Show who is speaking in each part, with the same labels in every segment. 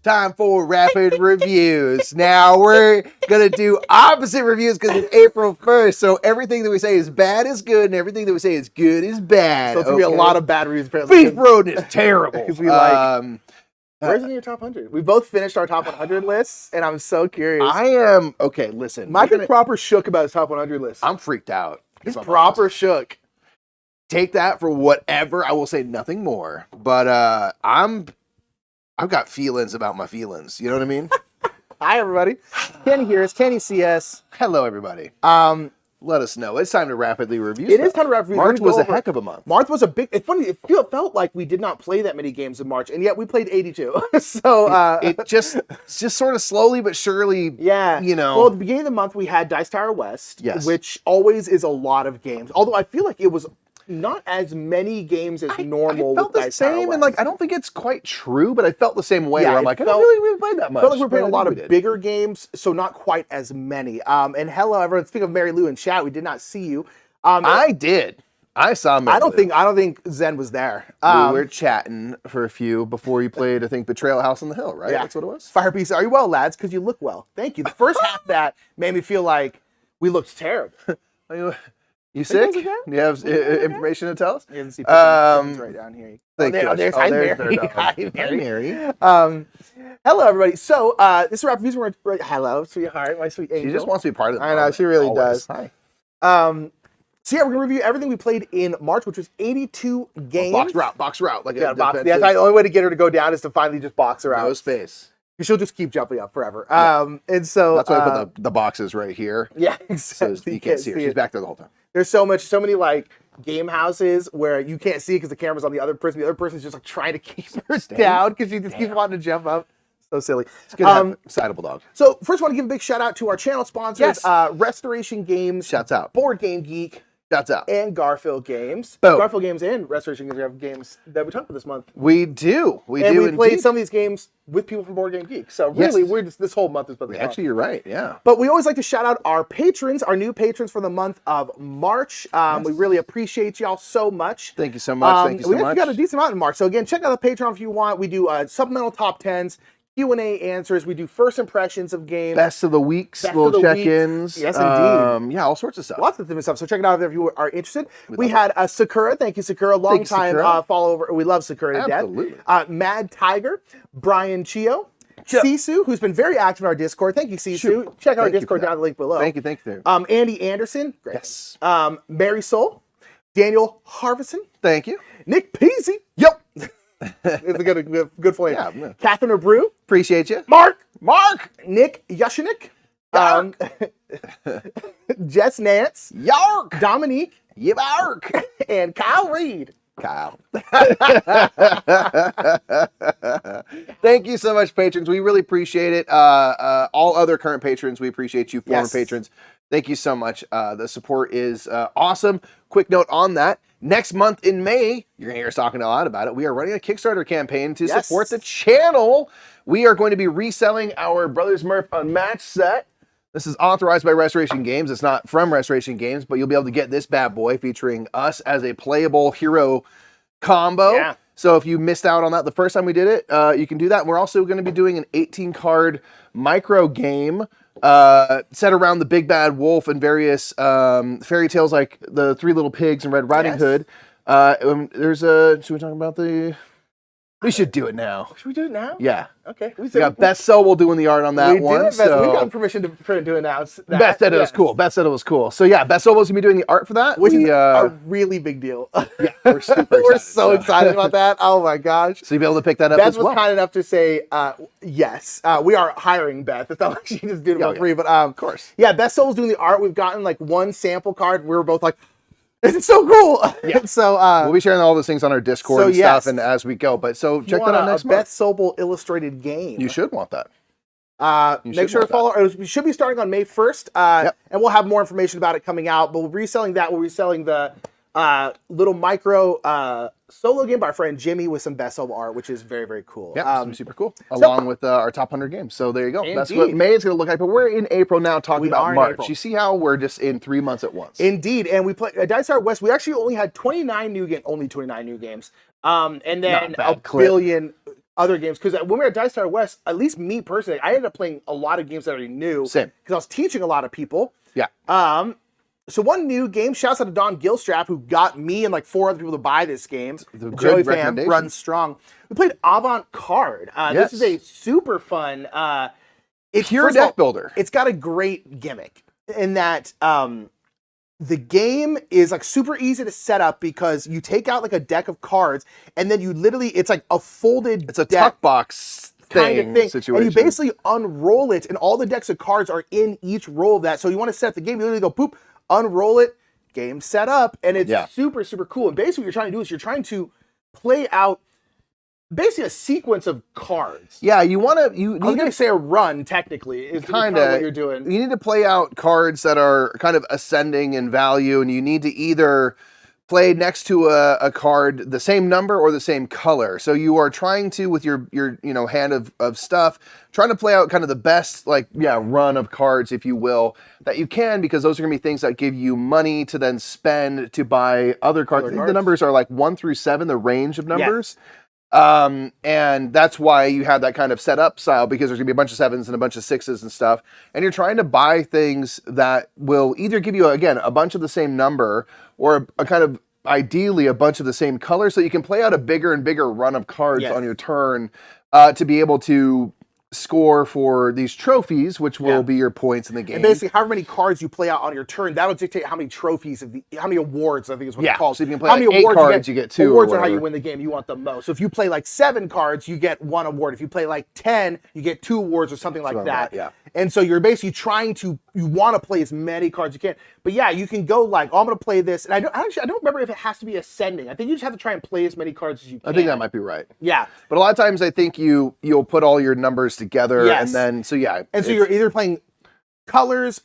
Speaker 1: time for rapid reviews. Now we're gonna do opposite reviews because it's April 1st. So everything that we say is bad is good, and everything that we say is good is bad.
Speaker 2: So it's gonna be a lot of bad reviews. Apparently.
Speaker 1: Beef Road is terrible.
Speaker 2: We like. Where's in your top 100? We both finished our top 100 lists, and I'm so curious.
Speaker 1: I am okay. Listen,
Speaker 2: Mike is proper shook about his top 100 list.
Speaker 1: I'm freaked out.
Speaker 2: He's proper shook.
Speaker 1: Take that for whatever. I will say nothing more. But I've got feelings about my feelings. You know what I mean?
Speaker 2: Hi everybody. Can you hear us? Can you see us?
Speaker 1: Hello everybody. Let us know. It's time to rapidly review.
Speaker 2: It is time to rapidly review.
Speaker 1: March was a heck of a month.
Speaker 2: March was a big. It's funny. It felt like we did not play that many games in March, and yet we played 82. So
Speaker 1: it just sort of slowly but surely.
Speaker 2: Yeah.
Speaker 1: You know.
Speaker 2: Well, at the beginning of the month we had Dice Tower West,
Speaker 1: yes,
Speaker 2: which always is a lot of games. Although I feel like it was not as many games as normal.
Speaker 1: I felt
Speaker 2: with
Speaker 1: the
Speaker 2: Dice Tower
Speaker 1: same,
Speaker 2: West.
Speaker 1: and like I don't think it's quite true, but I felt the same way.
Speaker 2: Yeah,
Speaker 1: where I'm like, I don't feel like we played that much.
Speaker 2: I felt like we were playing a lot of
Speaker 1: did.
Speaker 2: bigger games, so not quite as many. And hello, everyone. Speaking of Mary Lou in chat, we did not see you.
Speaker 1: I did. I saw Mary Lou.
Speaker 2: I don't think Zen was there.
Speaker 1: We were chatting for a few before you played, I think, Betrayal House on the Hill, right?
Speaker 2: Yeah.
Speaker 1: That's what it was?
Speaker 2: Firepiece, are you well, lads? Because you look well. Thank you. The first half of that made me feel like we looked terrible.
Speaker 1: You sick? Do you have information to tell us?
Speaker 2: You can see pictures right down here.
Speaker 1: There's
Speaker 2: Hi, Mary. Hi,
Speaker 1: Mary.
Speaker 2: Hello, everybody. So, this is Rap Reviews. Hello, sweetheart, my sweet angel.
Speaker 1: She just wants to be part of the
Speaker 2: I know, she really
Speaker 1: always.
Speaker 2: does.
Speaker 1: Hi.
Speaker 2: So, yeah, we're going to review everything we played in March, which was 82 games.
Speaker 1: Box route. Like
Speaker 2: yeah, box. That's the only way to get her to go down is to finally just box her out.
Speaker 1: No space.
Speaker 2: She'll just keep jumping up forever.
Speaker 1: Yeah.
Speaker 2: And so
Speaker 1: that's why I put the boxes right here.
Speaker 2: Yeah, exactly.
Speaker 1: So you can't see her. She's back there the whole time.
Speaker 2: There's so many like game houses where you can't see because the camera's on the other person. The other person's just like trying to keep her down because she just keeps wanting to jump up. So silly.
Speaker 1: It's good to have an excitable dog.
Speaker 2: So first, I want to give a big shout out to our channel sponsors,
Speaker 1: Yes.
Speaker 2: Restoration Games,
Speaker 1: Shouts out.
Speaker 2: Board Game Geek,
Speaker 1: Shouts out.
Speaker 2: and Garfield Games.
Speaker 1: Boom.
Speaker 2: Garfield Games and Restoration Games have games that we talked about this month.
Speaker 1: We do. We
Speaker 2: and
Speaker 1: do
Speaker 2: we played
Speaker 1: indeed.
Speaker 2: some of these games with people from Board Game Geek. So really,
Speaker 1: Yes.
Speaker 2: we're just this whole month is about the
Speaker 1: Actually, you're right. Yeah.
Speaker 2: But we always like to shout out our patrons, our new patrons for the month of March. We really appreciate y'all so much.
Speaker 1: Thank you so much. Thank you so
Speaker 2: we
Speaker 1: much.
Speaker 2: actually got a decent amount in March. So again, check out the Patreon if you want. We do supplemental top 10s, Q&A answers. We do first impressions of games.
Speaker 1: Best of the weeks,
Speaker 2: Best
Speaker 1: little
Speaker 2: of the
Speaker 1: check-ins.
Speaker 2: weeks. Yes, indeed.
Speaker 1: Yeah, all sorts of stuff.
Speaker 2: Lots of different stuff. So check it out if you are interested. We had Sakura. Thank you, Sakura. Long time follower. We love Sakura to death.
Speaker 1: Absolutely.
Speaker 2: Mad Tiger. Brian Chio. Sisu, who's been very active in our Discord. Thank you, Sisu. Check out our Discord down the link below.
Speaker 1: Thank you.
Speaker 2: Andy Anderson. Great.
Speaker 1: Yes.
Speaker 2: Mary Soul. Daniel Harvison.
Speaker 1: Thank you.
Speaker 2: Nick Peasy. Yep. It's a good flame.
Speaker 1: Yeah.
Speaker 2: Catherine Abreu.
Speaker 1: Appreciate you.
Speaker 2: Mark. Nick Yashinik. Jess Nance.
Speaker 1: Yark.
Speaker 2: Dominique.
Speaker 1: Yark.
Speaker 2: And Kyle Reed.
Speaker 1: Kyle. Thank you so much, patrons. We really appreciate it. All other current patrons, we appreciate you. Former patrons, thank you so much. The support is awesome. Quick note on that. Next month in May, you're going to hear us talking a lot about it. We are running a Kickstarter campaign to support the channel. We are going to be reselling our Brothers Murph Unmatched set. This is authorized by Restoration Games. It's not from Restoration Games, but you'll be able to get this bad boy featuring us as a playable hero combo. Yeah. So if you missed out on that the first time we did it, you can do that. We're also going to be doing an 18-card micro game set around the Big Bad Wolf and various fairy tales like the Three Little Pigs and Red Riding Hood. Should we talk about the... We should do it now.
Speaker 2: Should we do it now?
Speaker 1: Yeah.
Speaker 2: Okay.
Speaker 1: We got Beth Sobel doing the art on that one.
Speaker 2: We got permission to announce that.
Speaker 1: Beth said it was cool. Beth said it was cool. So yeah, Beth Sobel's gonna be doing the art for that.
Speaker 2: Which is a really big deal.
Speaker 1: Yeah, we're super excited.
Speaker 2: We're so excited about that. Oh my gosh.
Speaker 1: So you'll be able to pick that up
Speaker 2: Beth
Speaker 1: as well.
Speaker 2: was kind enough to say yes. We are hiring Beth. It's not like she just did it for free, but
Speaker 1: of course.
Speaker 2: Yeah, Beth Sobel's doing the art. We've gotten like one sample card. We were both like, it's so cool. Yeah. So
Speaker 1: we'll be sharing all those things on our Discord and stuff, and as we go. But so check that out next month.
Speaker 2: Beth Sobel illustrated game.
Speaker 1: You should want that.
Speaker 2: Make sure to follow. We should be starting on May 1st, and we'll have more information about it coming out. But we're reselling that. We're reselling the little micro solo game by our friend Jimmy with some Beth Sobel art, which is very, very cool.
Speaker 1: Yeah, super cool. Along with our top 100 games. So there you go. Indeed. That's what May is going to look like. But we're in April now talking about March. You see how we're just in 3 months at once.
Speaker 2: Indeed. And we played Dice Tower West. We actually only had 29 new games. And then a billion other games. Because when we were at Dice Tower West, at least me personally, I ended up playing a lot of games that I already knew.
Speaker 1: Same.
Speaker 2: Because I was teaching a lot of people.
Speaker 1: Yeah.
Speaker 2: So one new game, shouts out to Don Gilstrap, who got me and like 4 other people to buy this game.
Speaker 1: The
Speaker 2: Joey
Speaker 1: good
Speaker 2: fam runs strong. We played Avant Card.
Speaker 1: Yes.
Speaker 2: This is a super fun... it's
Speaker 1: pure deck builder.
Speaker 2: It's got a great gimmick in that the game is like super easy to set up because you take out like a deck of cards and then you literally, it's like a folded
Speaker 1: It's a
Speaker 2: deck
Speaker 1: tuck box
Speaker 2: kind of thing.
Speaker 1: situation.
Speaker 2: And you basically unroll it and all the decks of cards are in each roll of that. So you want to set the game, you literally go poop, unroll it, game set up, and it's super, super cool. And basically what you're trying to do is you're trying to play out basically a sequence of cards.
Speaker 1: Yeah, you want to...
Speaker 2: I was going to say a run, technically, is kind of what you're doing.
Speaker 1: You need to play out cards that are kind of ascending in value, and you need to either play next to a card the same number or the same color. So you are trying to, with your hand of stuff, trying to play out kind of the best, run of cards, if you will, that you can, because those are going to be things that give you money to then spend to buy other cards. I think the numbers are like 1 through 7, the range of numbers. Yeah. And that's why you have that kind of setup style, because there's gonna be a bunch of 7s and a bunch of 6s and stuff. And you're trying to buy things that will either give you, again, a bunch of the same number or a kind of ideally a bunch of the same color, so you can play out a bigger and bigger run of cards on your turn to be able to score for these trophies, which will be your points in the game.
Speaker 2: And basically, however many cards you play out on your turn, that'll dictate how many trophies, how many awards, I think is what it's called.
Speaker 1: So if you can play how many 8 cards, you get 2.
Speaker 2: Awards are how you win the game. You want the most. So if you play like 7 cards, you get 1 award. If you play like 10, you get 2 awards or something like that.
Speaker 1: Yeah.
Speaker 2: And so you're basically trying to, you want to play as many cards as you can. But yeah, you can go like, oh, I'm going to play this. And I don't remember if it has to be ascending. I think you just have to try and play as many cards as you can.
Speaker 1: I think that might be right.
Speaker 2: Yeah.
Speaker 1: But a lot of times I think you'll put all your numbers together and then, so yeah.
Speaker 2: And so you're either playing colors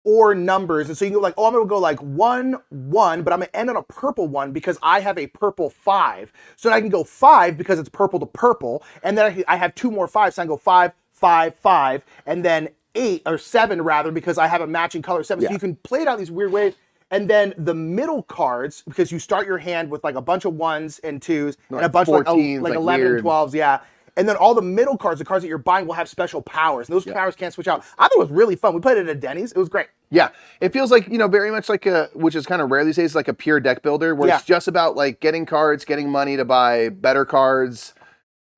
Speaker 2: or numbers. And so you go like, oh, I'm going to go like 1, 1, but I'm going to end on a purple 1 because I have a purple 5. So then I can go 5 because it's purple to purple. And then I have 2 more 5s. So I can go 5, 5, 5, and then 8 or 7 rather, because I have a matching color 7. So you can play it out these weird ways. And then the middle cards, because you start your hand with like a bunch of 1s and 2s and a bunch of like 11 and 12s, And then all the middle cards, the cards that you're buying, will have special powers. And those powers can't switch out. I thought it was really fun. We played it at Denny's. It was great.
Speaker 1: Yeah. It feels like, very much like which is kind of rare these days, like a pure deck builder, where it's just about like getting cards, getting money to buy better cards,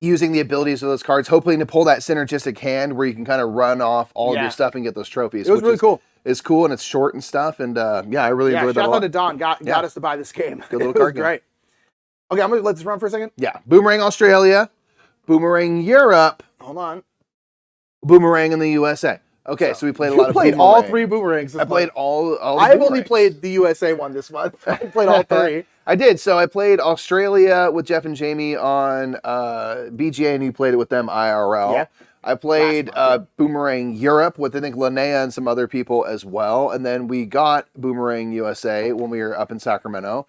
Speaker 1: using the abilities of those cards, hoping to pull that synergistic hand where you can kind of run off all of your stuff and get those trophies.
Speaker 2: It was really cool.
Speaker 1: It's cool and it's short and stuff. And I really enjoyed that a lot.
Speaker 2: Shout out to Don. Got us to buy this game.
Speaker 1: Good little card game.
Speaker 2: Great. Okay, I'm going to let this run for a second.
Speaker 1: Yeah. Boomerang Australia. Boomerang Europe.
Speaker 2: Hold on.
Speaker 1: Boomerang in the USA. Okay, so we played a lot of Boomerang.
Speaker 2: You played all 3 Boomerangs this month.
Speaker 1: I played all
Speaker 2: I've only played the USA one this month. I played all 3.
Speaker 1: I did. So I played Australia with Jeff and Jamie on BGA, and you played it with them IRL. Yeah. I played Boomerang Europe with, I think, Linnea and some other people as well. And then we got Boomerang USA when we were up in Sacramento.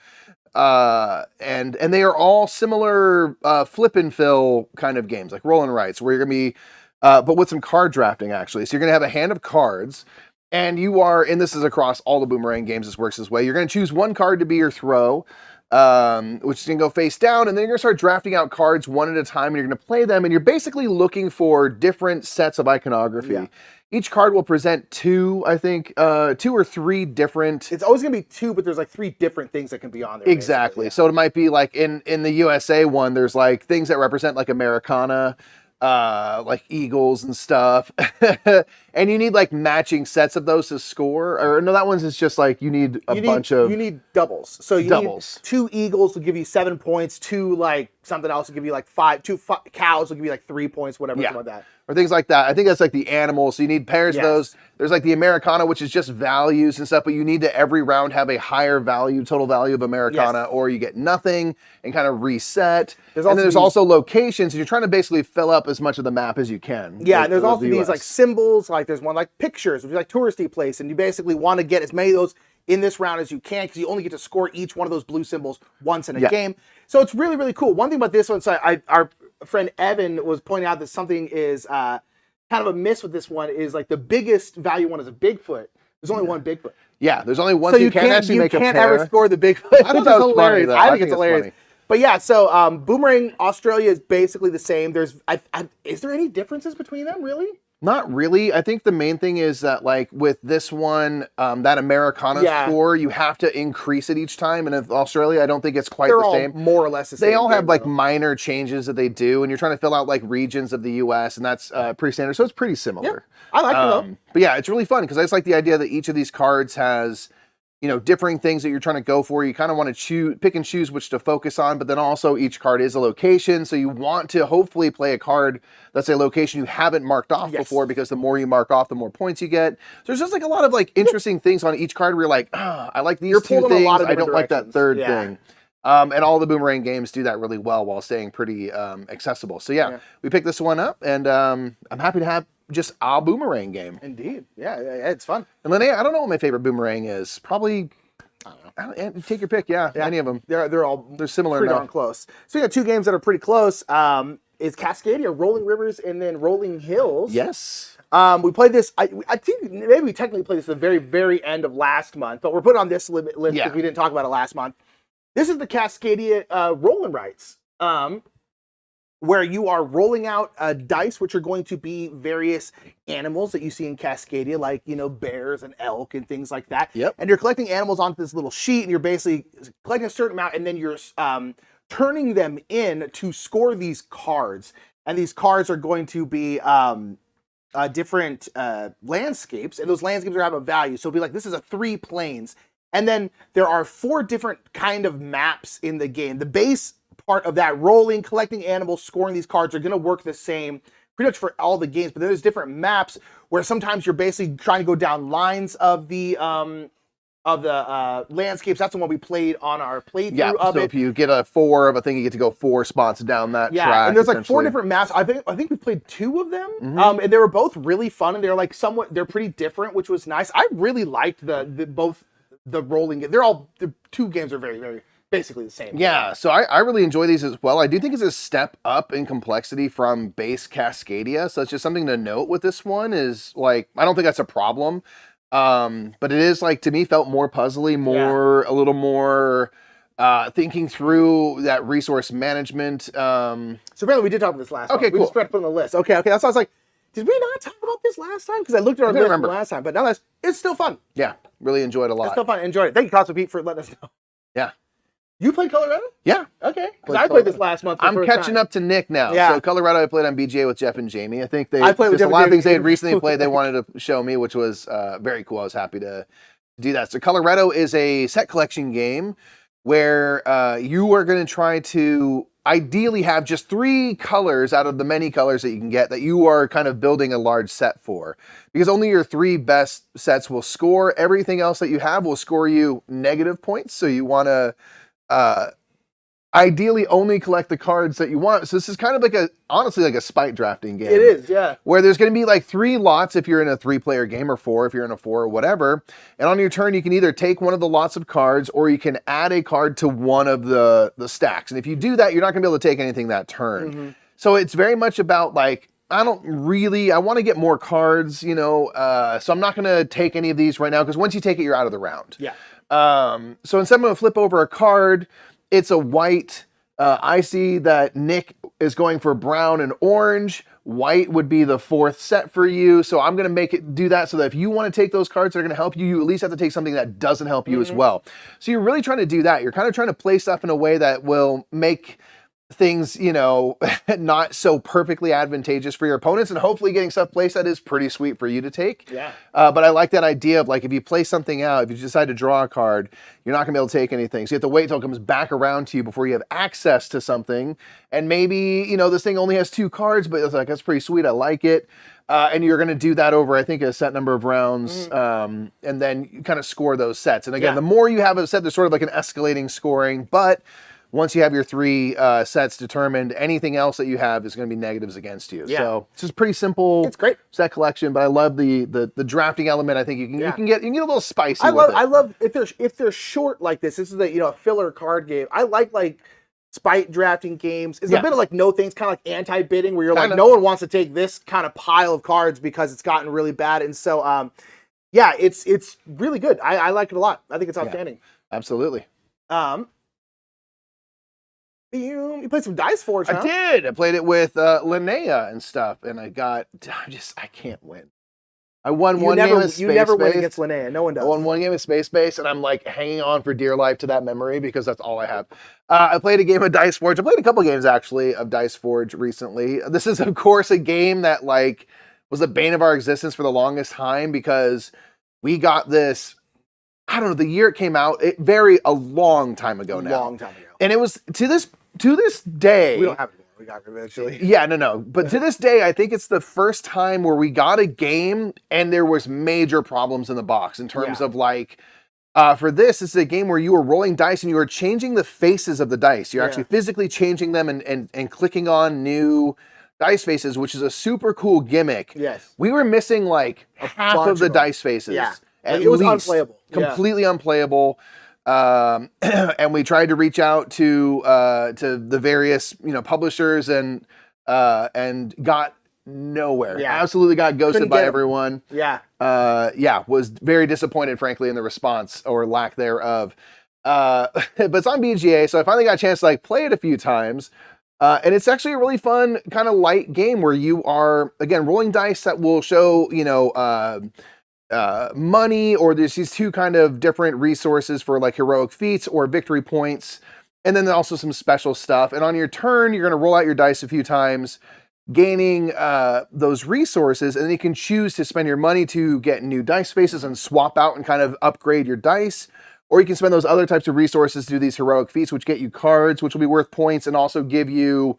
Speaker 1: And they are all similar flip and fill kind of games, like roll and rights, where you're going to be, but with some card drafting, actually. So you're going to have a hand of cards, and you are, and this is across all the Boomerang games, this works this way. You're going to choose one card to be your throw, which is going to go face down, and then you're going to start drafting out cards one at a time, and you're going to play them, and you're basically looking for different sets of iconography. Yeah. Each card will present 2, I think, 2 or 3 different...
Speaker 2: It's always going to be 2, but there's like 3 different things that can be on there.
Speaker 1: Exactly. So it might be like in the USA one, there's like things that represent like Americana, like eagles and stuff. And you need like matching sets of those to score. Or no, that one's is just like you need You need doubles.
Speaker 2: So you need 2 eagles will give you 7 points, 2 like something else will give you like 5, 2 cows will give you like 3 points, whatever, something like that.
Speaker 1: Or things like that. I think that's like the animals. So you need pairs of those. There's like the Americana, which is just values and stuff, but you need to every round have a higher value, total value of Americana, or you get nothing and kind of reset. There's also locations, and you're trying to basically fill up as much of the map as you can.
Speaker 2: Yeah, and there's also these like symbols, like there's one like pictures, which is like touristy place, and you basically want to get as many of those in this round as you can, because you only get to score each one of those blue symbols once in a game. So it's really, really cool. One thing about this one, so our friend Evan was pointing out that something is kind of a miss with this one, is like the biggest value one is a Bigfoot. There's only one Bigfoot.
Speaker 1: Yeah, there's only one, so you can't actually make a pair.
Speaker 2: You can't ever score the Bigfoot, which is hilarious. I think it's hilarious. Funny. But yeah, so Boomerang Australia is basically the same. Is there any differences between them, really?
Speaker 1: Not really. I think the main thing is that, like, with this one, that Americana score, you have to increase it each time. And in Australia, I don't think it's quite the same.
Speaker 2: More or less the same.
Speaker 1: They all have, like, minor changes that they do, and you're trying to fill out, like, regions of the U.S., and that's pretty standard. So it's pretty similar.
Speaker 2: Yeah, I like it, though.
Speaker 1: But yeah, it's really fun, because I just like the idea that each of these cards has, you know, differing things that you're trying to go for. You kind of want to pick and choose which to focus on, but then also each card is a location. So you want to hopefully play a card that's a location you haven't marked off before, because the more you mark off, the more points you get. So there's just like a lot of like interesting things on each card where you're like, I like these two things. I don't like that third thing. And all the Boomerang games do that really well while staying pretty accessible. So yeah, we picked this one up, and I'm happy to have just a Boomerang game.
Speaker 2: Indeed. Yeah, it's fun.
Speaker 1: And Linnea, I don't know what my favorite Boomerang is. Probably, I don't know. Take your pick. Yeah, any of them.
Speaker 2: They're
Speaker 1: similar
Speaker 2: pretty
Speaker 1: enough.
Speaker 2: darn close. So we got two games that are pretty close. Is Cascadia, Rolling Rivers, and then Rolling Hills.
Speaker 1: Yes.
Speaker 2: We played this. I think maybe we technically played this at the very, very end of last month, but we're putting on this list because we didn't talk about it last month. This is the Cascadia rolling rights, where you are rolling out dice, which are going to be various animals that you see in Cascadia, like, you know, bears and elk and things like that.
Speaker 1: Yep.
Speaker 2: And you're collecting animals onto this little sheet, and you're basically collecting a certain amount, and then you're turning them in to score these cards. And these cards are going to be different landscapes, and those landscapes are have a value. So it'll be like, this is a 3 planes. And then there are 4 different kind of maps in the game. The base part of that rolling, collecting animals, scoring these cards are going to work the same pretty much for all the games. But there's different maps where sometimes you're basically trying to go down lines of the landscapes. That's the one we played on our playthrough of it.
Speaker 1: So if you get a 4 of a thing, you get to go 4 spots down that track.
Speaker 2: Yeah, and there's like 4 different maps. I think we played 2 of them, and they were both really fun, and they're like they're pretty different, which was nice. I really liked both the rolling. The 2 games are very, very basically the same.
Speaker 1: Yeah, so I really enjoy these as well. I do think it's a step up in complexity from base Cascadia, so it's just something to note with this one is, like, I don't think that's a problem. But it is, like, to me, felt more puzzly, a little more thinking through that resource management. So
Speaker 2: apparently we did talk about this last time.
Speaker 1: Okay, cool.
Speaker 2: We just put it on the list. Okay. That's why I was like, did we not talk about this last time? Because I looked at our list from last time, but nonetheless, it's still fun.
Speaker 1: Yeah, really enjoyed it a lot.
Speaker 2: It's still fun. Enjoyed it. Thank you, Cosmo Pete, for letting us know.
Speaker 1: Yeah.
Speaker 2: You played Coloretto?
Speaker 1: Yeah.
Speaker 2: Okay. Because I played this last month.
Speaker 1: I'm catching up to Nick now.
Speaker 2: Yeah.
Speaker 1: So Coloretto, I played on BGA with Jeff and Jamie. I think
Speaker 2: I played with
Speaker 1: just a
Speaker 2: Jeff
Speaker 1: lot
Speaker 2: and
Speaker 1: of things
Speaker 2: Jamie.
Speaker 1: they had recently played they wanted to show me, which was very cool. I was happy to do that. So Coloretto is a set collection game where you are going to try to ideally have just 3 colors out of the many colors that you can get that you are kind of building a large set for. Because only your 3 best sets will score. Everything else that you have will score you negative points. So you want to ideally only collect the cards that you want. So this is kind of like honestly like a spite drafting game.
Speaker 2: It is, yeah.
Speaker 1: Where there's going to be like 3 lots if you're in a 3-player game, or 4 if you're in a 4 or whatever. And on your turn, you can either take one of the lots of cards, or you can add a card to one of the stacks. And if you do that, you're not going to be able to take anything that turn. So it's very much about, like, I want to get more cards, you know, so I'm not going to take any of these right now, because once you take it, you're out of the round.
Speaker 2: Yeah.
Speaker 1: So instead I'm going to flip over a card. It's a white. I see that Nick is going for brown and orange. White would be the 4th set for you. So I'm going to make it do that so that if you want to take those cards that are going to help you, you at least have to take something that doesn't help you as well. So you're really trying to do that. You're kind of trying to play stuff in a way that will make things, you know, not so perfectly advantageous for your opponents, and hopefully getting stuff placed that is pretty sweet for you to take.
Speaker 2: Yeah.
Speaker 1: But I like that idea of, like, if you play something out, if you decide to draw a card, you're not gonna be able to take anything. So you have to wait until it comes back around to you before you have access to something. And maybe, you know, this thing only has 2 cards, but it's like, that's pretty sweet, I like it. And you're gonna do that over, I think, a set number of rounds, and then you kind of score those sets. And again, the more you have a set, there's sort of like an escalating scoring, but once you have your 3 sets determined, anything else that you have is going to be negatives against you. So it's just pretty simple.
Speaker 2: It's great
Speaker 1: set collection, but I love the drafting element. I think you can get a little spicy.
Speaker 2: I love if they're short like this. This is a filler card game. I like spite drafting games. It's a bit of like no things, kind of like anti-bidding, where you're like, no one wants to take this kind of pile of cards because it's gotten really bad. And so yeah, it's really good. I like it a lot. I think it's outstanding.
Speaker 1: Absolutely.
Speaker 2: You played some Dice Forge, huh?
Speaker 1: I did. I played it with Linnea and stuff, and I can't win. I won one game of Space
Speaker 2: You never win
Speaker 1: Base.
Speaker 2: against Linnea. No one does.
Speaker 1: I won one game of Space Base, and I'm like hanging on for dear life to that memory because that's all I have. I played a game of Dice Forge. I played a couple games actually of Dice Forge recently. This is of course a game that like was the bane of our existence for the longest time because we got this. I don't know the year it came out. A long time ago now.
Speaker 2: Long time ago.
Speaker 1: And it was to this day.
Speaker 2: We don't have it anymore. We got it eventually.
Speaker 1: Yeah, no. But to this day, I think it's the first time where we got a game and there was major problems in the box in terms of like, for this is a game where you were rolling dice and you were changing the faces of the dice. You're actually physically changing them and clicking on new dice faces, which is a super cool gimmick.
Speaker 2: Yes.
Speaker 1: We were missing like half of the dice faces.
Speaker 2: Yeah.
Speaker 1: It
Speaker 2: was unplayable.
Speaker 1: Completely unplayable. And we tried to reach out to the various publishers and got nowhere.
Speaker 2: Yeah.
Speaker 1: Absolutely got ghosted by everyone.
Speaker 2: Yeah.
Speaker 1: Was very disappointed, frankly, in the response or lack thereof. But it's on BGA, so I finally got a chance to like play it a few times. And it's actually a really fun kind of light game where you are again rolling dice that will show money, or there's these two kind of different resources for like heroic feats or victory points, and then also some special stuff. And on your turn, you're going to roll out your dice a few times, gaining those resources, and then you can choose to spend your money to get new dice faces and swap out and kind of upgrade your dice, or you can spend those other types of resources to do these heroic feats, which get you cards, which will be worth points, and also give you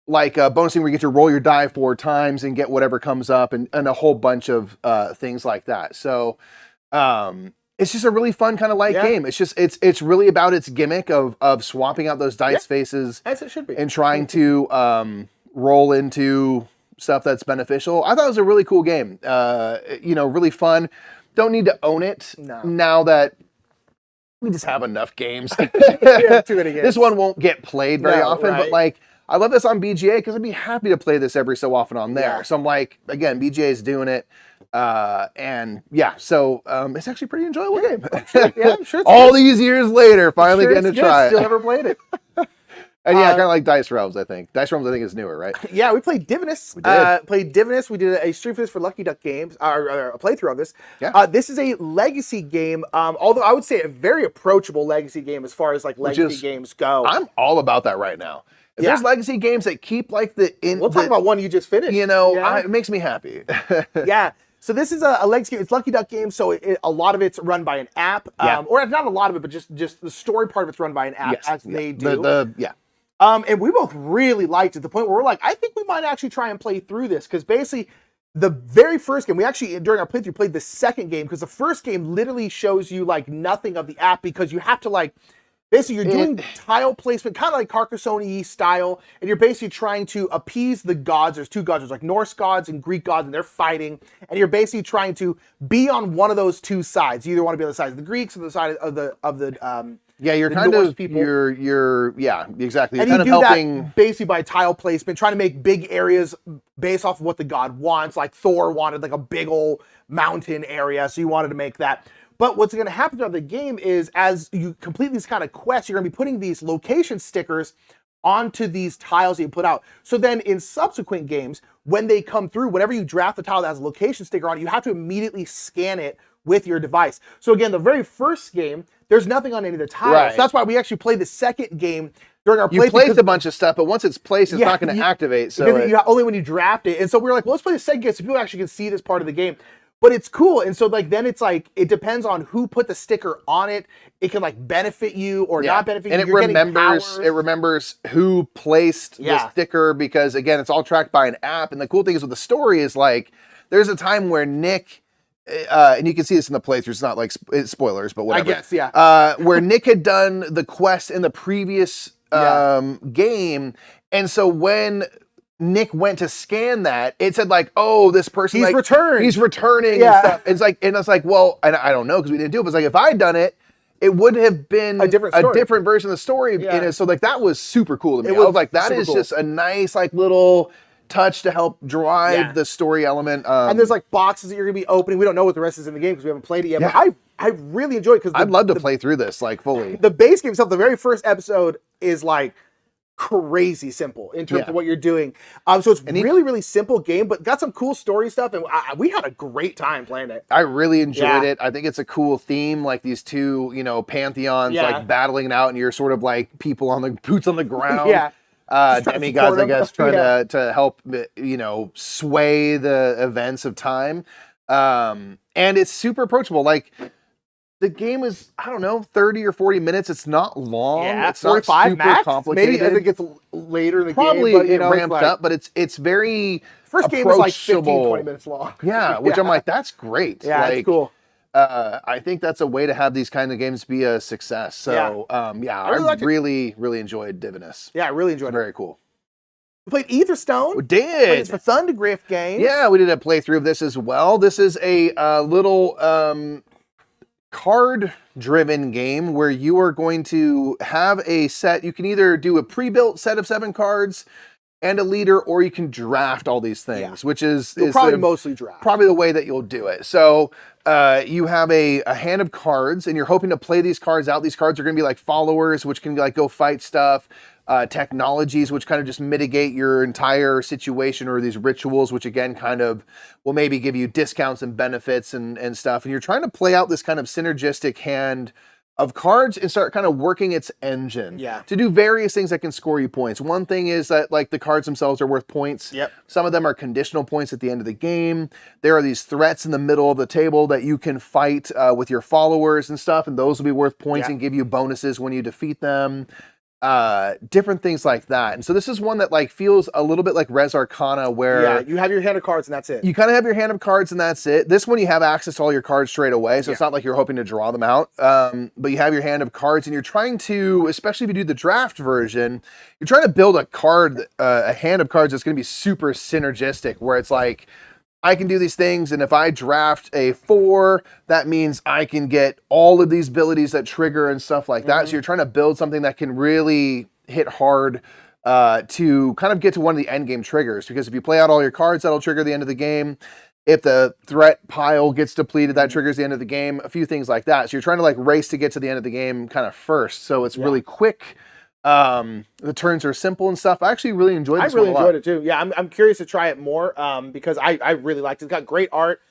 Speaker 1: like a bonus thing where you get to roll your die 4 times and get whatever comes up, and a whole bunch of things like that. So it's just a really fun kind of light game. It's just it's really about its gimmick of swapping out those dice faces
Speaker 2: as it should be,
Speaker 1: and trying to roll into stuff that's beneficial. I thought it was a really cool game. Really fun. Don't need to own it now that we just have enough games.
Speaker 2: Too many games.
Speaker 1: This one won't get played very often, but like, I love this on BGA because I'd be happy to play this every so often on there. So I'm like, again, BGA is doing it. So it's actually a pretty enjoyable game.
Speaker 2: I'm sure.
Speaker 1: All these years later, finally getting to try it.
Speaker 2: Still never played it.
Speaker 1: And kind of like Dice Realms, I think. Dice Realms, I think, is newer, right?
Speaker 2: Yeah, we played Divinus. We did a stream for this for Lucky Duck Games, or a playthrough of this. Yeah. This is a legacy game, although I would say a very approachable legacy game as far as like legacy games go.
Speaker 1: I'm all about that right now. If there's legacy games that keep like
Speaker 2: we'll talk about one you just finished.
Speaker 1: It makes me happy.
Speaker 2: Yeah. So this is a legacy game. It's Lucky Duck Games, so a lot of it's run by an app. Or not a lot of it, but just the story part of it's run by an app, as they do. And we both really liked it to the point where we're like, I think we might actually try and play through this, because basically the very first game, we actually, during our playthrough, played the second game, because the first game literally shows you like nothing of the app, because you have to like, basically you're doing tile placement, kind of like Carcassonne style, and you're basically trying to appease the gods. There's two gods, there's like Norse gods and Greek gods, and they're fighting, and you're basically trying to be on one of those two sides. You either want to be on the side of the Greeks or the side of the
Speaker 1: you're kind of people. You're exactly. You're
Speaker 2: and
Speaker 1: kind
Speaker 2: you
Speaker 1: of
Speaker 2: do
Speaker 1: helping
Speaker 2: that basically by tile placement, trying to make big areas based off of what the god wants. Like Thor wanted like a big old mountain area, so you wanted to make that. But what's going to happen throughout the game is, as you complete these kind of quests, you're going to be putting these location stickers onto these tiles that you put out. So then in subsequent games, when they come through, whenever you draft the tile that has a location sticker on it, you have to immediately scan it with your device. So again, the very first game, there's nothing on any of the tiles.
Speaker 1: Right.
Speaker 2: So that's why we actually played the second game during our playthrough.
Speaker 1: You placed a bunch of stuff, but once it's placed, it's not going to activate. So
Speaker 2: only when you draft it. And so we were like, well, let's play the second game so people actually can see this part of the game. But it's cool. And so like then it's like, it depends on who put the sticker on it. It can like benefit you or not benefit you.
Speaker 1: And it remembers who placed the sticker, because again, it's all tracked by an app. And the cool thing is with the story is like, there's a time where Nick, and you can see this in the playthrough, it's not like spoilers, but whatever.
Speaker 2: I guess,
Speaker 1: where Nick had done the quest in the previous game. And so when Nick went to scan that, it said like, oh, this person
Speaker 2: he's returning
Speaker 1: and stuff. And it's like, well, I don't know, because we didn't do it. But it's like, if I had done it, it would have been
Speaker 2: a different
Speaker 1: version of the story. And so like that was super cool to me. I was like, that is just a nice like little touch to help drive the story element.
Speaker 2: And there's like boxes that you're gonna be opening. We don't know what the rest is in the game because we haven't played it yet. But I really enjoyed it, because
Speaker 1: I'd love to play through this like fully.
Speaker 2: The base game itself, the very first episode is like crazy simple in terms of what you're doing. So it's really, really simple game, but got some cool story stuff, and we had a great time playing it.
Speaker 1: I really enjoyed it. I think it's a cool theme, like these two, you know, pantheons like battling it out, and you're sort of like people on the boots on the ground. Demigods, I guess, trying to help, you know, sway the events of time. And it's super approachable. Like, the game is, I don't know, 30 or 40 minutes. It's not long.
Speaker 2: Yeah,
Speaker 1: it's 45 not super max? Complicated.
Speaker 2: Maybe as it gets later in the
Speaker 1: Probably
Speaker 2: game. Probably
Speaker 1: it ramps up, but it's very
Speaker 2: first game is like 15, 20 minutes long.
Speaker 1: Yeah, which I'm like, that's great.
Speaker 2: Yeah,
Speaker 1: like,
Speaker 2: it's cool.
Speaker 1: I think that's a way to have these kind of games be a success. So, I really enjoyed Divinus.
Speaker 2: Yeah, I really enjoyed it.
Speaker 1: Very cool.
Speaker 2: We played Etherstone.
Speaker 1: We did.
Speaker 2: It's for Thundergriff Games.
Speaker 1: Yeah, we did a playthrough of this as well. This is a little card-driven game where you are going to have a set. You can either do a pre-built set of 7 cards and a leader, or you can draft all these things, which is
Speaker 2: probably mostly draft.
Speaker 1: Probably the way that you'll do it. So you have a hand of cards, and you're hoping to play these cards out. These cards are going to be like followers, which can like go fight stuff. Technologies, which kind of just mitigate your entire situation, or these rituals, which again kind of will maybe give you discounts and benefits and stuff. And you're trying to play out this kind of synergistic hand of cards and start kind of working its engine to do various things that can score you points. One thing is that like the cards themselves are worth points. Some of them are conditional points at the end of the game. There are these threats in the middle of the table that you can fight with your followers and stuff, and those will be worth points and give you bonuses when you defeat them. Different things like that. And so this is one that like feels a little bit like Res Arcana, where
Speaker 2: you have your hand of cards and that's it.
Speaker 1: You kind of have your hand of cards and that's it. This one you have access to all your cards straight away, so it's not like you're hoping to draw them out. But you have your hand of cards, and you're trying to, especially if you do the draft version, you're trying to build a hand of cards that's going to be super synergistic, where it's like, I can do these things, and if I draft a 4, that means I can get all of these abilities that trigger and stuff like that. So you're trying to build something that can really hit hard to kind of get to one of the end game triggers. Because if you play out all your cards, that'll trigger the end of the game. If the threat pile gets depleted, that triggers the end of the game. A few things like that. So you're trying to like race to get to the end of the game kind of first. So it's really quick. The turns are simple and stuff. I actually really enjoyed this.
Speaker 2: I really enjoyed it too. Yeah, I'm curious to try it more because I really liked it. It's got great art.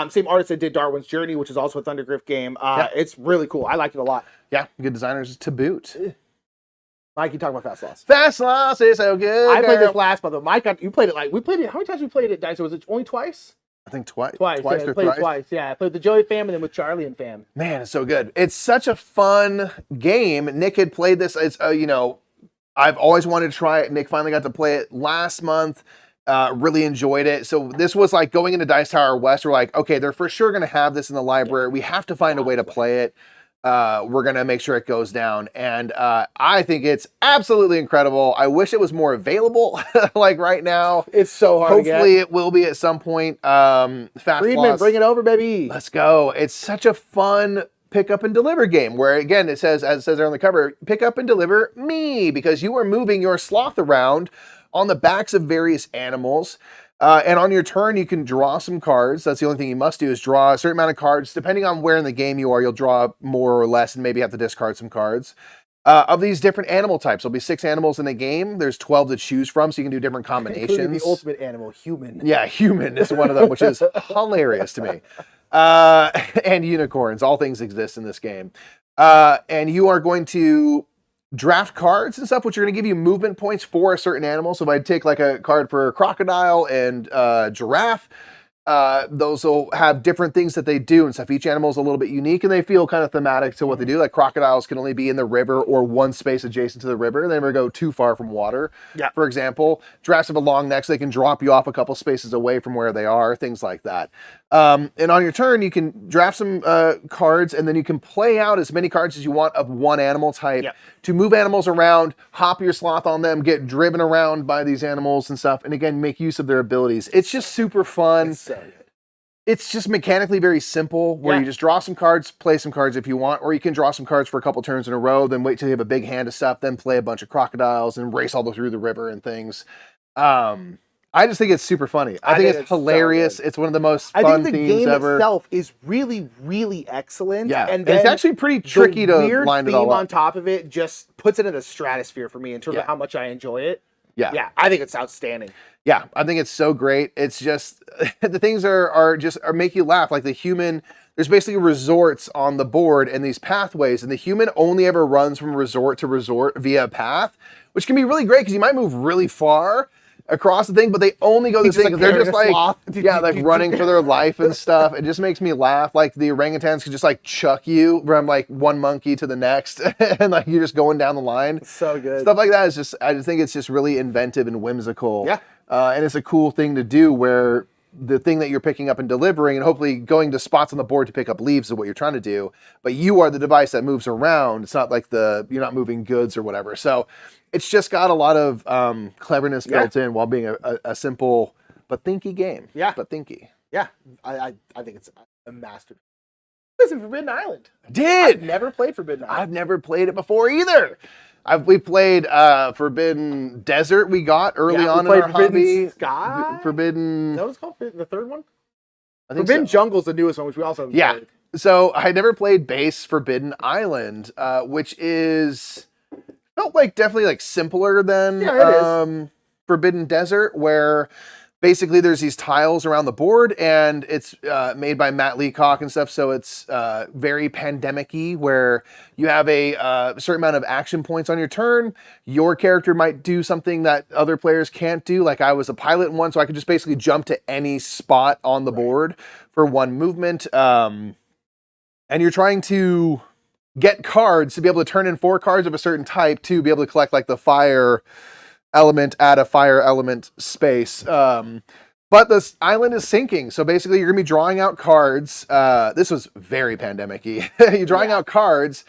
Speaker 2: Same artist that did Darwin's Journey, which is also a Thundergriff game. It's really cool. I liked it a lot.
Speaker 1: Yeah, good designers to boot.
Speaker 2: Mike, you talk about Fast Loss.
Speaker 1: Fast Loss is so good.
Speaker 2: I played this last month. Mike, you played it like we played it. How many times we played it, Dice? Was it only twice?
Speaker 1: I think twice.
Speaker 2: Twice or thrice. Played it twice. Yeah, I played the Joey fam and then with Charlie and fam.
Speaker 1: Man, it's so good. It's such a fun game. Nick had played this. It's you know, I've always wanted to try it. Nick finally got to play it last month. Really enjoyed it. So this was like going into Dice Tower West. We're like, okay, they're for sure going to have this in the library. We have to find a way to play it. We're going to make sure it goes down. And I think it's absolutely incredible. I wish it was more available like right now.
Speaker 2: It's so hard to get.
Speaker 1: Hopefully it will be at some point. Fast
Speaker 2: Friedman,
Speaker 1: Loss.
Speaker 2: bring it over, baby.
Speaker 1: Let's go. It's such a fun pick up and deliver game where, again, it says, as it says there on the cover, pick up and deliver me, because you are moving your sloth around on the backs of various animals. And on your turn, you can draw some cards. That's the only thing you must do, is draw a certain amount of cards. Depending on where in the game you are, you'll draw more or less and maybe have to discard some cards. Of these different animal types, there'll be 6 animals in the game. There's 12 to choose from, so you can do different combinations.
Speaker 2: Including the ultimate animal, human.
Speaker 1: Yeah, human is one of them, which is hilarious to me. And unicorns. All things exist in this game. And you are going to draft cards and stuff, which are going to give you movement points for a certain animal. So if I take like a card for a crocodile and giraffe, those will have different things that they do and stuff. Each animal is a little bit unique, and they feel kind of thematic to what they do. Like crocodiles can only be in the river or one space adjacent to the river. They never go too far from water. For example, giraffes have a long neck, so they can drop you off a couple spaces away from where they are, things like that. And on your turn, you can draft some cards, and then you can play out as many cards as you want of one animal type to move animals around, hop your sloth on them, get driven around by these animals and stuff, and again, make use of their abilities. It's just super fun. It's just mechanically very simple, where you just draw some cards, play some cards if you want, or you can draw some cards for a couple turns in a row, then wait till you have a big hand of stuff, then play a bunch of crocodiles and race all the way through the river and things. I just think it's super funny. I think it's hilarious.
Speaker 2: So
Speaker 1: it's one of the most fun
Speaker 2: I think the
Speaker 1: themes
Speaker 2: game
Speaker 1: ever.
Speaker 2: itself is really, really excellent.
Speaker 1: Yeah,
Speaker 2: and
Speaker 1: it's actually pretty tricky to line it all up.
Speaker 2: On top of it just puts it in the stratosphere for me in terms of how much I enjoy it. Yeah, I think it's outstanding.
Speaker 1: Yeah, I think it's so great. It's just the things are make you laugh. Like the human, there's basically resorts on the board and these pathways, and the human only ever runs from resort to resort via a path, which can be really great because you might move really far across the thing, but they only go this thing because they're just like like running for their life and stuff. It just makes me laugh. Like the orangutans could just like chuck you from like one monkey to the next, and like you're just going down the line.
Speaker 2: It's so good.
Speaker 1: Stuff like that is just, I just think it's just really inventive and whimsical.
Speaker 2: Yeah.
Speaker 1: And it's a cool thing to do where the thing that you're picking up and delivering and hopefully going to spots on the board to pick up leaves is what you're trying to do, but you are the device that moves around. It's not like you're not moving goods or whatever. So it's just got a lot of clever-ness built in while being a simple but thinky game. Yeah. But thinky.
Speaker 2: Yeah. I think it's a masterpiece. This is Forbidden Island.
Speaker 1: I did.
Speaker 2: I've never played Forbidden Island.
Speaker 1: I've never played it before either. We played Forbidden Desert. We got early on in our hobby.
Speaker 2: Sky?
Speaker 1: Forbidden.
Speaker 2: Is that what it's called? The third one?
Speaker 1: I think
Speaker 2: Forbidden Jungle's the newest one, which we also haven't played.
Speaker 1: So I never played base Forbidden Island, which felt like definitely like simpler than Forbidden Desert, where basically there's these tiles around the board, and it's made by Matt Leacock and stuff, so it's very pandemic-y, where you have a certain amount of action points on your turn. Your character might do something that other players can't do. Like I was a pilot in one, so I could just basically jump to any spot on the board for one movement. And you're trying to get cards to be able to turn in 4 cards of a certain type to be able to collect like the fire element at a fire element space. But this island is sinking. So basically you're going to be drawing out cards. This was very pandemic-y. You're drawing out cards,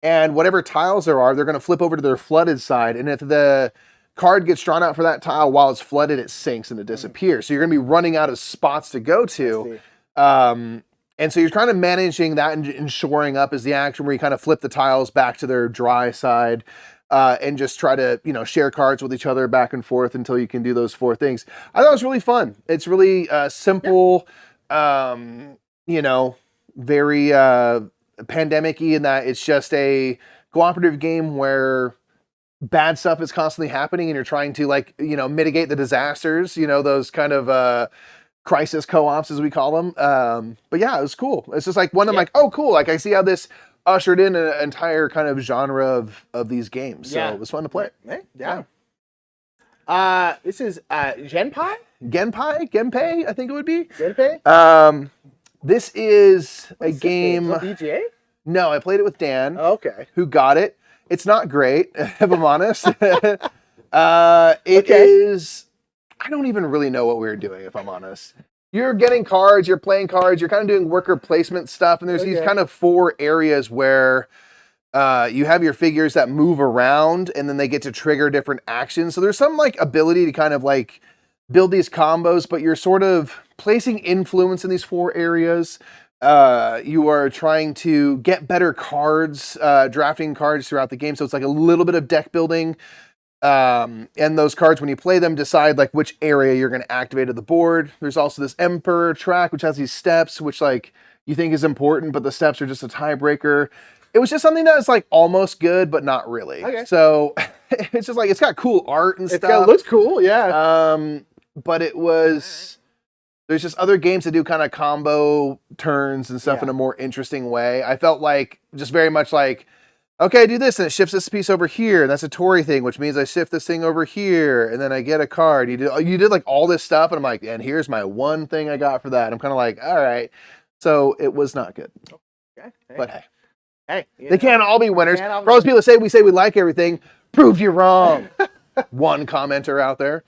Speaker 1: and whatever tiles there are, they're going to flip over to their flooded side. And if the card gets drawn out for that tile while it's flooded, it sinks and it disappears. So you're going to be running out of spots to go to. And so you're trying to managing that and shoring up is the action where you kind of flip the tiles back to their dry side. And just try to, share cards with each other back and forth until you can do those 4 things. I thought it was really fun. It's really simple, very pandemic-y in that it's just a cooperative game where bad stuff is constantly happening and you're trying to mitigate the disasters, those kind of crisis co-ops as we call them. But yeah, it was cool. It's just like one I'm like, oh, cool. Like I see how this ushered in an entire kind of genre of these games. So it was fun to play.
Speaker 2: This is Genpei?
Speaker 1: Genpei, I think it would be.
Speaker 2: Genpei?
Speaker 1: This is a game.
Speaker 2: BGA?
Speaker 1: No, I played it with Dan.
Speaker 2: Okay.
Speaker 1: Who got it. It's not great, if I'm honest. It is. I don't even really know what we were doing, if I'm honest. You're getting cards, you're playing cards, you're kind of doing worker placement stuff, and there's these kind of 4 areas where you have your figures that move around, and then they get to trigger different actions. So there's some ability to kind of build these combos, but you're sort of placing influence in these 4 areas. You are trying to get better cards, drafting cards throughout the game. So it's like a little bit of deck building. And those cards, when you play them, decide which area you're going to activate at the board. There's also this Emperor track, which has these steps, which you think is important, but the steps are just a tiebreaker. It was just something that was almost good, but not really. Okay. So it's just it's got cool art and stuff.
Speaker 2: It looks cool, yeah.
Speaker 1: But it was, there's just other games that do kind of combo turns and stuff in a more interesting way. I felt just very much okay, do this, and it shifts this piece over here, and that's a Tory thing, which means I shift this thing over here, and then I get a card. You did all this stuff, and I'm like, and here's my one thing I got for that. And I'm kind of all right. So it was not good.
Speaker 2: Okay.
Speaker 1: But hey, they can't all be winners. For all those people that we say we like everything, prove you wrong. One commenter out there.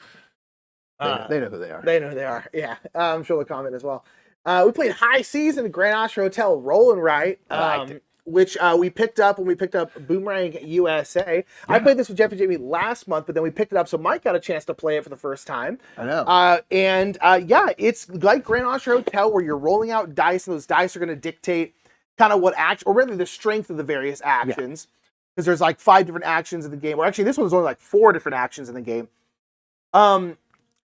Speaker 1: They know who they are.
Speaker 2: They know who they are, yeah. I'm sure they'll comment as well. We played High Seas in the Grand Austria Hotel, Rolling Right. Which we picked up when we picked up Boomerang USA. Yeah. I played this with Jeff and Jamie last month, but then we picked it up, so Mike got a chance to play it for the first time.
Speaker 1: I know.
Speaker 2: It's like Grand Austria Hotel, where you're rolling out dice, and those dice are going to dictate kind of what action, or really the strength of the various actions. Because there's 5 different actions in the game, or actually this one's only 4 different actions in the game.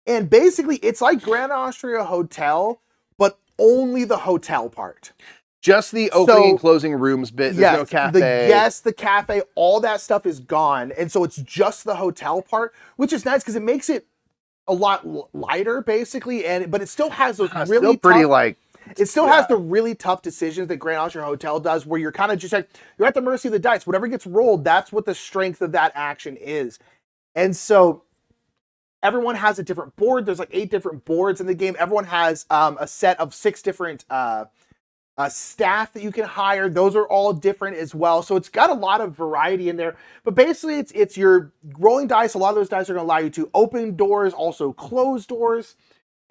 Speaker 2: And basically, it's like Grand Austria Hotel, but only the hotel part.
Speaker 1: Just the opening and closing rooms bit. There's no cafe.
Speaker 2: The cafe, all that stuff is gone. And so it's just the hotel part, which is nice because it makes it a lot lighter, basically. But it still has those really
Speaker 1: still pretty
Speaker 2: tough, it still has the really tough decisions that Grand Austria Hotel does, where you're kind of just like, you're at the mercy of the dice. Whatever gets rolled, that's what the strength of that action is. And so everyone has a different board. There's like 8 different boards in the game. Everyone has a set of 6 different staff that you can hire. Those are all different as well. So it's got a lot of variety in there. But basically, it's your rolling dice. A lot of those dice are going to allow you to open doors, also close doors.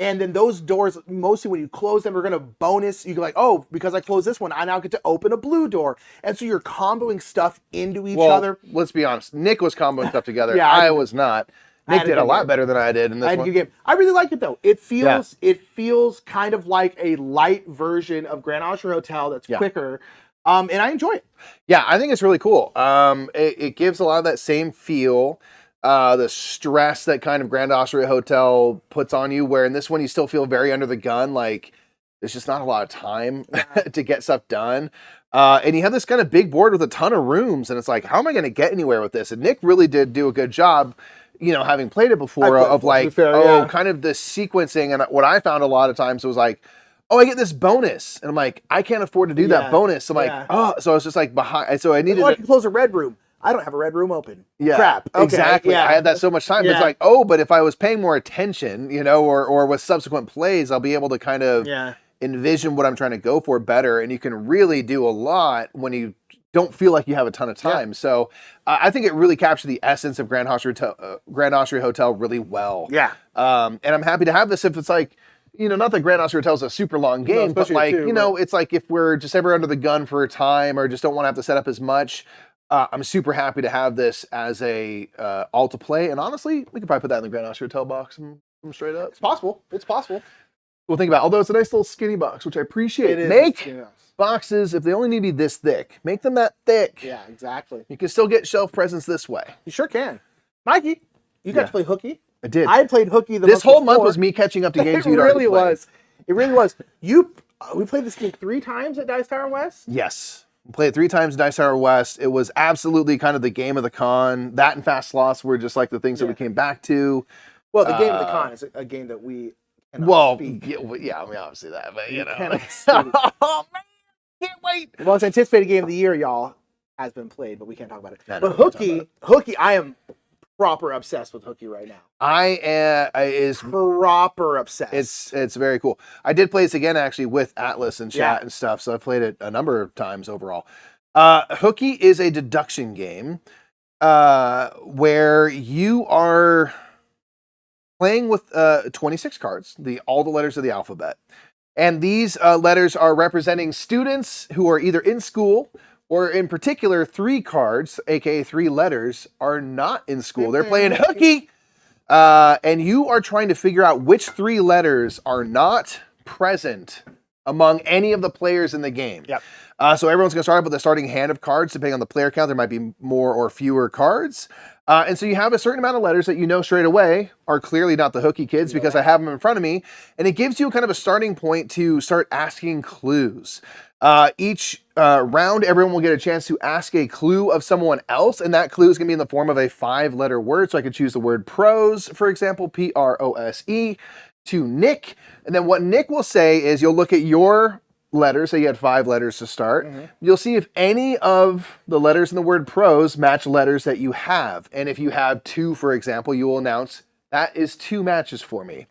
Speaker 2: And then those doors, mostly when you close them, are going to bonus. You can like, oh, because I closed this one, I now get to open a blue door. And so you're comboing stuff into each other.
Speaker 1: Let's be honest. Nick was comboing stuff together. I was not. Nick did a lot better than I did in this one.
Speaker 2: Game. I really like it though. It feels kind of like a light version of Grand Austria Hotel that's quicker. And I enjoy it.
Speaker 1: Yeah, I think it's really cool. It gives a lot of that same feel. The stress that kind of Grand Austria Hotel puts on you, where in this one you still feel very under the gun, like there's just not a lot of time to get stuff done. And you have this kind of big board with a ton of rooms, and it's like, how am I going to get anywhere with this? And Nick really did do a good job, having played it before, kind of the sequencing. And what I found a lot of times was like, oh, I get this bonus. And I'm like, I can't afford to do that bonus. I'm like, oh, so I was just like behind. So I needed
Speaker 2: to close a red room. I don't have a red room open.
Speaker 1: Yeah,
Speaker 2: crap. Okay.
Speaker 1: Exactly. Yeah. I had that so much time. It's like, oh, but if I was paying more attention, or with subsequent plays, I'll be able to kind of envision what I'm trying to go for better. And you can really do a lot when you don't feel like you have a ton of time. So I think it really captured the essence of Grand Austria Hotel really well.
Speaker 2: Yeah.
Speaker 1: And I'm happy to have this if it's like, not that Grand Austria Hotel is a super long game, but like, it's like if we're just ever under the gun for a time or just don't want to have to set up as much, I'm super happy to have this as a all to play. And honestly, we could probably put that in the Grand Austria Hotel box and straight up.
Speaker 2: It's possible.
Speaker 1: We'll think about it. Although it's a nice little skinny box, which I appreciate. Make boxes, if they only need to be this thick, make them that thick.
Speaker 2: Yeah, exactly.
Speaker 1: You can still get shelf presence this way.
Speaker 2: You sure can. Mikey, you got to play hooky.
Speaker 1: I did.
Speaker 2: I played hooky
Speaker 1: this whole month was me catching up to games you'd already played.
Speaker 2: It really was. We played this game 3 times at Dice Tower West?
Speaker 1: Yes. We played it 3 times at Dice Tower West. It was absolutely kind of the game of the con. That and Fast Slots were just like the things that we came back to.
Speaker 2: Well, the game of the con is a game that we cannot speak.
Speaker 1: Yeah, I mean, obviously that, but
Speaker 2: Oh, man, can't wait. The most anticipated game of the year, y'all, has been played, but we can't talk about it. But Hooky, I am proper obsessed with Hooky right now.
Speaker 1: I is
Speaker 2: proper obsessed.
Speaker 1: It's very cool. I did play this again actually with Atlas and chat and stuff, so I played it a number of times overall. Hooky is a deduction game where you are playing with 26 cards, all the letters of the alphabet, and these letters are representing students who are either in school, or in particular, 3 cards, aka 3 letters, are not in school. They're playing hooky, and you are trying to figure out which 3 letters are not present among any of the players in the game.
Speaker 2: Yep.
Speaker 1: So everyone's going to start off with a starting hand of cards. Depending on the player count, there might be more or fewer cards. And so you have a certain amount of letters that you know straight away are clearly not the hooky kids because I have them in front of me. And it gives you kind of a starting point to start asking clues. Each round, everyone will get a chance to ask a clue of someone else, and that clue is going to be in the form of a 5-letter word. So I could choose the word prose, for example, Prose, to Nick. And then what Nick will say is you'll look at your letters, so you had 5 letters to start. You'll see if any of the letters in the word prose match letters that you have. And if you have 2, for example, you will announce, that is 2 matches for me.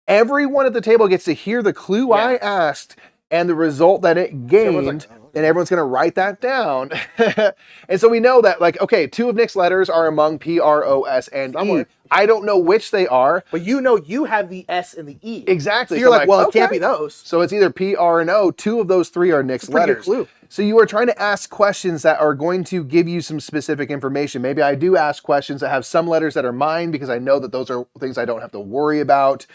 Speaker 1: Everyone at the table gets to hear the clue I asked and the result that it gained, and everyone's going to write that down. And so we know that, like, okay, 2 of Nick's letters are among P, R, O, S, and E. I don't know which they are.
Speaker 2: But you know you have the S and the E.
Speaker 1: Exactly.
Speaker 2: So you're like, well, it can't be those.
Speaker 1: So it's either P, R, and O. 2 of those 3 are Nick's letters.
Speaker 2: Clue.
Speaker 1: So you are trying to ask questions that are going to give you some specific information. Maybe I do ask questions that have some letters that are mine because I know that those are things I don't have to worry about.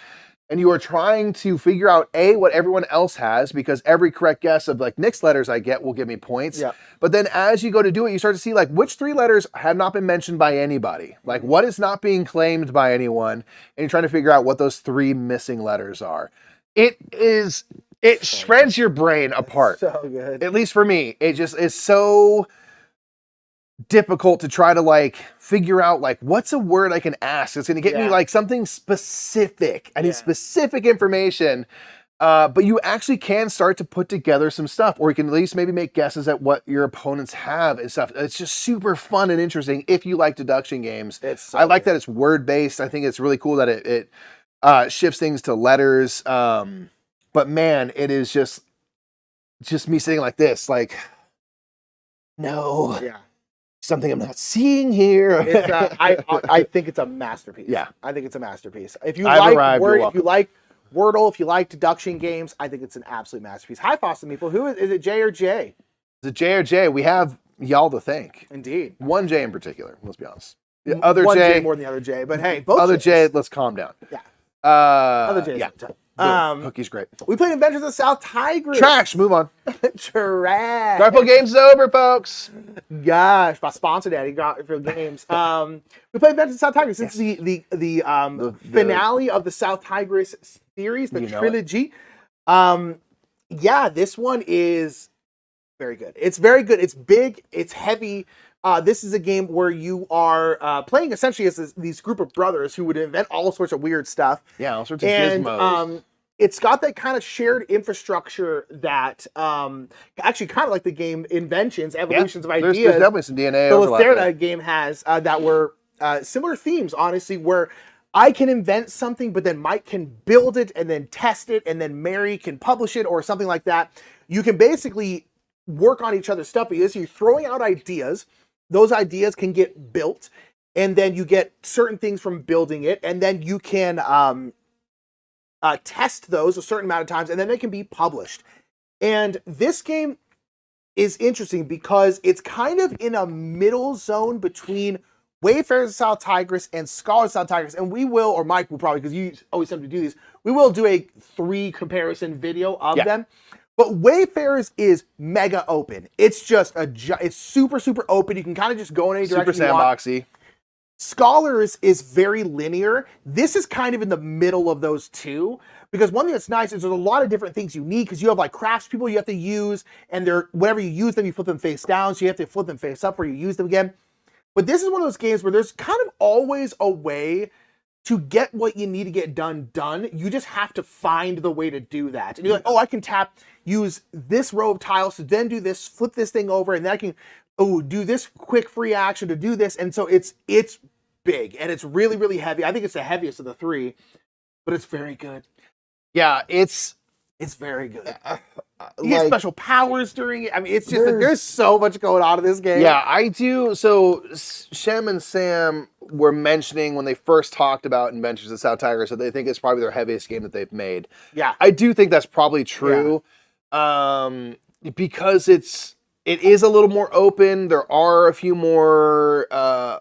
Speaker 1: and you are trying to figure out what everyone else has, because every correct guess of like Nick's letters I get will give me points.
Speaker 2: Yeah.
Speaker 1: But then as you go to do it, you start to see like which 3 letters have not been mentioned by anybody. Like what is not being claimed by anyone, and you're trying to figure out what those 3 missing letters are. It shreds your brain apart.
Speaker 2: So good.
Speaker 1: At least for me, it just is so difficult to try to like figure out like what's a word I can ask. It's going to get me like something specific. I need specific information. But you actually can start to put together some stuff, or you can at least maybe make guesses at what your opponents have and stuff. It's just super fun and interesting if you like deduction games. I like that it's word-based. I think it's really cool that it shifts things to letters. But man, it is just me sitting like this, like, no.
Speaker 2: Yeah.
Speaker 1: Something I'm not seeing here.
Speaker 2: I think it's a masterpiece.
Speaker 1: Yeah.
Speaker 2: I think it's a masterpiece. If you like Wordle, if you like deduction games, I think it's an absolute masterpiece. Hi, Boston people. Who is it, J or J?
Speaker 1: Is it J or J? We have y'all to thank.
Speaker 2: Indeed.
Speaker 1: One J in particular, let's be honest. The
Speaker 2: other one J more than the other J, but hey, both
Speaker 1: other
Speaker 2: J's.
Speaker 1: J, let's calm down.
Speaker 2: Yeah.
Speaker 1: Other
Speaker 2: J.
Speaker 1: Yeah. Hookie's great.
Speaker 2: We played Adventures of the South Tigress.
Speaker 1: Trash. Move on.
Speaker 2: Trash.
Speaker 1: Garfield Games is over, folks.
Speaker 2: Gosh, my sponsor daddy Garfield Games. We played Adventures of the South Tigress. This is the finale of the South Tigress series, the trilogy. Yeah, this one is very good. It's very good. It's big. It's heavy. This is a game where you are playing essentially as these group of brothers who would invent all sorts of weird stuff.
Speaker 1: Yeah, all sorts of gizmos.
Speaker 2: It's got that kind of shared infrastructure that actually kind of like the game Inventions, Evolutions of Ideas.
Speaker 1: There's definitely some DNA
Speaker 2: the
Speaker 1: overlap there.
Speaker 2: That game has that were similar themes, honestly, where I can invent something, but then Mike can build it and then test it, and then Mary can publish it or something like that. You can basically work on each other's stuff because you're throwing out ideas. Those ideas can get built, and then you get certain things from building it, and then you can test those a certain amount of times, and then they can be published. And this game is interesting because it's kind of in a middle zone between Wayfarers of South Tigress and Scholars of South Tigress. And we will, or Mike will probably, because you always tend to do these, we will do a 3 comparison video of them. But Wayfarers is mega open. It's just it's super, super open. You can kind of just go in any direction
Speaker 1: super sandboxy.
Speaker 2: Scholars is very linear. This is kind of in the middle of those two, because one thing that's nice is there's a lot of different things you need, because you have like craftspeople you have to use, and whenever you use them, you flip them face down, so you have to flip them face up where you use them again. But this is one of those games where there's kind of always a way to get what you need to get done. You just have to find the way to do that. And you're like, oh, I can use this row of tiles to then do this, flip this thing over, and then I can do this quick free action to do this. And so it's big, and it's really, really heavy. I think it's the heaviest of the 3, but it's very good.
Speaker 1: Yeah, it's
Speaker 2: very good. You get special powers during it. I mean, it's just there's so much going on in this game.
Speaker 1: Yeah, I do. So Shem and Sam were mentioning when they first talked about Adventures of South Tigress that they think it's probably their heaviest game that they've made.
Speaker 2: Yeah,
Speaker 1: I do think that's probably true. Yeah. Because it is a little more open. There are a few more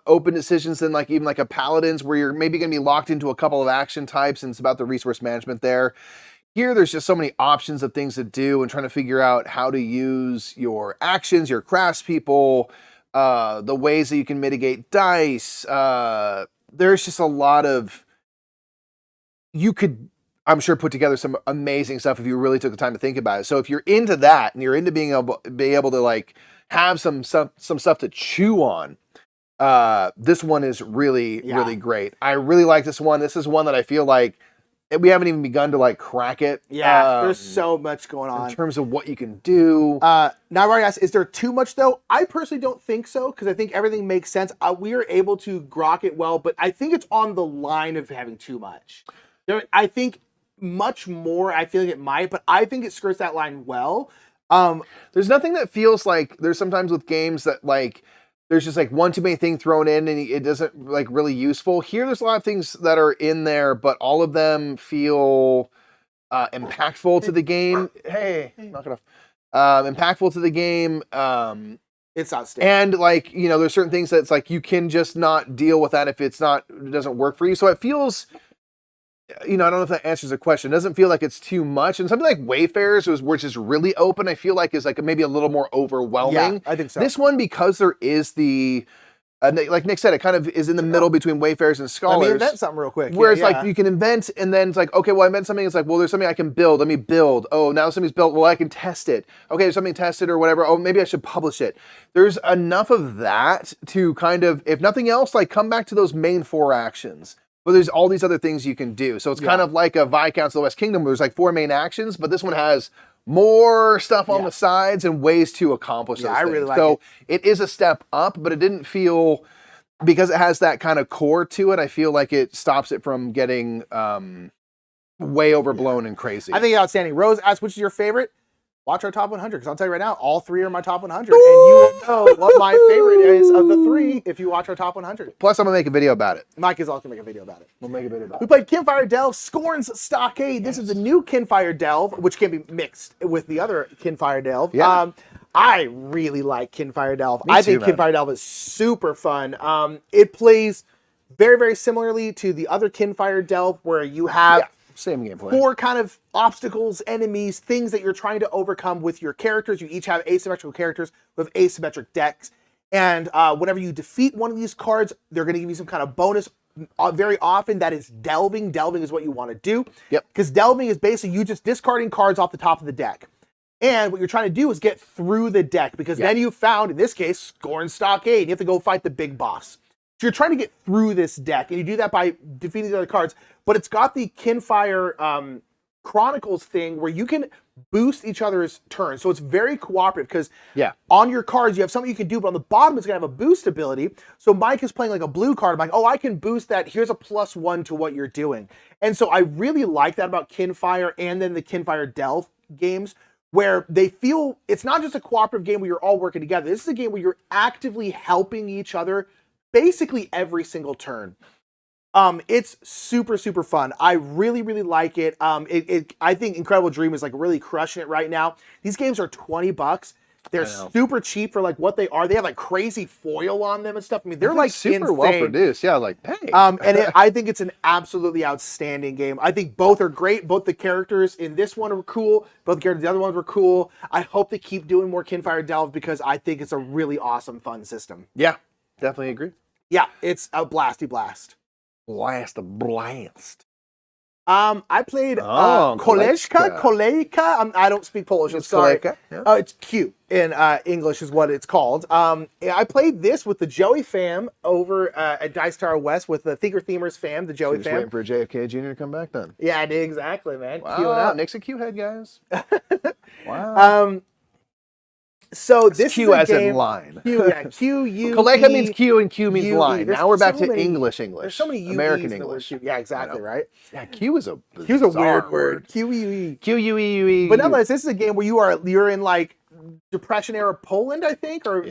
Speaker 1: open decisions than even a Paladins, where you're maybe going to be locked into a couple of action types, and it's about the resource management there. Here, there's just so many options of things to do, and trying to figure out how to use your actions, your craftspeople, the ways that you can mitigate dice. There's just a lot of... You could, I'm sure, put together some amazing stuff if you really took the time to think about it. So if you're into that, and you're into being able to have some stuff to chew on, this one is really, really great. I really like this one. This is one that I feel like we haven't even begun to crack it.
Speaker 2: Yeah, there's so much going on
Speaker 1: in terms of what you can do.
Speaker 2: Now, I ask, is there too much though? I personally don't think so, because I think everything makes sense. We are able to grok it well, but I think it's on the line of having too much. I think much more. I feel like it might, but I think it skirts that line well.
Speaker 1: There's nothing that feels like there's sometimes with games that there's just one too many thing thrown in and it doesn't really useful. Here, there's a lot of things that are in there, but all of them feel impactful to the game. Hey, knock it off. Impactful to the game.
Speaker 2: It's outstanding.
Speaker 1: And there's certain things that's you can just not deal with that if it doesn't work for you. So it feels I don't know if that answers the question. It doesn't feel like it's too much. And something like Wayfarers, which is really open, I feel like is like maybe a little more overwhelming.
Speaker 2: Yeah, I think so.
Speaker 1: This one, because there is the, like Nick said, it kind of is in the middle between Wayfarers and Scholars.
Speaker 2: Let me invent something real quick.
Speaker 1: Whereas like you can invent, and then it's like, okay, well I invent something. It's like, well, there's something I can build. Let me build. Oh, now something's built. Well, I can test it. Okay, there's something tested or whatever. Oh, maybe I should publish it. There's enough of that to kind of, if nothing else, like come back to those main 4 actions. But there's all these other things you can do. So it's kind of like a Viscounts of the West Kingdom where there's like 4 main actions, but this one has more stuff on the sides and ways to accomplish those things. I really like it. It is a step up, but it didn't feel, because it has that kind of core to it, I feel like it stops it from getting way overblown and crazy.
Speaker 2: I think it's outstanding. Rose asked, which is your favorite? Watch our top 100, because I'll tell you right now, all 3 are my top 100. And you will know what my favorite is of the 3 if you watch our top 100.
Speaker 1: Plus, I'm going to make a video about it.
Speaker 2: Mike is also going to make a video about it.
Speaker 1: We'll make a video about it.
Speaker 2: We played Kfire Delve, Scorn's Stockade. This is the new Kfire Delve, which can be mixed with the other Kfire Delve.
Speaker 1: Yeah.
Speaker 2: I really like Kfire Delve. I think Kfire Delve is super fun. It plays very, very similarly to the other Kfire Delve, where you have
Speaker 1: same gameplay.
Speaker 2: 4 kind of obstacles, enemies, things that you're trying to overcome with your characters. You each have asymmetrical characters with asymmetric decks. And whenever you defeat one of these cards, they're going to give you some kind of bonus. Very often that is delving. Delving is what you want to do.
Speaker 1: Yep.
Speaker 2: Because delving is basically you just discarding cards off the top of the deck. And what you're trying to do is get through the deck, because then you found, in this case, Scorn's Stockade. You have to go fight the big boss. So you're trying to get through this deck, and you do that by defeating the other cards. But it's got the Kfire Chronicles thing where you can boost each other's turns. So it's very cooperative, because on your cards, you have something you can do, but on the bottom, it's going to have a boost ability. So Mike is playing like a blue card. I'm like, oh, I can boost that. Here's a +1 to what you're doing. And so I really like that about Kfire and then the Kfire Delve games, where they feel it's not just a cooperative game where you're all working together. This is a game where you're actively helping each other basically every single turn. It's super, super fun. I really, really like it. I think Incredible Dream is like really crushing it right now. These games are $20. They're super cheap for like what they are. They have like crazy foil on them and stuff. I mean, they're like
Speaker 1: super
Speaker 2: insane.
Speaker 1: well produced. Yeah, like hey.
Speaker 2: I think it's an absolutely outstanding game. I think both are great. Both the characters in this one are cool. Both the characters in the other ones were cool. I hope they keep doing more Kfire Delve, because I think it's a really awesome, fun system.
Speaker 1: Yeah, definitely agree.
Speaker 2: Yeah, it's a blasty blast.
Speaker 1: Blast.
Speaker 2: I played Kolejka. I don't speak Polish. I'm sorry. It's Q in English is what it's called. I played this with the Joey fam over at Dice Tower West with the Thinker Themers fam, the Joey fam.
Speaker 1: Waiting for JFK Jr. to come back then.
Speaker 2: Yeah, exactly, man.
Speaker 1: Wow, Nick's a Q head, guys.
Speaker 2: Wow. So this
Speaker 1: Q
Speaker 2: is
Speaker 1: as in line.
Speaker 2: Q-U-E.
Speaker 1: Kolejka means Q and Q means line.
Speaker 2: There's
Speaker 1: now we're back
Speaker 2: so
Speaker 1: to
Speaker 2: many,
Speaker 1: English.
Speaker 2: There's so many
Speaker 1: American
Speaker 2: U's
Speaker 1: English.
Speaker 2: Yeah, exactly, right?
Speaker 1: Yeah, Q is a
Speaker 2: weird word. Q-U-E.
Speaker 1: Q-U-E-U-E.
Speaker 2: But nonetheless, this is a game where you're in like Depression era Poland, I think, or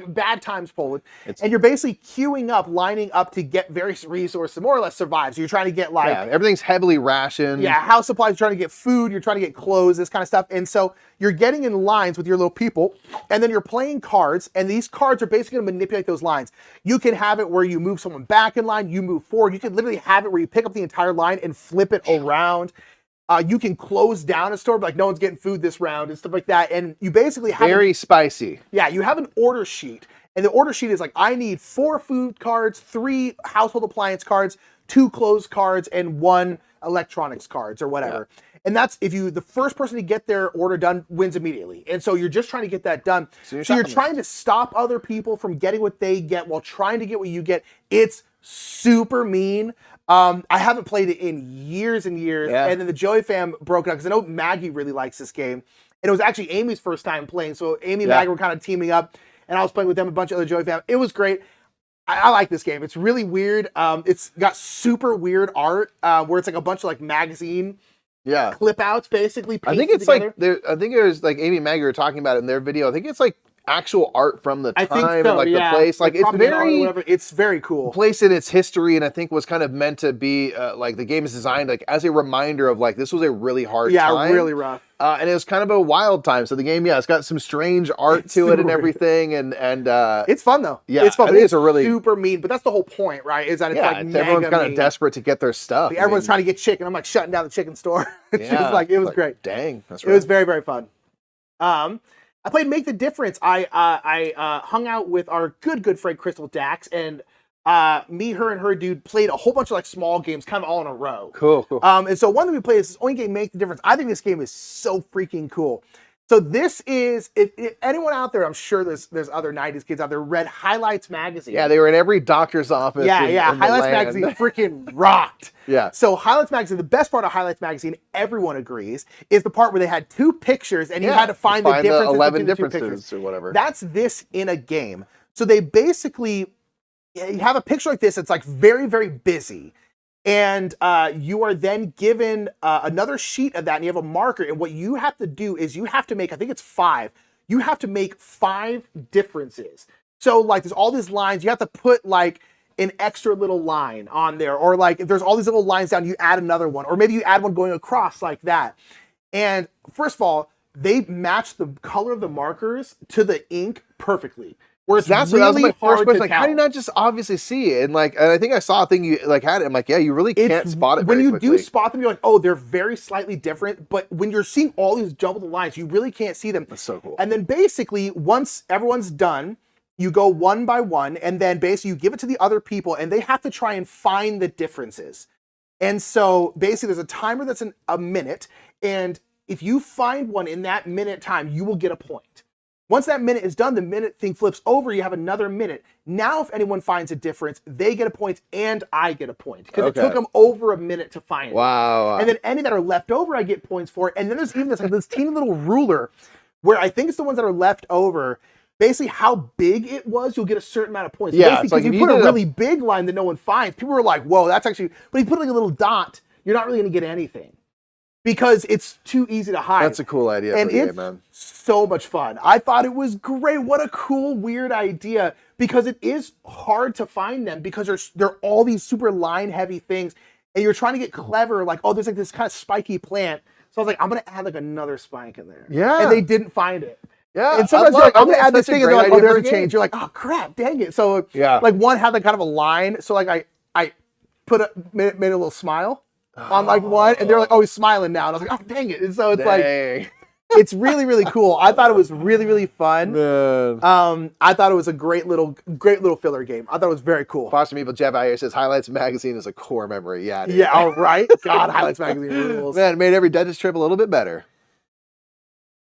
Speaker 2: bad times Poland, and you're basically queuing up, lining up to get various resources, more or less survive. So you're trying to get like
Speaker 1: everything's heavily rationed.
Speaker 2: Yeah, house supplies. You're trying to get food. You're trying to get clothes, this kind of stuff. And so you're getting in lines with your little people, and then you're playing cards, and these cards are basically going to manipulate those lines. You can have it where you move someone back in line, you move forward. You can literally have it where you pick up the entire line and flip it around. You can close down a store, but like no one's getting food this round and stuff like that. And you basically have
Speaker 1: very spicy.
Speaker 2: Yeah, you have an order sheet. And the order sheet is like, I need 4 food cards, 3 household appliance cards, 2 clothes cards, and 1 electronics cards or whatever. Yeah. And that's if the first person to get their order done wins immediately. And so you're just trying to get that done. So you're trying to stop other people from getting what they get while trying to get what you get. It's super mean. I haven't played it in years and years. And then the Joey fam broke it up because I know Maggie really likes this game. And it was actually Amy's first time playing. So Amy and Maggie were kind of teaming up. And I was playing with them, a bunch of other Joey fam. It was great. I like this game. It's really weird. It's got super weird art where it's like a bunch of like magazine clip outs basically.
Speaker 1: I think it's together. I think it was like Amy and Maggie were talking about it in their video. I think it's like actual art from the time
Speaker 2: I think so,
Speaker 1: and like
Speaker 2: yeah.
Speaker 1: the place. Like it's
Speaker 2: propaganda art or
Speaker 1: very
Speaker 2: whatever. It's very cool.
Speaker 1: place in its history, and I think was kind of meant to be like the game is designed like as a reminder of like this was a really hard time.
Speaker 2: Yeah, really rough.
Speaker 1: And it was kind of a wild time. So the game, yeah, it's got some strange art to it and everything, and
Speaker 2: it's fun though.
Speaker 1: Yeah,
Speaker 2: it's fun.
Speaker 1: I think it's a really
Speaker 2: super mean, but that's the whole point, right? Is that it's like
Speaker 1: everyone's kind of desperate to get their stuff.
Speaker 2: Like, everyone's trying to get chicken. I'm like shutting down the chicken store. It's just like it was great.
Speaker 1: Dang, that's right.
Speaker 2: It was very, very fun. I played Make the Difference. I hung out with our good friend Crystal Dax, and me, her, and her dude played a whole bunch of like small games, kind of all in a row.
Speaker 1: Cool.
Speaker 2: And so one that we played is this only game, Make the Difference. I think this game is so freaking cool. So this is, if anyone out there, I'm sure there's other 90s kids out there, read Highlights magazine.
Speaker 1: Yeah, they were in every doctor's office.
Speaker 2: Yeah. Highlights magazine freaking rocked.
Speaker 1: Yeah.
Speaker 2: So Highlights magazine, the best part of Highlights magazine, everyone agrees, is the part where they had two pictures and you had to find the differences
Speaker 1: 11
Speaker 2: between the two
Speaker 1: differences
Speaker 2: pictures
Speaker 1: or whatever.
Speaker 2: That's this in a game. So they basically, you have a picture like this. It's like very, very busy. And you are then given another sheet of that, and you have a marker. And what you have to do is you have to make, I think it's 5. You have to make 5 differences. So like there's all these lines. You have to put like an extra little line on there. Or like if there's all these little lines down, you add another one. Or maybe you add one going across like that. And first of all, they match the color of the markers to the ink perfectly. Where it's
Speaker 1: that's
Speaker 2: really
Speaker 1: what that was my
Speaker 2: hard
Speaker 1: first question.
Speaker 2: to
Speaker 1: Like,
Speaker 2: tell.
Speaker 1: how do you not just obviously see it? And like, and I think I saw a thing you like had it. I'm like, yeah, you really can't spot it.
Speaker 2: When
Speaker 1: very
Speaker 2: you
Speaker 1: quickly.
Speaker 2: do spot them, you're like, oh, they're very slightly different. But when you're seeing all these jumbled lines, you really can't see them.
Speaker 1: That's so cool.
Speaker 2: And then basically, once everyone's done, you go one by one, and then basically you give it to the other people, and they have to try and find the differences. And so basically, there's a timer that's a minute, and if you find one in that minute time, you will get a point. Once that minute is done, the minute thing flips over, you have another minute. Now, if anyone finds a difference, they get a point and I get a point. Because it took them over a minute to find it.
Speaker 1: Wow.
Speaker 2: And then any that are left over, I get points for. And then there's even this teeny little ruler where I think it's the ones that are left over. Basically, how big it was, you'll get a certain amount of points.
Speaker 1: Yeah,
Speaker 2: because like you put a really big line that no one finds, people are like, whoa, that's actually... But if you put like a little dot, you're not really going to get anything. Because it's too easy to hide.
Speaker 1: That's a cool idea.
Speaker 2: And it's so much fun. I thought it was great. What a cool, weird idea. Because it is hard to find them because they're all these super line-heavy things. And you're trying to get clever. Like, oh, there's like this kind of spiky plant. So I was like, I'm going to add like another spike in there.
Speaker 1: Yeah.
Speaker 2: And they didn't find it.
Speaker 1: Yeah.
Speaker 2: And sometimes you're like, I'm going to add this thing. And they're like, oh, there's a change. You're like, oh, crap, dang it. So like one had like kind of a line. So like I made a little smile. On like one, and they're like, oh, he's smiling now. And I was like, oh, dang it. And so it's like, it's really, really cool. I thought it was really, really fun.
Speaker 1: Man.
Speaker 2: I thought it was a great little filler game. I thought it was very cool.
Speaker 1: Foster Meeple Jeff out here says Highlights magazine is a core memory. Yeah, dude.
Speaker 2: Yeah, all right. God, Highlights magazine rules.
Speaker 1: Man, it made every dentist trip a little bit better.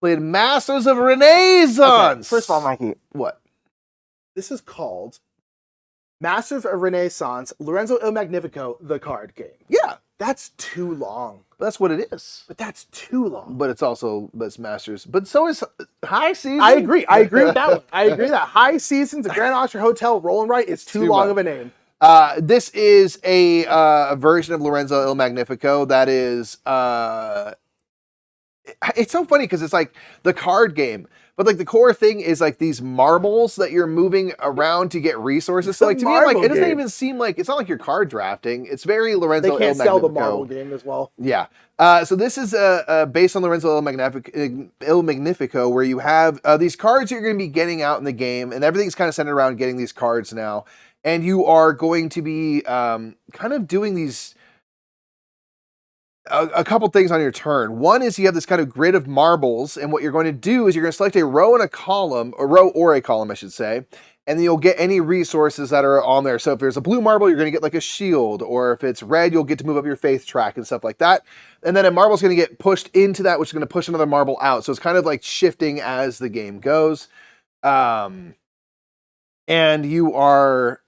Speaker 1: Played Masters of Renaissance.
Speaker 2: Okay, first of all, Mikey,
Speaker 1: what?
Speaker 2: This is called Masters of Renaissance, Lorenzo Il Magnifico, the card game.
Speaker 1: Yeah.
Speaker 2: That's too long.
Speaker 1: That's what it is.
Speaker 2: But that's too long.
Speaker 1: But it's Masters. But so is High Season.
Speaker 2: I agree with that one. I agree with that. High Seasons, the Grand Austria Hotel, Roll and Write is too long of a name.
Speaker 1: This is a version of Lorenzo Il Magnifico that is... it's so funny because it's like the card game. But like the core thing is like these marbles that you're moving around to get resources. So like to me, I'm like, it doesn't even seem like, it's not like you're card drafting. It's very Lorenzo Il Magnifico.
Speaker 2: They can't sell the marble game as well.
Speaker 1: Yeah. So this is based on Lorenzo Il Magnifico, where you have these cards you're going to be getting out in the game, and everything's kind of centered around getting these cards now. And you are going to be kind of doing these... a couple things on your turn. One is you have this kind of grid of marbles, and what you're going to do is you're going to select a row and a column, a row or a column, I should say, and then you'll get any resources that are on there. So if there's a blue marble, you're going to get like a shield, or if it's red, you'll get to move up your faith track and stuff like that. And then a marble's going to get pushed into that, which is going to push another marble out. So it's kind of like shifting as the game goes. And you are,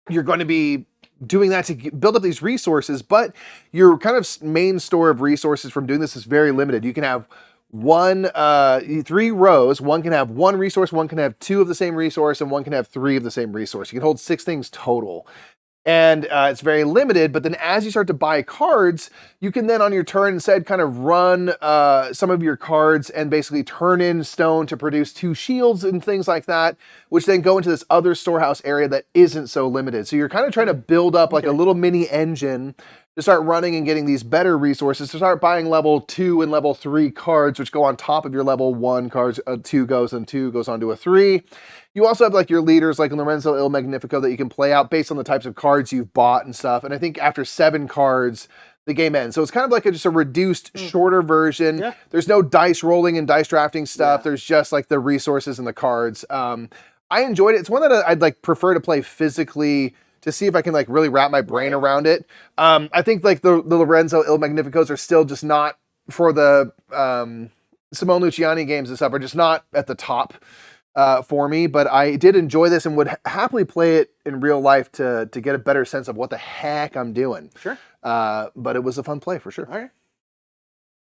Speaker 1: you're going to be doing that to build up these resources, but your kind of main store of resources from doing this is very limited. You can have 3 rows. One can have 1 resource, one can have 2 of the same resource, and one can have 3 of the same resource. You can hold 6 things total. and it's very limited. But then as you start to buy cards, you can then on your turn instead kind of run some of your cards and basically turn in stone to produce 2 shields and things like that, which then go into this other storehouse area that isn't so limited. So you're kind of trying to build up like a little mini engine to start running and getting these better resources, to start buying level 2 and level 3 cards, which go on top of your level 1 cards. 2 goes and 2 goes on to a 3. You also have like your leaders like Lorenzo Il Magnifico that you can play out based on the types of cards you've bought and stuff. And I think after 7 cards, the game ends. So it's kind of like just a reduced, shorter version. Yeah. There's no dice rolling and dice drafting stuff. Yeah. There's just like the resources and the cards. I enjoyed it. It's one that I'd like prefer to play physically to see if I can like really wrap my brain around it. I think like the Lorenzo Il Magnificos are still just not for the Simone Luciani games and stuff are just not at the top for me, but I did enjoy this and would happily play it in real life to get a better sense of what the heck I'm doing.
Speaker 2: Sure.
Speaker 1: But it was a fun play for sure.
Speaker 2: All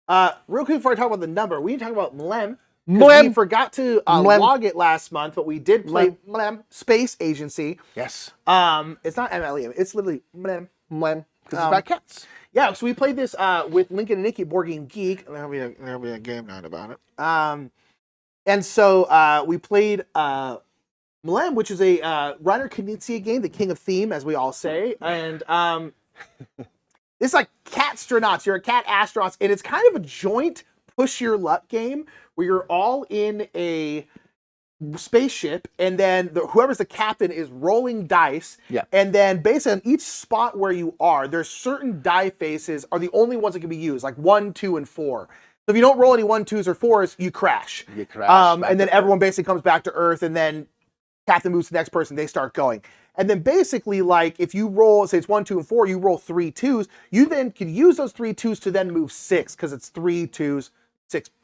Speaker 2: right. Real quick before I talk about the number, we need to talk about Mlem. We forgot to log it last month, but we did play Mlem Space Agency.
Speaker 1: Yes.
Speaker 2: It's not MLEM. It's literally Mlem.
Speaker 1: Mlem. Because it's about cats.
Speaker 2: Yeah, so we played this with Lincoln and Nikki, Board Game Geek. There'll be a game night about it. And so we played Mlem, which is a Reiner Knizia game, the king of theme, as we all say. And it's like cat astronauts. You're a cat astronauts, and it's kind of a joint push your luck game where you're all in a spaceship, and then whoever's the captain is rolling dice.
Speaker 1: Yeah.
Speaker 2: And then based on each spot where you are, there's certain die faces are the only ones that can be used, like 1, 2, and 4. So if you don't roll any 1, 2s, or 4s, you crash.
Speaker 1: You crash.
Speaker 2: And then everyone basically comes back to Earth, and then captain moves to the next person, they start going. And then basically, like, if you roll, say it's 1, 2, and 4, you roll 3 2s, you then can use those 3 2s to then move 6, because it's 3 2s,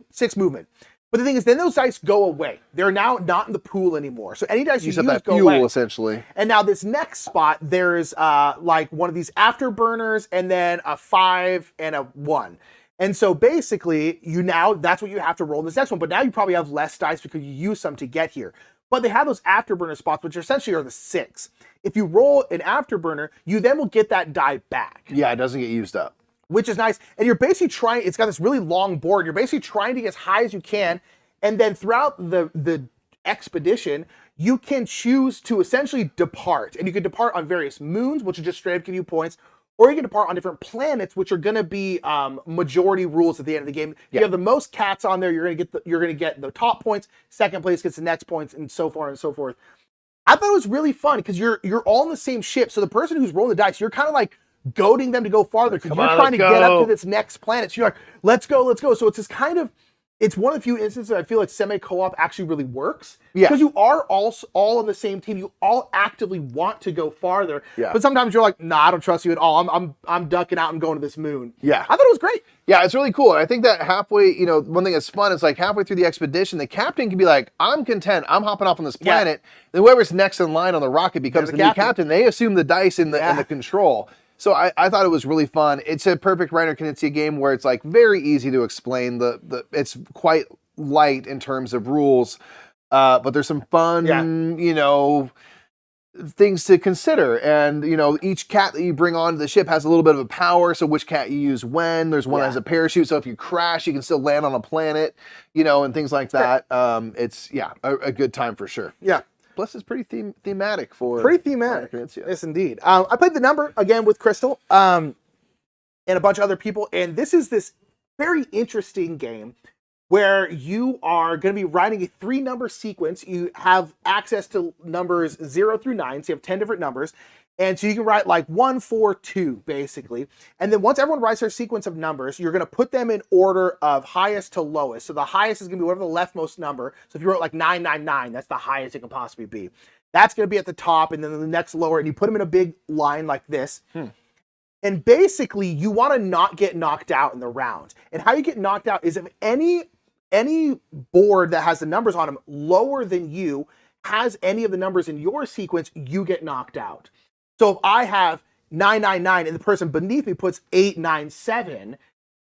Speaker 2: 6 movement. But the thing is, then those dice go away. They're now not in the pool anymore. So any dice you use
Speaker 1: that
Speaker 2: go
Speaker 1: fuel,
Speaker 2: away.
Speaker 1: Essentially.
Speaker 2: And now this next spot, there's like one of these afterburners, and then a 5 and a 1. And so basically, that's what you have to roll in this next one. But now you probably have less dice because you use some to get here. But they have those afterburner spots, which essentially are the 6. If you roll an afterburner, you then will get that die back.
Speaker 1: Yeah, it doesn't get used up.
Speaker 2: Which is nice. And you're basically trying, it's got this really long board. You're basically trying to get as high as you can. And then throughout the expedition, you can choose to essentially depart. And you can depart on various moons, which will just straight up give you points. Or you can depart on different planets, which are going to be majority rules at the end of the game. If you have the most cats on there, you're going to get the top points. Second place gets the next points, and so far and so forth. I thought it was really fun because you're all on the same ship. So the person who's rolling the dice, you're kind of like goading them to go farther because you're trying to get up to this next planet. So you're like, let's go. So it's this kind of, it's one of the few instances I feel like semi-co-op actually really works. Yeah. Because you are all on the same team. You all actively want to go farther. Yeah. But sometimes you're like, nah, I don't trust you at all. I'm ducking out and going to this moon. Yeah. I thought it was great.
Speaker 1: Yeah, it's really cool. And I think that halfway, one thing that's fun is like halfway through the expedition, the captain can be like, I'm content. I'm hopping off on this planet. Yeah. Then whoever's next in line on the rocket becomes the new captain. They assume the dice in the control. So I thought it was really fun. It's a perfect Reiner Knizia game where it's like very easy to explain. It's quite light in terms of rules, but there's some fun, things to consider. And each cat that you bring onto the ship has a little bit of a power. So which cat you use when. There's one that has a parachute, so if you crash, you can still land on a planet, and things like that. It's a good time for sure.
Speaker 2: Yeah.
Speaker 1: Plus, it's pretty thematic for...
Speaker 2: Pretty thematic. Yes, indeed. I played the number, again, with Crystal and a bunch of other people. And this is this very interesting game where you are going to be writing a 3-number sequence. You have access to numbers 0 through 9. So you have 10 different numbers. And so you can write like 1, 4, 2, basically. And then once everyone writes their sequence of numbers, you're going to put them in order of highest to lowest. So the highest is going to be whatever the leftmost number. So if you wrote like 999, that's the highest it can possibly be. That's going to be at the top, and then the next lower, and you put them in a big line like this. And basically, you want to not get knocked out in the round. And how you get knocked out is if any board that has the numbers on them lower than you has any of the numbers in your sequence, you get knocked out. So if I have 999 and the person beneath me puts 897,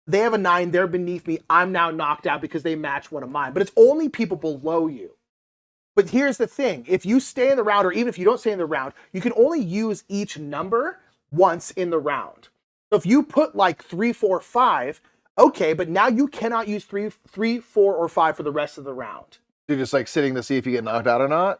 Speaker 2: they have a 9, they're beneath me, I'm now knocked out because they match one of mine. But it's only people below you. But here's the thing. If you stay in the round, or even if you don't stay in the round, you can only use each number once in the round. So if you put like 3, 4, 5, okay, but now you cannot use 3, 4, or 5 for the rest of the round.
Speaker 1: You're just like sitting to see if you get knocked out or not?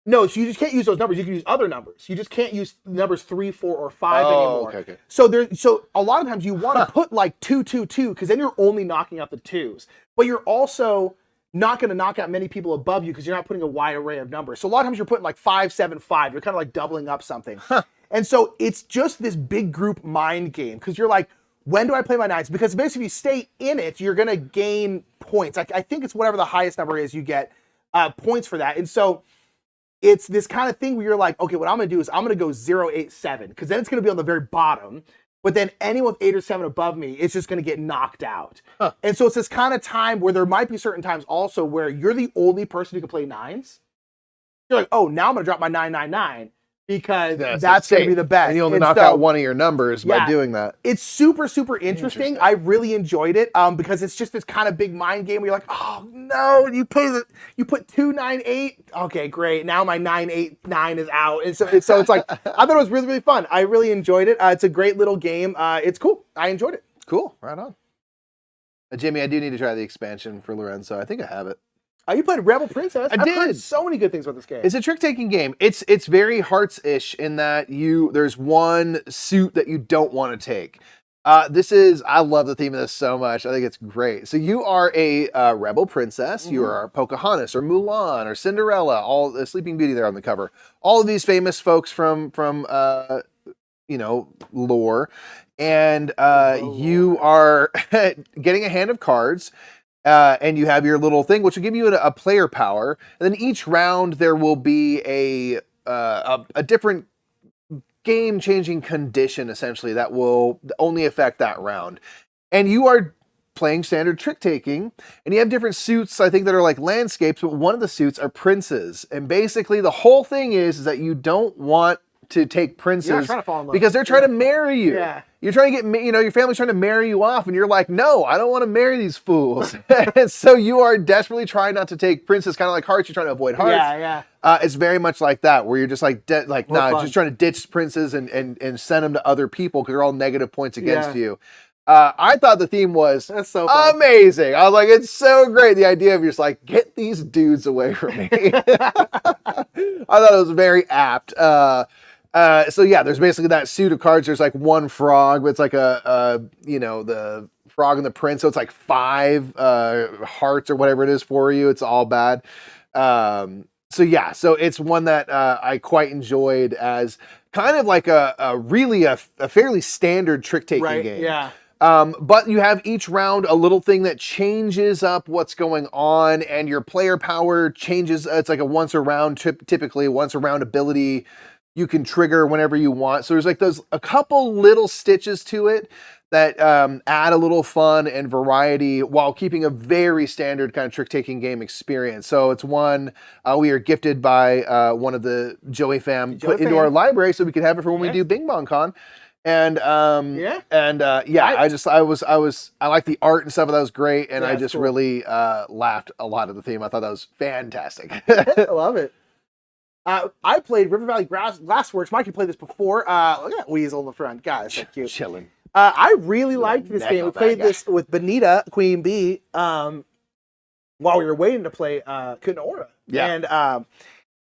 Speaker 2: No, so you just can't use those numbers. You can use other numbers. You just can't use numbers 3, 4, or 5 anymore.
Speaker 1: Okay.
Speaker 2: So a lot of times you want to put like 2, 2, 2, because then you're only knocking out the 2s. But you're also not going to knock out many people above you because you're not putting a wide array of numbers. So a lot of times you're putting like 5, 7, 5. You're kind of like doubling up something. And so it's just this big group mind game because you're like, when do I play my 9s? Because basically if you stay in it, you're going to gain points. I think it's whatever the highest number is, you get points for that. And so it's this kind of thing where you're like, okay, what I'm going to do is I'm going to go 0, 8, 7, because then it's going to be on the very bottom. But then anyone with 8 or 7 above me, it's just going to get knocked out. And so it's this kind of time where there might be certain times also where you're the only person who can play 9s. You're like, oh, now I'm going to drop my 999 because that's going to be the best.
Speaker 1: And you only knock out one of your numbers by doing that.
Speaker 2: It's super, super interesting. I really enjoyed it because it's just this kind of big mind game where you're like, oh no, you put 2, 9, 8. Okay, great. Now my 9, 8, 9 is out. And so it's like, I thought it was really, really fun. I really enjoyed it. It's a great little game. It's cool. I enjoyed it.
Speaker 1: Cool. Right on. Jimmy, I do need to try the expansion for Lorenzo. I think I have it.
Speaker 2: You played Rebel Princess.
Speaker 1: I've
Speaker 2: heard so many good things about this game.
Speaker 1: It's a trick-taking game. It's very Hearts-ish in that there's one suit that you don't want to take. I love the theme of this so much. I think it's great. So you are a rebel princess. You are Pocahontas or Mulan or Cinderella, all the Sleeping Beauty there on the cover. All of these famous folks from lore. And you are getting a hand of cards. And you have your little thing, which will give you a player power. And then each round there will be a different game-changing condition, essentially, that will only affect that round. And you are playing standard trick-taking, and you have different suits, I think, that are like landscapes, but one of the suits are princes. And basically the whole thing is that you don't want to take princes because they're trying to marry you. Yeah. You're trying to get, your family's trying to marry you off, and you're like, no, I don't want to marry these fools. And so you are desperately trying not to take princes, kind of like Hearts. You're trying to avoid Hearts.
Speaker 2: Yeah.
Speaker 1: It's very much like that, where you're just like, just trying to ditch princes and send them to other people because they're all negative points against you. I thought the theme was amazing. I was like, it's so great. The idea of just like, get these dudes away from me. I thought it was very apt. So yeah, there's basically that suit of cards. There's like one frog, but it's like the frog and the prince. So it's like 5 hearts or whatever it is for you. It's all bad. So it's one that I quite enjoyed as kind of like a fairly standard trick-taking game.
Speaker 2: Yeah.
Speaker 1: But you have each round a little thing that changes up what's going on, and your player power changes. It's like a once a round, typically once a round ability you can trigger whenever you want. So there's like a couple little stitches to it that add a little fun and variety while keeping a very standard kind of trick-taking game experience. So it's one we are gifted by one of the Joey fam into our library so we could have it for when we do Bing Bong Con. And I like the art and stuff. That was great, and I just really laughed a lot at the theme. I thought that was fantastic.
Speaker 2: I love it. I played River Valley Glassworks. Mike, you played this before. Look at that weasel in the front. God, it's so cute.
Speaker 1: Chilling.
Speaker 2: I really liked this game. We played this with Benita, Queen Bee, while we were waiting to play KORA.
Speaker 1: Yeah.
Speaker 2: And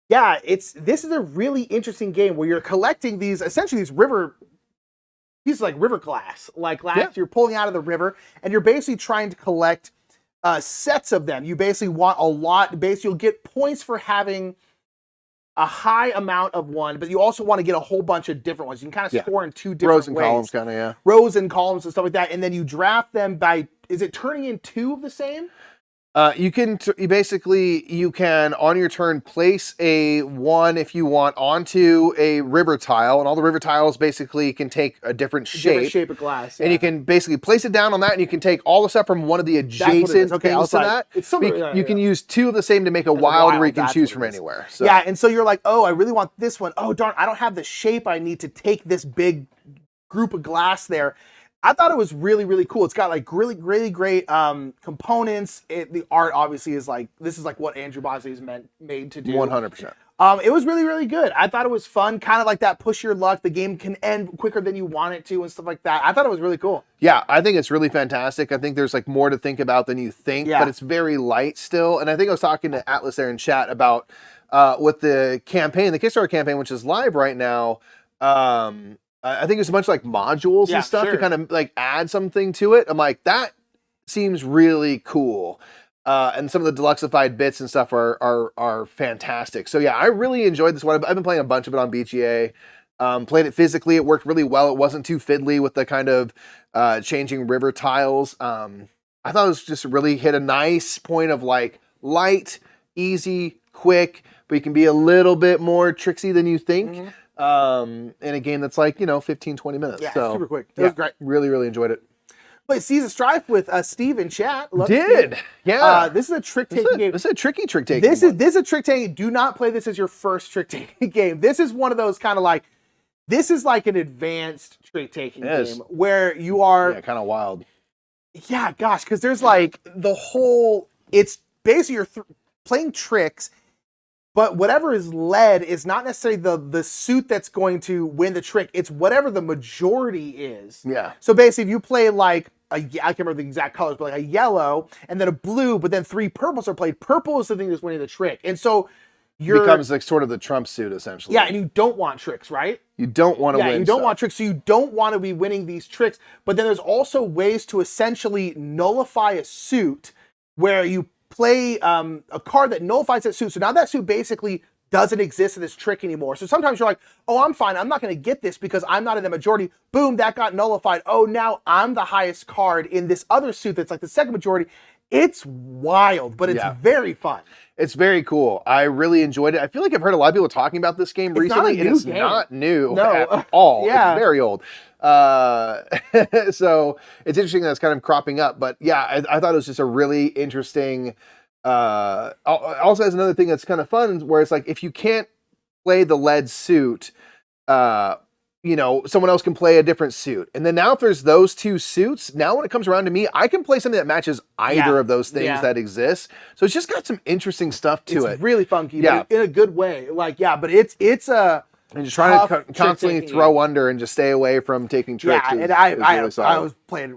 Speaker 2: this is a really interesting game where you're collecting these river glass. You're pulling out of the river, and you're basically trying to collect sets of them. You basically want a lot. Basically, you'll get points for having a high amount of one, but you also want to get a whole bunch of different ones. You can kind of score in 2 different
Speaker 1: rows and
Speaker 2: ways.
Speaker 1: columns, kind of,
Speaker 2: rows and columns and stuff like that, and then you draft them by. Is it turning in 2 of the same?
Speaker 1: You can on your turn place a 1 if you want onto a river tile, and all the river tiles basically can take a different shape
Speaker 2: of glass,
Speaker 1: and you can basically place it down on that, and you can take all the stuff from one of the adjacent things to that.
Speaker 2: It's similar,
Speaker 1: you can use 2 of the same to make a wild where you can choose from anywhere. So.
Speaker 2: Yeah, and so you're like, oh, I really want this one. Oh darn, I don't have the shape I need to take this big group of glass there. I thought it was really, really cool. It's got like really, really great components. The art obviously is like, this is like what Andrew Bosley is made to do.
Speaker 1: 100%.
Speaker 2: It was really, really good. I thought it was fun, kind of like that push your luck. The game can end quicker than you want it to and stuff like that. I thought it was really cool.
Speaker 1: Yeah, I think it's really fantastic. I think there's like more to think about than you think, but it's very light still. And I think I was talking to Atlas there in chat about with the campaign, the Kickstarter campaign, which is live right now. I think there's a bunch of like modules and stuff to kind of like add something to it. I'm like, that seems really cool. And some of the deluxeified bits and stuff are fantastic. So yeah, I really enjoyed this one. I've been playing a bunch of it on BGA. Played it physically. It worked really well. It wasn't too fiddly with the kind of changing river tiles. I thought it was just really hit a nice point of like light, easy, quick, but you can be a little bit more tricksy than you think. In a game that's like, 15, 20 minutes.
Speaker 2: Yeah,
Speaker 1: so,
Speaker 2: super quick. It was great.
Speaker 1: Really, really enjoyed it.
Speaker 2: Played Seas of Strife with Steve in chat.
Speaker 1: Yeah.
Speaker 2: This is a trick-taking game.
Speaker 1: This is a tricky trick-taking
Speaker 2: This is a trick-taking. Do not play this as your first trick-taking game. This is one of those kind of like, this is like an advanced trick-taking game where you are...
Speaker 1: Yeah, kind of wild.
Speaker 2: Yeah, gosh, because there's like the whole... It's basically you're playing tricks, but whatever is led is not necessarily the suit that's going to win the trick. It's whatever the majority is.
Speaker 1: Yeah.
Speaker 2: So basically, if you play like I can't remember the exact colors, but like a yellow and then a blue, but then 3 purples are played. Purple is the thing that's winning the trick, and so you're
Speaker 1: becomes like sort of the Trump suit essentially.
Speaker 2: Yeah, and you don't want tricks, right?
Speaker 1: You don't want to win.
Speaker 2: Yeah, you don't want tricks, so you don't want to be winning these tricks. But then there's also ways to essentially nullify a suit where you play a card that nullifies that suit. So now that suit basically doesn't exist in this trick anymore. So sometimes you're like, oh, I'm fine. I'm not going to get this because I'm not in the majority. Boom, that got nullified. Oh, now I'm the highest card in this other suit that's like the second majority. It's wild, but it's very fun.
Speaker 1: It's very cool. I really enjoyed it. I feel like I've heard a lot of people talking about this game recently, and it's not new at all.
Speaker 2: Yeah.
Speaker 1: It's very old. So it's interesting that it's kind of cropping up. But yeah, I thought it was just a really interesting... also has another thing that's kind of fun where it's like, if you can't play the lead suit, someone else can play a different suit. And then now if there's those 2 suits, now when it comes around to me, I can play something that matches either of those things that exist. So it's just got some interesting stuff to it.
Speaker 2: It's really funky, but in a good way. Like, but it's a...
Speaker 1: And just trying to constantly throw under and just stay away from taking tricks.
Speaker 2: Yeah, and I was having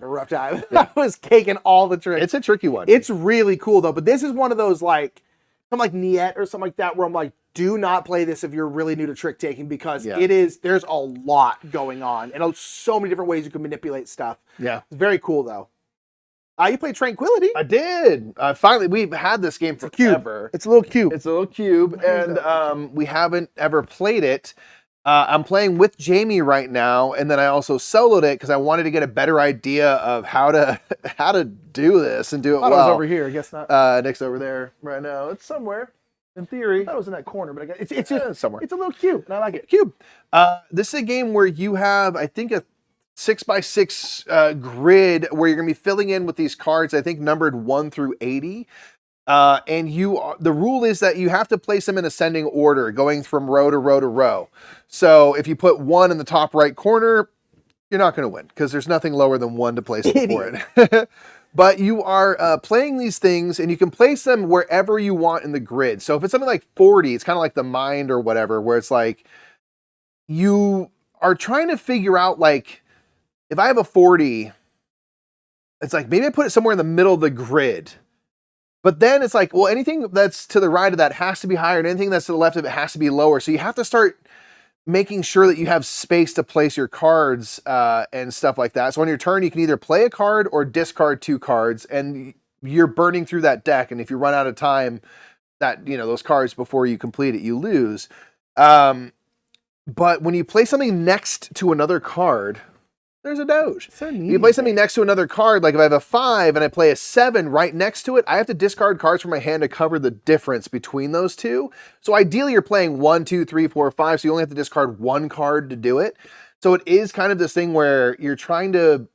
Speaker 2: a rough time. I was caking all the tricks.
Speaker 1: It's a tricky one.
Speaker 2: It's really cool though, but this is one of those like, something like Niet or something like that, where I'm like, do not play this if you're really new to trick taking, because there's a lot going on and so many different ways you can manipulate stuff. Yeah. It's very cool though. You played Tranquility.
Speaker 1: I did. Finally, we've had this game forever.
Speaker 2: It's a little cube.
Speaker 1: It's a little cube, and we haven't ever played it. I'm playing with Jamie right now, and then I also soloed it because I wanted to get a better idea of how to do this and do it well.
Speaker 2: I thought it was over here. I guess not.
Speaker 1: Nick's over there right now. It's somewhere, in theory.
Speaker 2: I thought it was in that corner, but it's just
Speaker 1: somewhere.
Speaker 2: It's a little cube, and I like it.
Speaker 1: Cube. This is a game where you have, I think, a 6x6 grid where you're going to be filling in with these cards, I think numbered 1 through 80. And the rule is that you have to place them in ascending order, going from row to row to row. So if you put 1 in the top right corner, you're not going to win because there's nothing lower than 1 to place before it. But you are playing these things, and you can place them wherever you want in the grid. So if it's something like 40, it's kind of like the Mind or whatever, where it's like you are trying to figure out, like, if I have a 40, it's like, maybe I put it somewhere in the middle of the grid. But then it's like, well, anything that's to the right of that has to be higher, and anything that's to the left of it has to be lower. So you have to start making sure that you have space to place your cards and stuff like that. So on your turn, you can either play a card or discard 2 cards, and you're burning through that deck. And if you run out of time, those cards before you complete it, you lose. But when you play something next to another card, there's a Doge. So neat. You play something next to another card, like if I have a 5 and I play a 7 right next to it, I have to discard cards from my hand to cover the difference between those two. So ideally you're playing 1, 2, 3, 4, 5, so you only have to discard 1 card to do it. So it is kind of this thing where you're trying to,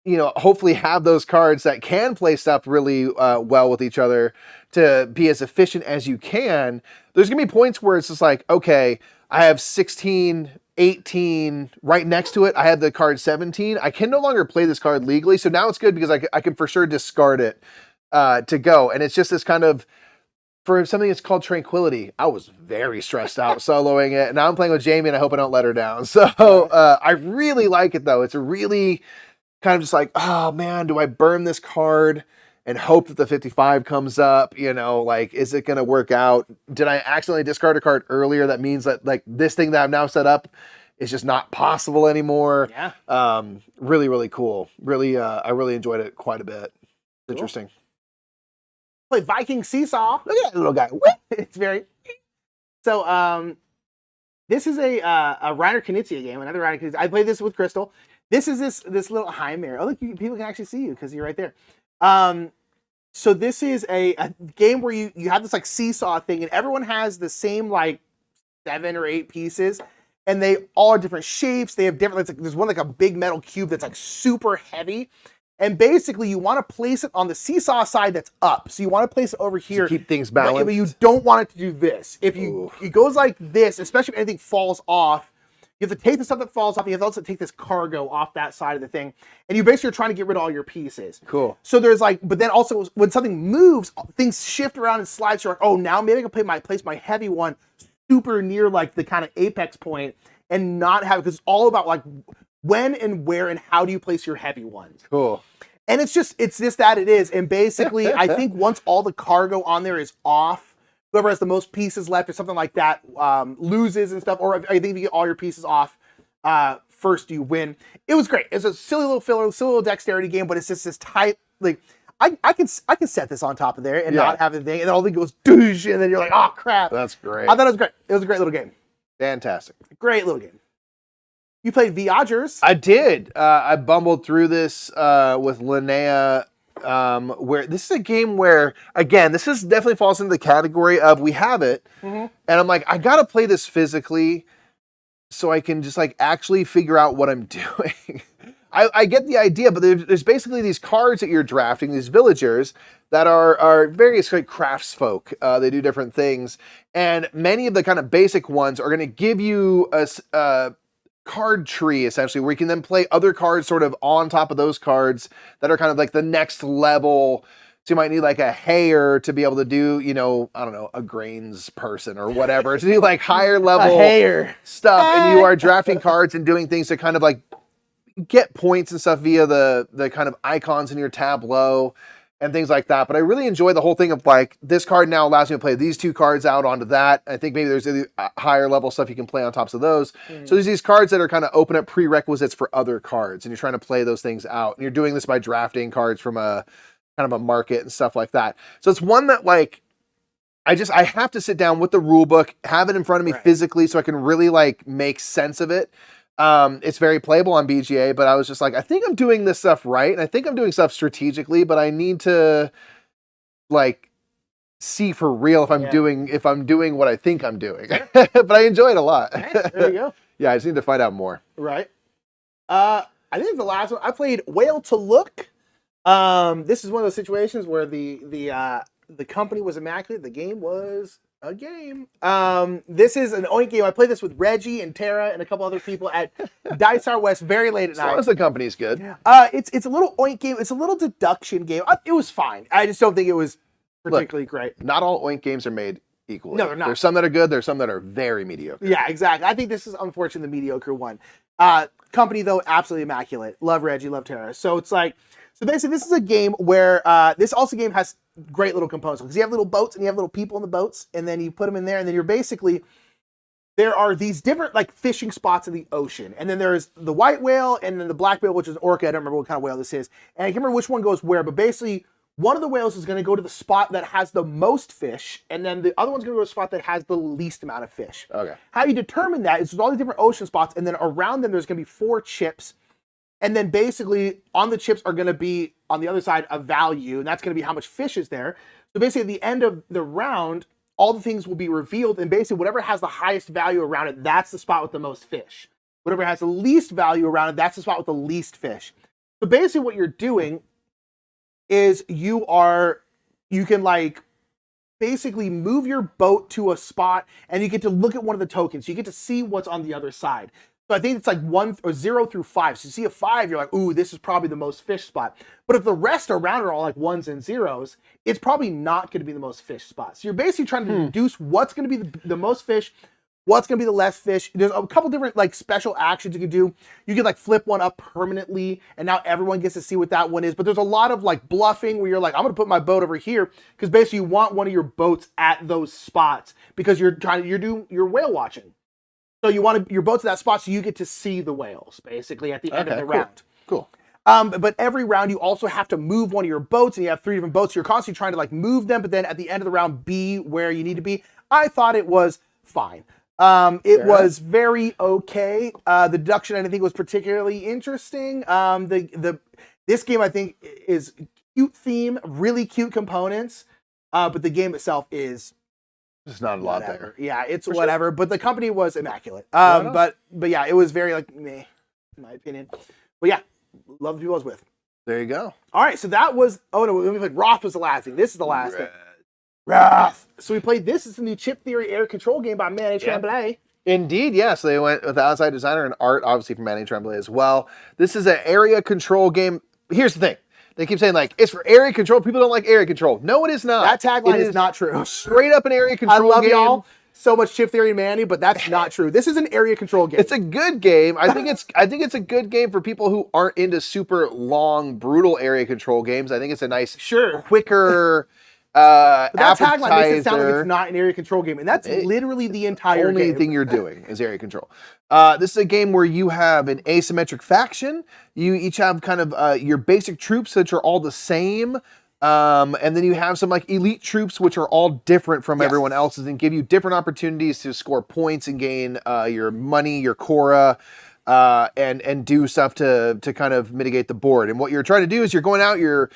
Speaker 1: hopefully have those cards that can play stuff really well with each other to be as efficient as you can. There's going to be points where it's just like, okay, I have 16, 18 right next to it. I had the card 17. I can no longer play this card legally. So now it's good because I can for sure discard it to go. And it's just this kind of, for something that's called Tranquility, I was very stressed out soloing it. And now I'm playing with Jamie and I hope I don't let her down. So I really like it though. It's a really kind of just like, oh man, do I burn this card and hope that the 55 comes up? You know, like, is it going to work out? Did I accidentally discard a card earlier? That means that like this thing that I've now set up is just not possible anymore.
Speaker 2: Yeah.
Speaker 1: Really, really cool. Really, I really enjoyed it quite a bit.
Speaker 2: Cool.
Speaker 1: Interesting.
Speaker 2: Play Viking Seesaw. Look at that little guy. It's very. So, this is a Reiner Knizia game. Another Reiner Knizia. I played this with Crystal. This is this little hi mirror. Oh, look, people can actually see you because you're right there. So this is a game where you have this like seesaw thing, and everyone has the same like 7 or 8 pieces, and they all are different shapes. They have different. Like, there's one like a big metal cube that's like super heavy. And basically, you want to place it on the seesaw side that's up. So you want to place it over here.
Speaker 1: To keep things balanced.
Speaker 2: But you don't want it to do this. If it goes like this, especially if anything falls off, you have to take the stuff that falls off. You have to also take this cargo off that side of the thing. And you basically are trying to get rid of all your pieces.
Speaker 1: Cool.
Speaker 2: So there's like, but then also when something moves, things shift around and slide. So you're like, oh, now maybe I can place my heavy one super near like the kind of apex point and not have it. Because it's all about like, when and where and how do you place your heavy ones?
Speaker 1: Cool.
Speaker 2: And it's just that it is. And basically, I think once all the cargo on there is off, whoever has the most pieces left or something like that loses and stuff. Or I think if you get all your pieces off first, you win. It was great. It's a silly little filler, silly little dexterity game, but it's just this tight, like, I can set this on top of there and not have the thing. And then all the thing goes douche, and then you're like, oh, crap.
Speaker 1: That's great.
Speaker 2: I thought it was great. It was a great little game.
Speaker 1: Fantastic.
Speaker 2: Great little game. You played Viagers.
Speaker 1: I did. I bumbled through this with Linnea, where this is a game where, again, this is definitely falls into the category of we have it, and I'm like, I gotta play this physically so I can just like actually figure out what I'm doing. I get the idea, but there's basically these cards that you're drafting, these villagers that are various like crafts folk. They do different things, and many of the kind of basic ones are going to give you a card tree essentially where you can then play other cards sort of on top of those cards that are kind of like the next level. So you might need like a hayer to be able to do, you know, I don't know, a grains person or whatever to do like higher level stuff. And you are drafting cards and doing things to kind of like get points and stuff via the kind of icons in your tableau and things like that. But I really enjoy the whole thing of like, this card now allows me to play these 2 cards out onto that. I think maybe there's higher level stuff you can play on tops of those. So there's these cards that are kind of open up prerequisites for other cards, and you're trying to play those things out. And you're doing this by drafting cards from a kind of a market and stuff like that. So it's one that like, I have to sit down with the rule book, have it in front of me physically so I can really like make sense of it. It's very playable on BGA, but I was just like, I think I'm doing this stuff right. And I think I'm doing stuff strategically, but I need to like see for real if I'm doing what I think I'm doing. But I enjoy it a lot.
Speaker 2: There you go.
Speaker 1: Yeah, I just need to find out more.
Speaker 2: Right. I think the last one I played Whale to Look. This is one of those situations where the company was immaculate. The game was a game. This is an oink game. I played this with Reggie and Tara and a couple other people at Dice Our West very late at night.
Speaker 1: As long as the company's good.
Speaker 2: It's a little oink game. It's a little deduction game. It was fine. I just don't think it was particularly great.
Speaker 1: Not all oink games are made equally.
Speaker 2: No, they're not.
Speaker 1: There's some that are good. There's some that are very mediocre.
Speaker 2: Yeah, exactly. I think this is unfortunately the mediocre one. Company though, absolutely immaculate. Love Reggie, love Tara. So it's like, so basically this is a game where this also game has great little components because you have little boats and you have little people in the boats, and then you put them in there, and then you're basically, there are these different like fishing spots in the ocean, and then there's the white whale and then the black whale, which is an orca. I don't remember what kind of whale this is, and I can't remember which one goes where, but basically one of the whales is going to go to the spot that has the most fish, and then the other one's going to go to the spot that has the least amount of fish.
Speaker 1: Okay.
Speaker 2: How you determine that is there's all these different ocean spots, and then around them there's going to be 4 chips. And then basically on the chips are going to be on the other side a value, and that's going to be how much fish is there. So basically at the end of the round, all the things will be revealed, and basically whatever has the highest value around it, that's the spot with the most fish. Whatever has the least value around it, that's the spot with the least fish. So basically what you're doing is you can like basically move your boat to a spot, and you get to look at one of the tokens. You get to see what's on the other side. So I think it's like 1 or 0 through 5. So you see a 5, you're like, ooh, this is probably the most fish spot. But if the rest around are all like 1s and 0s, it's probably not going to be the most fish spot. So you're basically trying to deduce what's going to be the most fish, what's going to be the less fish. There's a couple different like special actions you can do. You can like flip one up permanently, and now everyone gets to see what that one is. But there's a lot of like bluffing where you're like, I'm going to put my boat over here, because basically you want one of your boats at those spots because you're whale watching. So you want your boat's at that spot so you get to see the whales basically at the end of the round.
Speaker 1: Cool.
Speaker 2: But every round you also have to move one of your boats, and you have 3 different boats. So you're constantly trying to like move them, but then at the end of the round, be where you need to be. I thought it was fine. It was very okay. The deduction I didn't think was particularly interesting. This game I think is cute theme, really cute components, but the game itself is
Speaker 1: there's not a lot there.
Speaker 2: Yeah, it's whatever. Sure. But the company was immaculate. But yeah, it was very like meh, in my opinion. But yeah, love the people I was with.
Speaker 1: There you go.
Speaker 2: All right, so that was. Oh no, we played Roth was the last thing. This is the last thing. Roth. So we played this. Is the new Chip Theory air control game by Manny Tremblay.
Speaker 1: Indeed, yes. They went with the outside designer and art, obviously from Manny Tremblay as well. This is an area control game. Here's the thing. They keep saying, like, it's for area control. People don't like area control. No, it is not.
Speaker 2: That tagline is not true.
Speaker 1: Straight up an area control game.
Speaker 2: I love y'all so much, Chip Theory and Manny, but that's not true. This is an area control game.
Speaker 1: It's a good game. I think it's a good game for people who aren't into super long, brutal area control games. I think it's a nice, quicker
Speaker 2: but that tagline makes it sound like it's not an area control game, and that's literally the entire
Speaker 1: only thing you're doing is area control. This is a game where you have an asymmetric faction. You each have kind of your basic troops, which are all the same, and then you have some like elite troops, which are all different from everyone else's, and give you different opportunities to score points and gain your money, your KORA. And do stuff to kind of mitigate the board. And what you're trying to do is you're going out, you're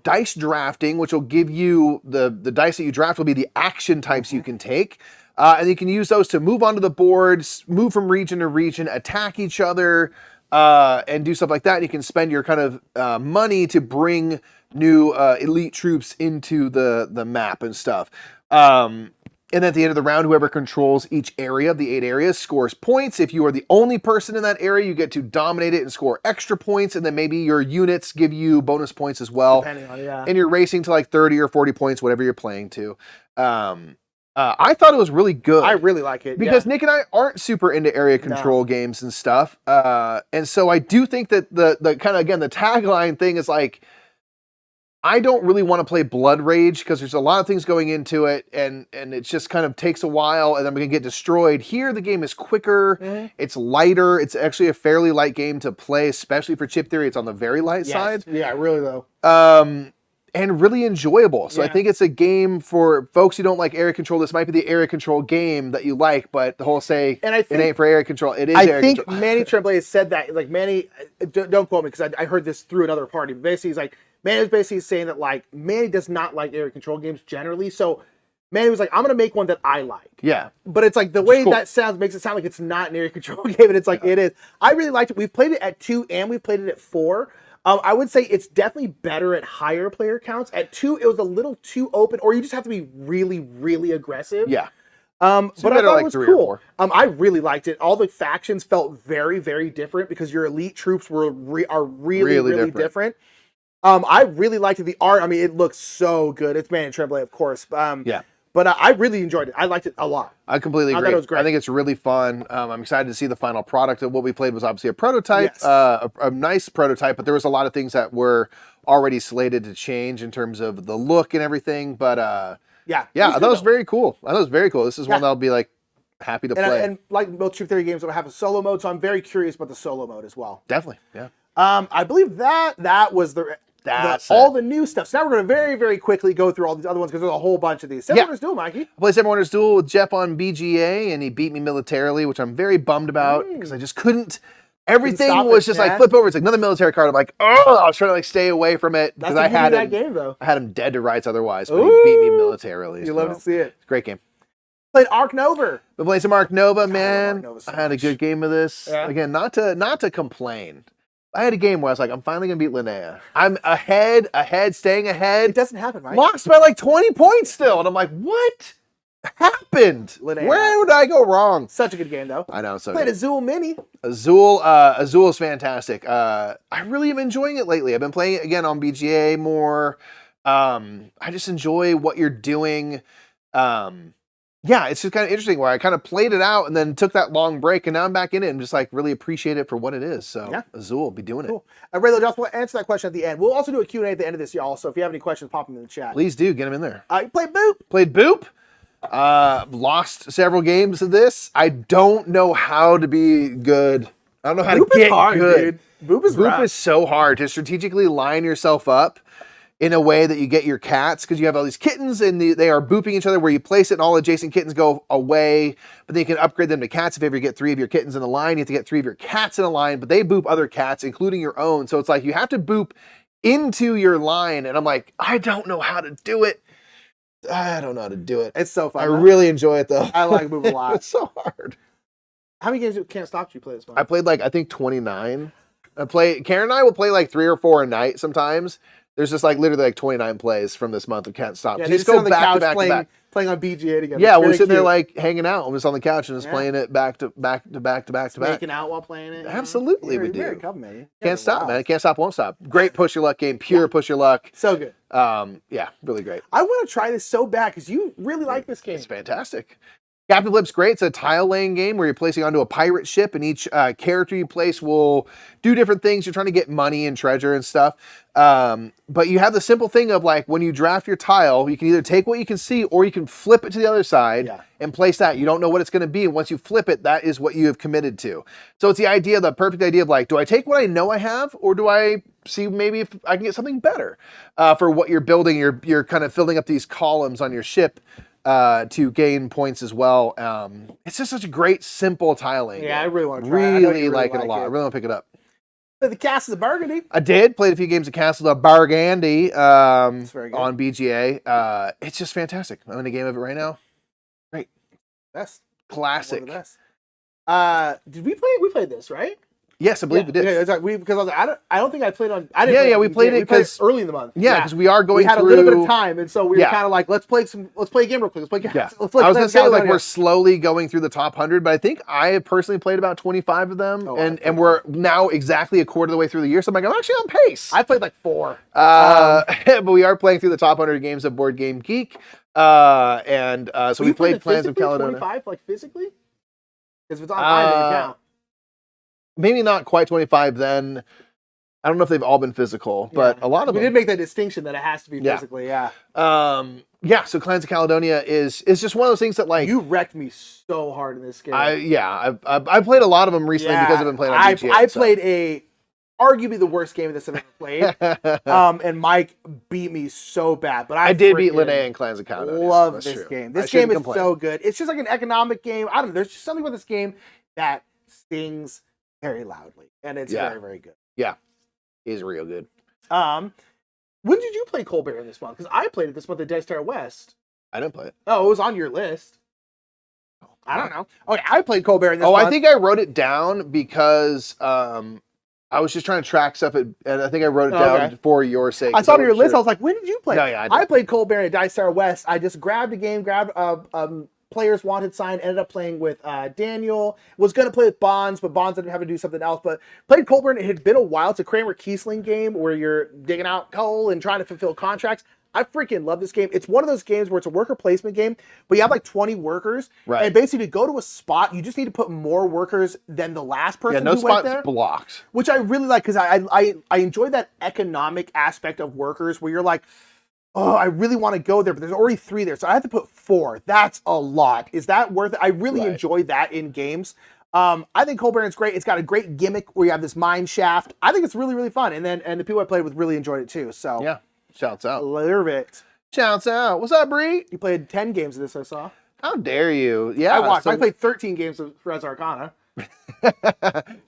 Speaker 1: dice drafting, which will give you the dice that you draft will be the action types you can take. And you can use those to move onto the boards, move from region to region, attack each other, and do stuff like that. And you can spend your kind of money to bring new elite troops into the map and stuff. And at the end of the round, whoever controls each area of the 8 areas scores points. If you are the only person in that area, you get to dominate it and score extra points. And then maybe your units give you bonus points as well.
Speaker 2: Depending on,
Speaker 1: And you're racing to like 30 or 40 points, whatever you're playing to. I thought it was really good.
Speaker 2: I really like it.
Speaker 1: Because Nick and I aren't super into area control games and stuff. And so I do think that the kind of, again, the tagline thing is like, I don't really want to play Blood Rage because there's a lot of things going into it, and it just kind of takes a while, and then we can get destroyed. Here, the game is quicker, it's lighter, it's actually a fairly light game to play, especially for Chip Theory. It's on the very light side.
Speaker 2: Yeah, really though.
Speaker 1: And really enjoyable. So I think it's a game for folks who don't like area control. This might be the area control game that you like, but the whole it ain't for area control. It is area control.
Speaker 2: I think Manny Tremblay has said that. Like, Manny, don't quote me because I heard this through another party. But basically, he's like, Manny was basically saying that, like, Manny does not like area control games generally. So Manny was like, I'm going to make one that I like.
Speaker 1: Yeah.
Speaker 2: But it's like the way that sounds makes it sound like it's not an area control game. And it's like, it is. I really liked it. We've played it at 2 and we've played it at 4. I would say it's definitely better at higher player counts. At 2, it was a little too open, or you just have to be really, really aggressive.
Speaker 1: Yeah.
Speaker 2: But I thought it was cool. I really liked it. All the factions felt very, very different because your elite troops are really different. I really liked the art. I mean, it looks so good. It's Manny Tremblay, of course. But I really enjoyed it. I liked it a lot.
Speaker 1: I completely agree.
Speaker 2: I thought it was great.
Speaker 1: I think it's really fun. I'm excited to see the final product. What we played was obviously a prototype, a nice prototype, but there was a lot of things that were already slated to change in terms of the look and everything. But I thought it was very cool. I thought it was very cool. This is one that I'll be like happy to play.
Speaker 2: And like most Chip Theory games, it'll have a solo mode, so I'm very curious about the solo mode as well.
Speaker 1: Definitely, yeah.
Speaker 2: I believe that was all the new stuff. So now we're going to very, very quickly go through all these other ones because there's a whole bunch of these. Seven Wonders Duel, Mikey.
Speaker 1: I played Seven Wonders Duel with Jeff on BGA, and he beat me militarily, which I'm very bummed about because I just couldn't. Everything was just like flip over. It's like another military card. I'm like, oh, I was trying to like stay away from it because I had
Speaker 2: that game though.
Speaker 1: I had him dead to rights otherwise, but he beat me militarily.
Speaker 2: You love to see it.
Speaker 1: It's a great game.
Speaker 2: Played Ark Nova.
Speaker 1: Been playing some Ark Nova, man. I had a good game of this. Yeah. Again, not to complain. I had a game where I was like, I'm finally going to beat Linnea. I'm ahead, staying ahead.
Speaker 2: It doesn't happen, right?
Speaker 1: Lost by like 20 points still. And I'm like, what happened?
Speaker 2: Linnea.
Speaker 1: Where did I go wrong?
Speaker 2: Such a good game, though.
Speaker 1: I know. So
Speaker 2: Played Azul Mini.
Speaker 1: Azul is fantastic. I really am enjoying it lately. I've been playing it again on BGA more. I just enjoy what you're doing. Yeah, it's just kind of interesting where I kind of played it out and then took that long break, and now I'm back in it and just like really appreciate it for what it is. So yeah. Azul will be doing it.
Speaker 2: Raylo, just will answer that question at the end. We'll also do a Q&A at the end of this, y'all. So if you have any questions, pop them in the chat.
Speaker 1: Please do get them in there.
Speaker 2: You played Boop.
Speaker 1: Played Boop. Lost several games of this. I don't know how to be good. I don't know how
Speaker 2: Boop
Speaker 1: to get
Speaker 2: hard,
Speaker 1: good.
Speaker 2: Dude. Boop is
Speaker 1: so hard to strategically line yourself up in a way that you get your cats, because you have all these kittens and they are booping each other where you place it and all adjacent kittens go away, but then you can upgrade them to cats. If you ever get 3 of your kittens in a line, you have to get 3 of your cats in a line, but they boop other cats, including your own. So it's like you have to boop into your line, and I'm like, I don't know how to do it. I don't know how to do it.
Speaker 2: It's so fun.
Speaker 1: I really enjoy it, though.
Speaker 2: I like Boop a lot.
Speaker 1: It's so hard.
Speaker 2: How many games Can't Stop you play this month?
Speaker 1: I played like, I think 29. Karen and I will play like 3 or 4 a night sometimes. There's just like literally like 29 plays from this month of Can't Stop.
Speaker 2: Yeah, just go back to back playing on BGA together.
Speaker 1: Yeah, we're sitting there like hanging out. I'm just on the couch and just playing it back to back.
Speaker 2: Making out while playing it.
Speaker 1: Absolutely, we do.
Speaker 2: Very couple, man.
Speaker 1: Can't stop, man. Can't stop, won't stop. Great push your luck game. Pure push your luck.
Speaker 2: So good.
Speaker 1: Yeah, really great.
Speaker 2: I want to try this so bad because you really like this game.
Speaker 1: It's fantastic. Captain Flip's great. It's a tile laying game where you're placing onto a pirate ship, and each character you place will do different things. You're trying to get money and treasure and stuff. But you have the simple thing of like when you draft your tile, you can either take what you can see or you can flip it to the other side and place that. You don't know what it's going to be. And once you flip it, that is what you have committed to. So it's the perfect idea of like, do I take what I know I have, or do I see maybe if I can get something better for what you're building? You're kind of filling up these columns on your ship to gain points as well. It's just such a great, simple tiling.
Speaker 2: Yeah, I really want to try
Speaker 1: it. Really like it a lot.
Speaker 2: It.
Speaker 1: I really want to pick it up.
Speaker 2: The Castles of Burgundy.
Speaker 1: I did. Played a few games of Castle of Burgundy on BGA. It's just fantastic. I'm in a game of it right now. Great.
Speaker 2: Best.
Speaker 1: Classic.
Speaker 2: One of the best. Did we play? We played this, right?
Speaker 1: Yes, I believe we did.
Speaker 2: Okay, because I was like, I don't think I played on.
Speaker 1: We played it because
Speaker 2: early in the month.
Speaker 1: Yeah, because we are going.
Speaker 2: We had a little bit of time, and so we were kind of like, let's play a game real quick. Let's play.
Speaker 1: Yeah.
Speaker 2: Let's play.
Speaker 1: I was gonna say like we're slowly going through the top 100, but I think I have personally played about 25 of them, and we're now exactly a quarter of the way through the year. So I'm like, I'm actually on pace.
Speaker 2: I played like 4.
Speaker 1: But we are playing through the top 100 games of Board Game Geek, so we played Clans of Caledonia.
Speaker 2: 25, like physically, because if it's online, it doesn't count.
Speaker 1: Maybe not quite 25 then. I don't know if they've all been physical, but a lot of them.
Speaker 2: We did make that distinction that it has to be physically,
Speaker 1: so Clans of Caledonia is just one of those things that like...
Speaker 2: You wrecked me so hard in this game.
Speaker 1: I've played a lot of them recently because I've been playing on BGA.
Speaker 2: I played arguably the worst game of this I've ever played. And Mike beat me so bad. But I
Speaker 1: did beat Linnea and Clans of Caledonia.
Speaker 2: Love this game. This game is so good. It's just like an economic game. I don't know. There's just something about this game that stings very loudly, and it's very, very good.
Speaker 1: Yeah, it is real good.
Speaker 2: When did you play Colbert in this month? Because I played it this month at Dice Tower West.
Speaker 1: I didn't play it.
Speaker 2: Oh, it was on your list. I don't know. Okay, I played Colbert in this month.
Speaker 1: I think I wrote it down because I was just trying to track stuff, and I think I wrote it down for your sake.
Speaker 2: I saw it on your list. I was like, when did you play?
Speaker 1: No,
Speaker 2: I played Colbert at Dice Tower West. I just grabbed a game, Players Wanted sign, ended up playing with Daniel, was going to play with Bonds, but Bonds didn't have to do something else, but played Colburn. It had been a while. It's a Kramer Kiesling game where you're digging out coal and trying to fulfill contracts. I freaking love this game. It's one of those games where it's a worker placement game, but you have like 20 workers, and basically to go to a spot, you just need to put more workers than the last person who went there.
Speaker 1: Blocked.
Speaker 2: Which I really like, because I enjoy that economic aspect of workers where you're like, oh, I really want to go there, but there's already 3 there, so I have to put 4. That's a lot. Is that worth it? I really enjoy that in games. I think Colburn is great. It's got a great gimmick where you have this mine shaft. I think it's really, really fun. And the people I played with really enjoyed it too. So
Speaker 1: yeah, shouts out.
Speaker 2: Love it.
Speaker 1: Shouts out. What's up, Bree?
Speaker 2: You played 10 games of this, I saw.
Speaker 1: How dare you? Yeah,
Speaker 2: I watched. I played 13 games of Res Arcana.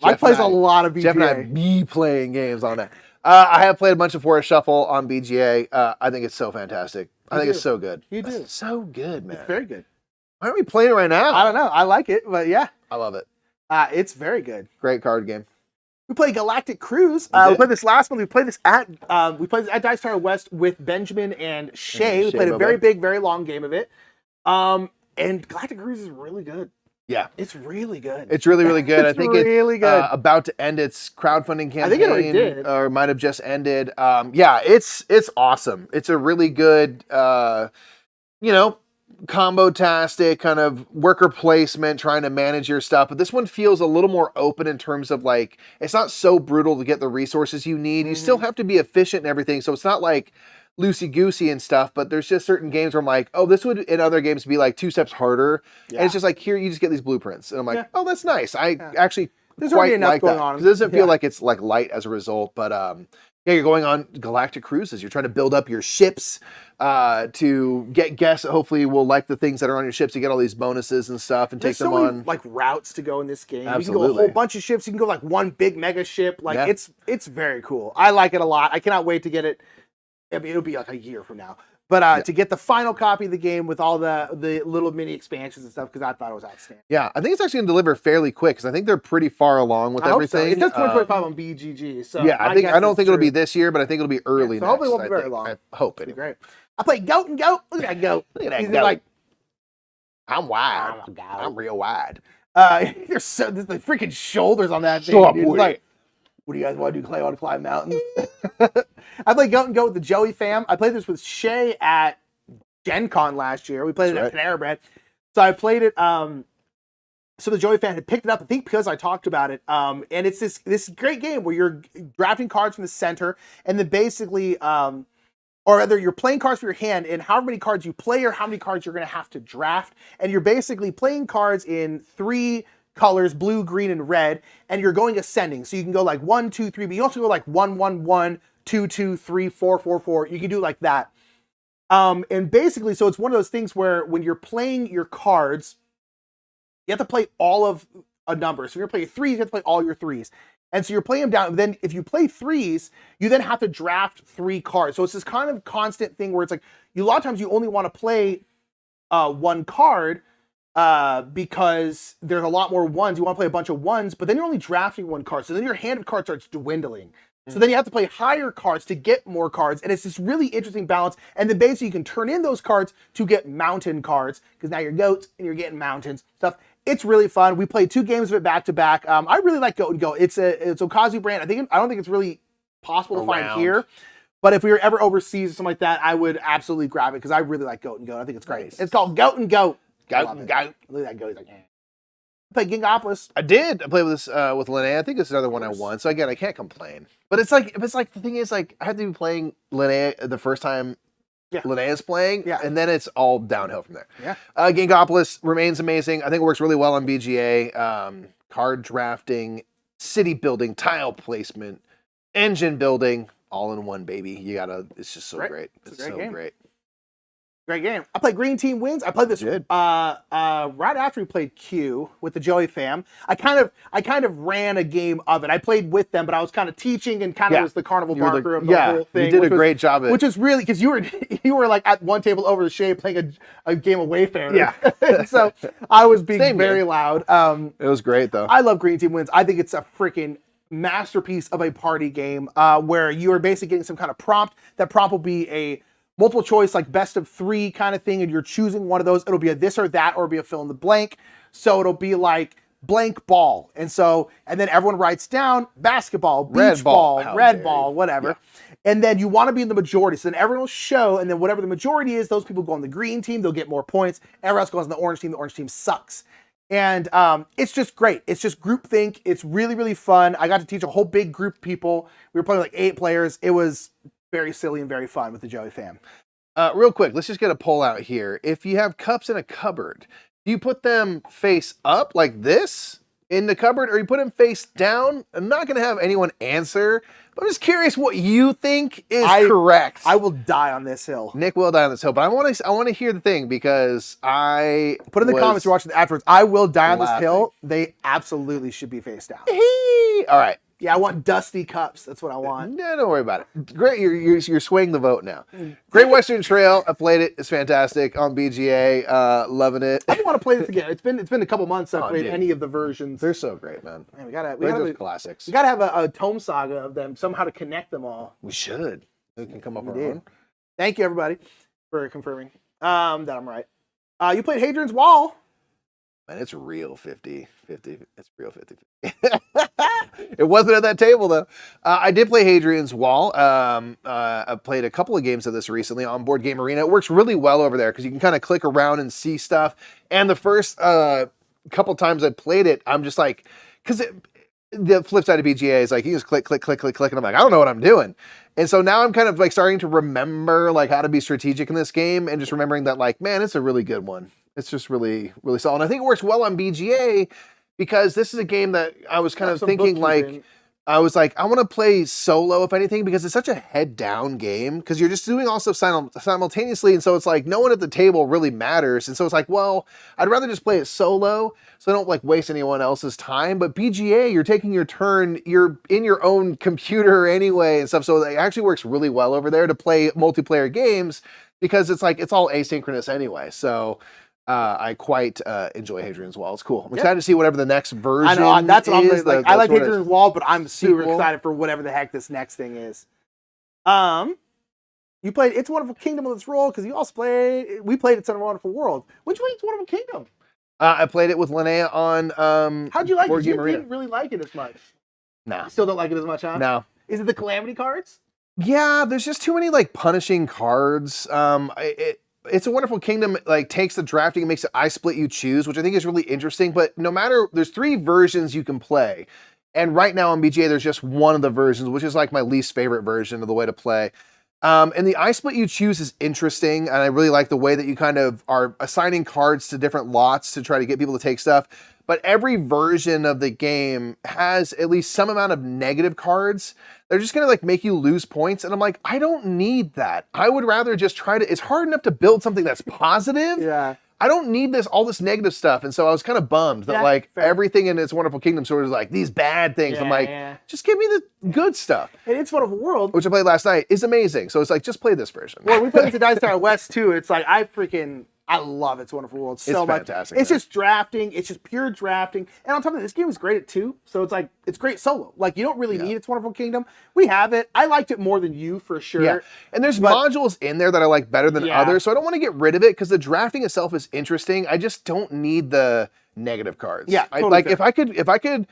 Speaker 2: Mike plays a lot of BGA.
Speaker 1: Jeff and I be playing games on that. I have played a bunch of Forest Shuffle on BGA. I think it's so fantastic. I think it's so good.
Speaker 2: You do.
Speaker 1: It's so good, man.
Speaker 2: It's very good.
Speaker 1: Why aren't we playing it right now?
Speaker 2: I don't know. I like it, but yeah.
Speaker 1: I love it.
Speaker 2: It's very good.
Speaker 1: Great card game.
Speaker 2: We played Galactic Cruise. We played this last one. We played this at Dice Tower West with Benjamin and Shay. We played a very big, very long game of it. And Galactic Cruise is really good.
Speaker 1: Yeah,
Speaker 2: it's really good.
Speaker 1: It's really, really good. I think
Speaker 2: really
Speaker 1: it's
Speaker 2: good.
Speaker 1: About to end its crowdfunding campaign.
Speaker 2: I think it already did,
Speaker 1: or might have just ended. Yeah, it's awesome. It's a really good, combo-tastic kind of worker placement, trying to manage your stuff. But this one feels a little more open in terms of like it's not so brutal to get the resources you need. You still have to be efficient and everything, so it's not like loosey-goosey and stuff, but there's just certain games where I'm like, oh, this would in other games be like 2 steps harder. And it's just like, here, you just get these blueprints. And I'm like, oh, that's nice. I actually
Speaker 2: there's already enough like going on.
Speaker 1: It doesn't feel like it's like light as a result, but yeah, you're going on galactic cruises. You're trying to build up your ships to get guests that hopefully will like the things that are on your ships to get all these bonuses and stuff and take them on.
Speaker 2: Like routes to go in this game.
Speaker 1: Absolutely.
Speaker 2: You can go a whole bunch of ships. You can go like one big mega ship. Like it's very cool. I like it a lot. I cannot wait to get it. I mean, it'll be like a year from now. But to get the final copy of the game with all the little mini expansions and stuff, because I thought it was outstanding.
Speaker 1: Yeah, I think it's actually going to deliver fairly quick, because I think they're pretty far along with everything.
Speaker 2: So. It does 2025 on BGG. So
Speaker 1: yeah, I don't think it'll be this year, but I think it'll be early
Speaker 2: so
Speaker 1: next.
Speaker 2: Hopefully it won't be very long.
Speaker 1: I hope it.
Speaker 2: Great. I played Goat and Goat. Look at that goat.
Speaker 1: Look at that goat.
Speaker 2: Like,
Speaker 1: I'm wide. I'm real wide.
Speaker 2: There's the freaking shoulders on that thing.
Speaker 1: Shut up,
Speaker 2: dude. Like, what do you guys want to do? Clay, want to climb mountains? I played Goat and Goat with the Joey fam. I played this with Shay at Gen Con last year. We played it at Panera Bread. So I played it. So the Joey fan had picked it up, I think because I talked about it. And it's this great game where you're drafting cards from the center, and then basically, or rather, you're playing cards for your hand, and however many cards you play or how many cards you're going to have to draft. And you're basically playing cards in 3 colors, blue, green, and red, and you're going ascending. So you can go like 1, 2, 3, but you also go like 1, 1, 1, 2, 2, 3, 4, 4, 4. You can do it like that. And basically, so it's one of those things where when you're playing your cards, you have to play all of a number. So you're going to play 3s, you have to play all your 3s. And so you're playing them down. Then if you play 3s, you then have to draft 3 cards. So it's this kind of constant thing where it's like, a lot of times you only want to play 1 card because there's a lot more 1s. You want to play a bunch of 1s, but then you're only drafting 1 card. So then your hand of cards starts dwindling. So then you have to play higher cards to get more cards, and it's this really interesting balance. And then basically you can turn in those cards to get mountain cards, because now you're goats and you're getting mountains stuff. It's really fun. We played 2 games of it back to back. I really like Goat and Goat. It's Okazu brand. I don't think it's really possible to find here, but if we were ever overseas or something like that, I would absolutely grab it, because I really like Goat and Goat. I think it's great. Nice. It's called Goat and Goat.
Speaker 1: Goat and Goat.
Speaker 2: Look at that goat. He's like, I played Gingopolis.
Speaker 1: I did. I played with this with Linnea. I think it's another one I won. So again, I can't complain. But it's like the thing is, like, I have to be playing Linnea the first time Linnea's playing, and then it's all downhill from there.
Speaker 2: Yeah.
Speaker 1: Gingopolis remains amazing. I think it works really well on BGA. Card drafting, city building, tile placement, engine building, all in one, baby. It's just so great. It's so great.
Speaker 2: Great game. I played Green Team Wins. I played this right after we played Q with the Joey fam. I kind of ran a game of it. I played with them, but I was kind of teaching and kind of was the carnival barker of the whole thing.
Speaker 1: You did a great job at it.
Speaker 2: Which is really, because you were like at one table over the shade playing a game of Wayfarer.
Speaker 1: Yeah.
Speaker 2: So I was being very loud.
Speaker 1: It was great though.
Speaker 2: I love Green Team Wins. I think it's a freaking masterpiece of a party game where you are basically getting some kind of prompt. That prompt will be a multiple choice, like best of 3 kind of thing, and you're choosing one of those. It'll be a this or that, or it'll be a fill in the blank. So it'll be like blank ball. And then everyone writes down basketball, beach ball, red ball, whatever. Yeah. And then you want to be in the majority. So then everyone will show, and then whatever the majority is, those people go on the green team, they'll get more points. Everyone else goes on the orange team sucks. And it's just great. It's just groupthink. It's really, really fun. I got to teach a whole big group of people. We were playing like 8 players. It was very silly and very fun with the Joey fam.
Speaker 1: Real quick, let's just get a poll out here. If you have cups in a cupboard, do you put them face up like this in the cupboard, or you put them face down? I'm not going to have anyone answer, but I'm just curious what you think is correct.
Speaker 2: I will die on this hill.
Speaker 1: Nick will die on this hill, but I want to hear the thing, because I
Speaker 2: put in the comments you're watching the afterwards. I will die on this hill. They absolutely should be face down.
Speaker 1: All right.
Speaker 2: Yeah, I want dusty cups. That's what I want.
Speaker 1: No, don't worry about it. Great, you're swaying the vote now. Great Western Trail. I played it. It's fantastic on BGA. Loving it.
Speaker 2: I want to play this again. It's been a couple months since I played any of the versions.
Speaker 1: They're so great, man.
Speaker 2: We
Speaker 1: They're
Speaker 2: gotta
Speaker 1: classics.
Speaker 2: We gotta have a tome saga of them somehow to connect them all.
Speaker 1: We should. We can come up with our own.
Speaker 2: Thank you, everybody, for confirming that I'm right. You played Hadrian's Wall.
Speaker 1: Man, it's real 50-50. It's real 50-50. It wasn't at that table, though. I did play Hadrian's Wall. I played a couple of games of this recently on Board Game Arena. It works really well over there because you can kind of click around and see stuff. And the first couple times I played it, I'm just like, because the flip side of BGA is like, you just click, click, click, click, click, and I'm like, I don't know what I'm doing. And so now I'm kind of like starting to remember like how to be strategic in this game and just remembering that like, man, it's a really good one. It's just really, really solid. And I think it works well on BGA because this is a game that I was kind of thinking like, I was like, I want to play solo, if anything, because it's such a head-down game because you're just doing also simultaneously. And so it's like no one at the table really matters. And so it's like, well, I'd rather just play it solo so I don't like waste anyone else's time. But BGA, you're taking your turn. You're in your own computer anyway and stuff. So it actually works really well over there to play multiplayer games because it's like it's all asynchronous anyway. So I quite enjoy Hadrian's Wall. It's cool. I'm excited to see whatever the next version is.
Speaker 2: I know, that's what I'm like. I like Hadrian's Wall, but I'm super
Speaker 1: sequel.
Speaker 2: excited for whatever the heck this next thing is. You played It's a Wonderful Kingdom with its role because you also we played It's a Wonderful World. Which one is It's a Wonderful Kingdom?
Speaker 1: I played it with Linnea on
Speaker 2: How'd you like
Speaker 1: Board
Speaker 2: it?
Speaker 1: Game
Speaker 2: You
Speaker 1: Arena.
Speaker 2: didn't really like it as much.
Speaker 1: No.
Speaker 2: You still don't like it as much, huh?
Speaker 1: No.
Speaker 2: Is it the Calamity cards?
Speaker 1: Yeah, there's just too many like punishing cards. It's a Wonderful Kingdom like takes the drafting and makes it I split you choose, which I think is really interesting. But no matter, there's 3 versions you can play. And right now on BGA, there's just one of the versions, which is like my least favorite version of the way to play. And the I split you choose is interesting. And I really like the way that you kind of are assigning cards to different lots to try to get people to take stuff. But every version of the game has at least some amount of negative cards. They're just going to like make you lose points. And I'm like, I don't need that. I would rather just try to, it's hard enough to build something that's positive.
Speaker 2: Yeah.
Speaker 1: I don't need all this negative stuff. And so I was kind of bummed that like everything in It's a Wonderful Kingdom sort of like these bad things.
Speaker 2: Yeah,
Speaker 1: I'm like, just give me the good stuff.
Speaker 2: And It's a Wonderful World,
Speaker 1: which I played last night, is amazing. So it's like, just play this version.
Speaker 2: Well, we played it to Dice Tower West too. It's like, I love It's a Wonderful World so much.
Speaker 1: Fantastic.
Speaker 2: It's just drafting. It's just pure drafting. And on top of that, this game is great at 2. So it's like, it's great solo. Like, you don't really need It's a Wonderful Kingdom. We have it. I liked it more than you, for sure.
Speaker 1: Yeah. And there's modules in there that I like better than others. So I don't want to get rid of it because the drafting itself is interesting. I just don't need the negative cards.
Speaker 2: Yeah, totally
Speaker 1: like if I could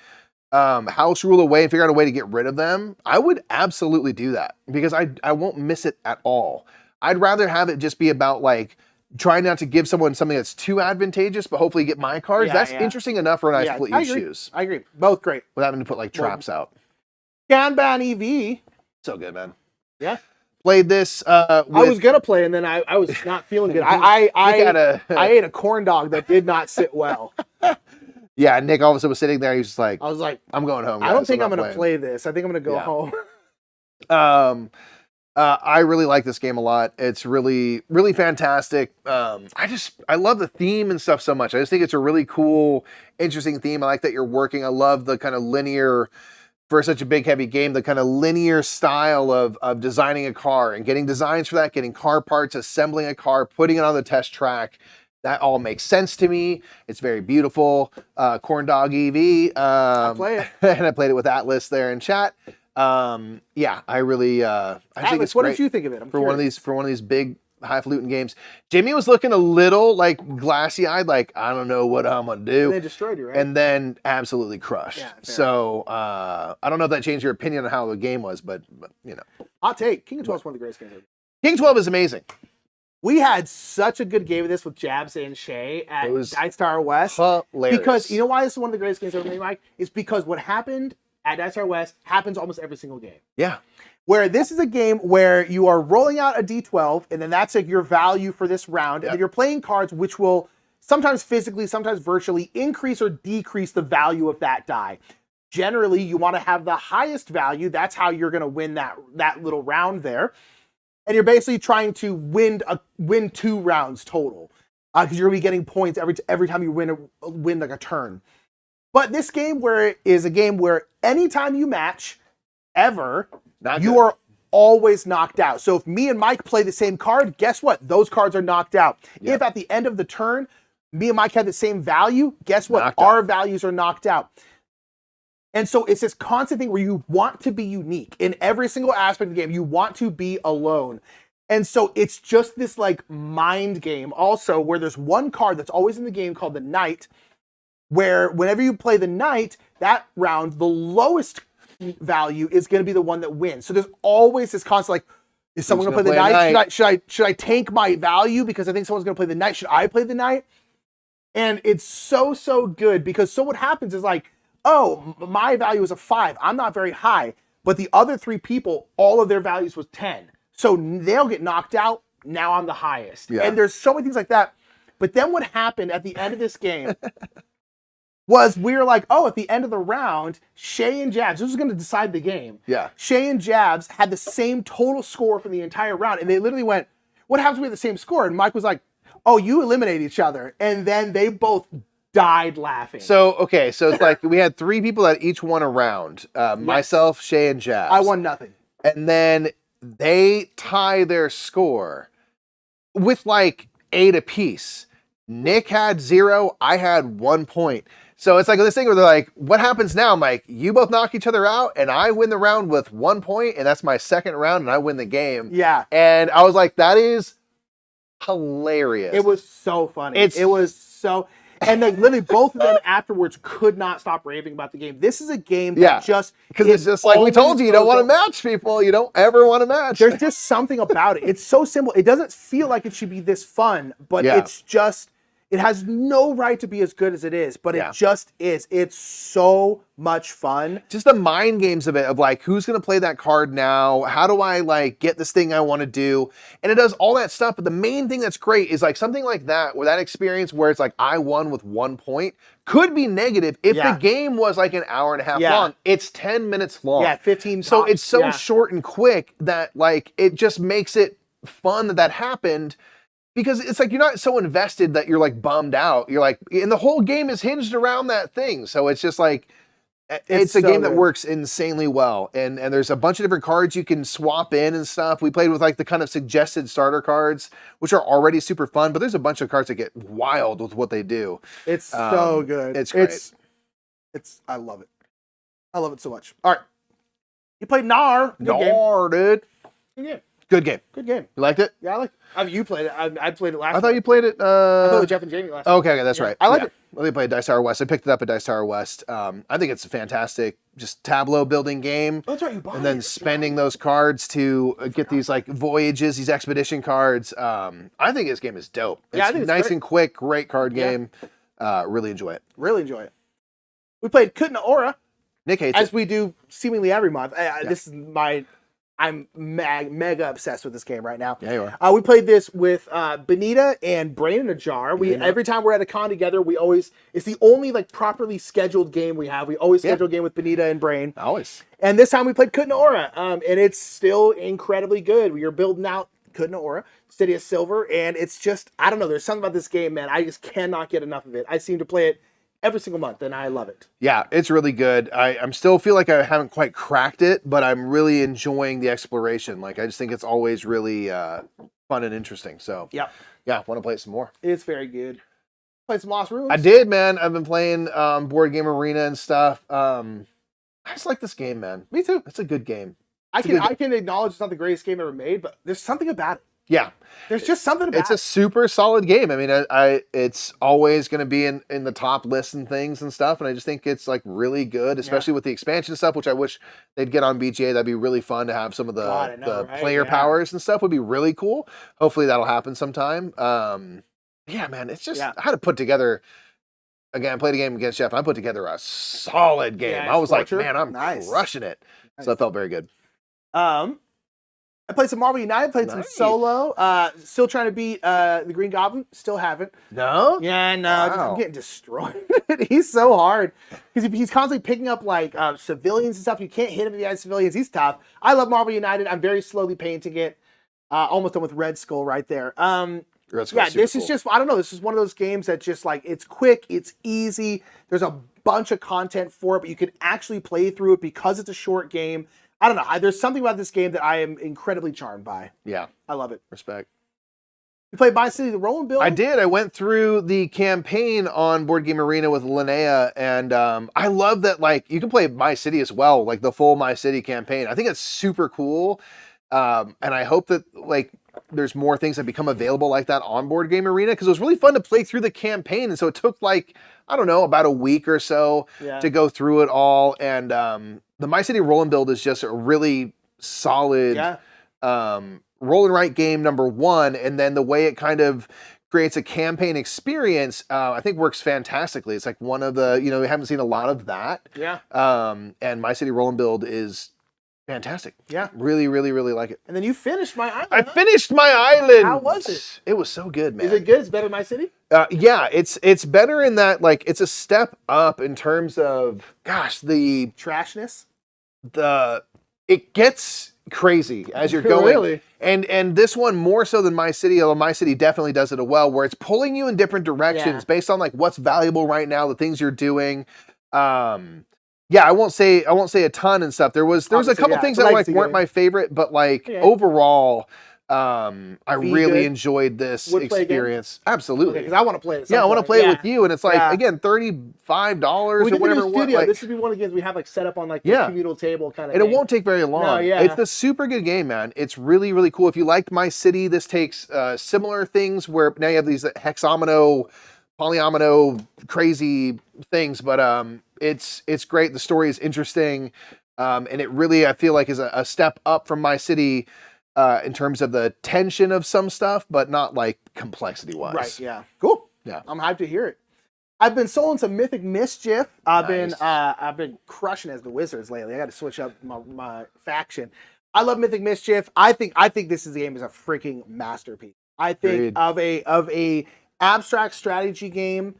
Speaker 1: house rule away and figure out a way to get rid of them, I would absolutely do that because I won't miss it at all. I'd rather have it just be about like trying not to give someone something that's too advantageous, but hopefully get my cards. That's interesting enough for an I split you choose.
Speaker 2: I agree. Both great.
Speaker 1: Without having to put like traps out.
Speaker 2: Kanban EV.
Speaker 1: So good, man.
Speaker 2: Yeah.
Speaker 1: Played this.
Speaker 2: I was gonna play, and then I was not feeling good. I ate a corn dog that did not sit well.
Speaker 1: Yeah, Nick all of a sudden was sitting there. He's just like,
Speaker 2: I was like,
Speaker 1: I'm going home.
Speaker 2: I don't think I'm gonna play this. I think I'm gonna go home.
Speaker 1: I really like this game a lot. It's really, really fantastic. I love the theme and stuff so much. I just think it's a really cool, interesting theme. I like that you're working. I love the kind of linear, for such a big, heavy game, the kind of linear style of designing a car and getting designs for that, getting car parts, assembling a car, putting it on the test track. That all makes sense to me. It's very beautiful. Corn Dog EV.
Speaker 2: I'll play it.
Speaker 1: And I played it with Atlas there in chat. Yeah, I really, I think it's
Speaker 2: what
Speaker 1: great
Speaker 2: did you think of it?
Speaker 1: for one of these big highfalutin games. Jimmy was looking a little like glassy eyed, like I don't know what I'm gonna do.
Speaker 2: And they destroyed you, right?
Speaker 1: And then absolutely crushed.
Speaker 2: Yeah,
Speaker 1: so I don't know if that changed your opinion on how the game was, but you know,
Speaker 2: hot take. King of 12 is one of the greatest games ever.
Speaker 1: King 12 is amazing.
Speaker 2: We had such a good game of this with Jabs and Shay at Dice Tower West.
Speaker 1: Hilarious.
Speaker 2: Because you know why this is one of the greatest games ever made, Mike? It's because what happened at Dice Tower West happens almost every single game.
Speaker 1: Yeah.
Speaker 2: Where this is a game where you are rolling out a D12, and then that's like your value for this round, and then you're playing cards which will sometimes physically, sometimes virtually increase or decrease the value of that die. Generally, you want to have the highest value. That's how you're going to win that little round there. And you're basically trying to win 2 rounds total because you're going to be getting points every time you win like a turn. But this game is a game where anytime you match, ever, you are always knocked out. So if me and Mike play the same card, guess what? Those cards are knocked out. Yep. If at the end of the turn, me and Mike have the same value, guess what? Our values are knocked out. And so it's this constant thing where you want to be unique in every single aspect of the game. You want to be alone. And so it's just this like mind game also where there's one card that's always in the game called the Knight, where whenever you play the Knight, that round, the lowest value is going to be the one that wins. So there's always this constant like, is someone going to play the Knight? Should I tank my value because I think someone's going to play the Knight? Should I play the Knight? And it's so good because so what happens is like, oh, my value is a 5. I'm not very high. But the other 3 people, all of their values was 10. So they'll get knocked out. Now I'm the highest. Yeah. And there's so many things like that. But then what happened at the end of this game was we were like, oh, at the end of the round, Shay and Jabs, this was going to decide the game.
Speaker 1: Yeah.
Speaker 2: Shay and Jabs had the same total score for the entire round. And they literally went, what happens if we have the same score? And Mike was like, oh, you eliminate each other. And then they both died laughing.
Speaker 1: So, okay, so it's like we had 3 people that each won a round. Myself, Shay, and Jabs.
Speaker 2: I won nothing.
Speaker 1: And then they tie their score with like 8 apiece. Nick had 0. I had 1 point. So it's like this thing where they're like, what happens now, Mike? You both knock each other out, and I win the round with 1 point, and that's my second round, and I win the game.
Speaker 2: Yeah.
Speaker 1: And I was like, that is hilarious.
Speaker 2: It was so funny. It was so... And then literally both of them afterwards could not stop raving about the game. This is a game that just...
Speaker 1: Because it's just like we told you don't want to match people. You don't ever want to match.
Speaker 2: There's just something about it. It's so simple. It doesn't feel like it should be this fun, but it's just... It has no right to be as good as it is, but it just is. It's so much fun.
Speaker 1: Just the mind games of it, of like, who's going to play that card now? How do I like get this thing I want to do? And it does all that stuff. But the main thing that's great is like something like that, where that experience where it's like, I won with 1 point, could be negative if the game was like an hour and a half long. It's 10 minutes long.
Speaker 2: Yeah, 15
Speaker 1: So it's so short and quick that like, it just makes it fun that happened. Because it's like, you're not so invested that you're like bummed out. You're like, and the whole game is hinged around that thing. So it's just like, it's a game that works insanely well. And there's a bunch of different cards you can swap in and stuff. We played with like the kind of suggested starter cards, which are already super fun, but there's a bunch of cards that get wild with what they do.
Speaker 2: It's so good.
Speaker 1: It's great.
Speaker 2: I love it. I love it so much. All right. You played Nar.
Speaker 1: Nar, dude.
Speaker 2: Good game.
Speaker 1: Good game.
Speaker 2: Good game.
Speaker 1: You liked it?
Speaker 2: Yeah, I liked it. I mean, you played it. I played it last
Speaker 1: I thought you played it.
Speaker 2: I played with Jeff and Jamie last
Speaker 1: Okay, that's right.
Speaker 2: I liked it.
Speaker 1: Well, they played Dice Tower West. I picked it up at Dice Tower West. I think it's a fantastic, just tableau building game.
Speaker 2: Oh, that's right, you bought
Speaker 1: and then spending those cards to get these like voyages, these expedition cards. I think this game is dope. It's
Speaker 2: I think it's
Speaker 1: nice
Speaker 2: great.
Speaker 1: and quick, great card game. Really enjoy it.
Speaker 2: Really enjoy it. We played KORA.
Speaker 1: Nick hates
Speaker 2: as
Speaker 1: it.
Speaker 2: we do seemingly every month. This is I'm mega obsessed with this game right now.
Speaker 1: Yeah, you are.
Speaker 2: We played this with Benita and Brain in a Jar. Every time we're at a con together, it's the only like properly scheduled game we have. We always schedule a game with Benita and Brain.
Speaker 1: Always.
Speaker 2: And this time we played KORA, and it's still incredibly good. We are building out KORA, City of Silver, and it's just, I don't know, there's something about this game, man. I just cannot get enough of it. I seem to play it every single month, and I love it.
Speaker 1: Yeah, it's really good. I'm still feel like I haven't quite cracked it, but I'm really enjoying the exploration. Like, I just think it's always really fun and interesting. So, yeah, want to play it some more.
Speaker 2: It's very good. Played some Lost Ruins?
Speaker 1: I did, man. I've been playing Board Game Arena and stuff. I just like this game, man.
Speaker 2: Me too.
Speaker 1: It's a good game.
Speaker 2: I can acknowledge it's not the greatest game ever made, but there's something about it.
Speaker 1: Yeah.
Speaker 2: There's just something about it.
Speaker 1: It's a super solid game. I mean, it's always going to be in the top lists and things and stuff, and I just think it's like really good, especially with the expansion stuff, which I wish they'd get on BGA. That'd be really fun to have some of the player powers and stuff would be really cool. Hopefully that'll happen sometime. Yeah, man, it's just, I had to put together, again, I played a game against Jeff, I put together a solid game. I was like, man, I'm crushing it. So that felt very good.
Speaker 2: I played some Marvel United, played some solo. Still trying to beat the Green Goblin. Still haven't.
Speaker 1: No?
Speaker 2: Yeah, no. Wow. I'm getting destroyed. He's so hard. He's constantly picking up like civilians and stuff. You can't hit him if he has civilians. He's tough. I love Marvel United. I'm very slowly painting it. Almost done with Red Skull right there. This is just, I don't know. This is one of those games that just like, it's quick, it's easy. There's a bunch of content for it, but you can actually play through it because it's a short game. I don't know. There's something about this game that I am incredibly charmed by.
Speaker 1: Yeah.
Speaker 2: I love it.
Speaker 1: Respect.
Speaker 2: You played My City, the Roll and Build?
Speaker 1: I did. I went through the campaign on Board Game Arena with Linnea, and I love that, like, you can play My City as well, like the full My City campaign. I think it's super cool, and I hope that, like, there's more things that become available like that on Board Game Arena, because it was really fun to play through the campaign, and so it took, like, I don't know, about a week or so to go through it all, and the My City Roll and Build is just a really solid roll and write game, number one, and then the way it kind of creates a campaign experience, I think works fantastically. It's like one of the, we haven't seen a lot of that.
Speaker 2: Yeah.
Speaker 1: And My City Roll and Build is fantastic.
Speaker 2: Yeah.
Speaker 1: Really, really, really like it.
Speaker 2: And then you finished My Island.
Speaker 1: I finished My Island.
Speaker 2: How was it?
Speaker 1: It was so good, man.
Speaker 2: Is it good? It's better than My City?
Speaker 1: Yeah, it's better in that, like, it's a step up in terms of, gosh, the
Speaker 2: trashness.
Speaker 1: It gets crazy as you're going.
Speaker 2: Really?
Speaker 1: And this one more so than My City, although My City definitely does it well, where it's pulling you in different directions based on, like, what's valuable right now, the things you're doing. I won't say a ton and stuff. There was a couple things that, like, weren't my favorite, but, like, overall, I really enjoyed this experience. Absolutely.
Speaker 2: Because I want to play it.
Speaker 1: I want to play it with you, and it's like, again, $35 or whatever.
Speaker 2: This would be one of the games we have, like, set up on, like, the communal table kind of
Speaker 1: and it won't take very long.
Speaker 2: No,
Speaker 1: It's a super good game, man. It's really, really cool. If you liked My City, this takes similar things where now you have these hexamino, polyomino, crazy things, but it's great. The story is interesting, and it really, I feel like, is a step up from My City in terms of the tension of some stuff, but not, like, complexity-wise.
Speaker 2: Right, yeah. Cool.
Speaker 1: Yeah.
Speaker 2: I'm hyped to hear it. I've been soloing some Mythic Mischief. I've been crushing as the Wizards lately. I got to switch up my faction. I love Mythic Mischief. I think this game is a freaking masterpiece. I think of a abstract strategy game,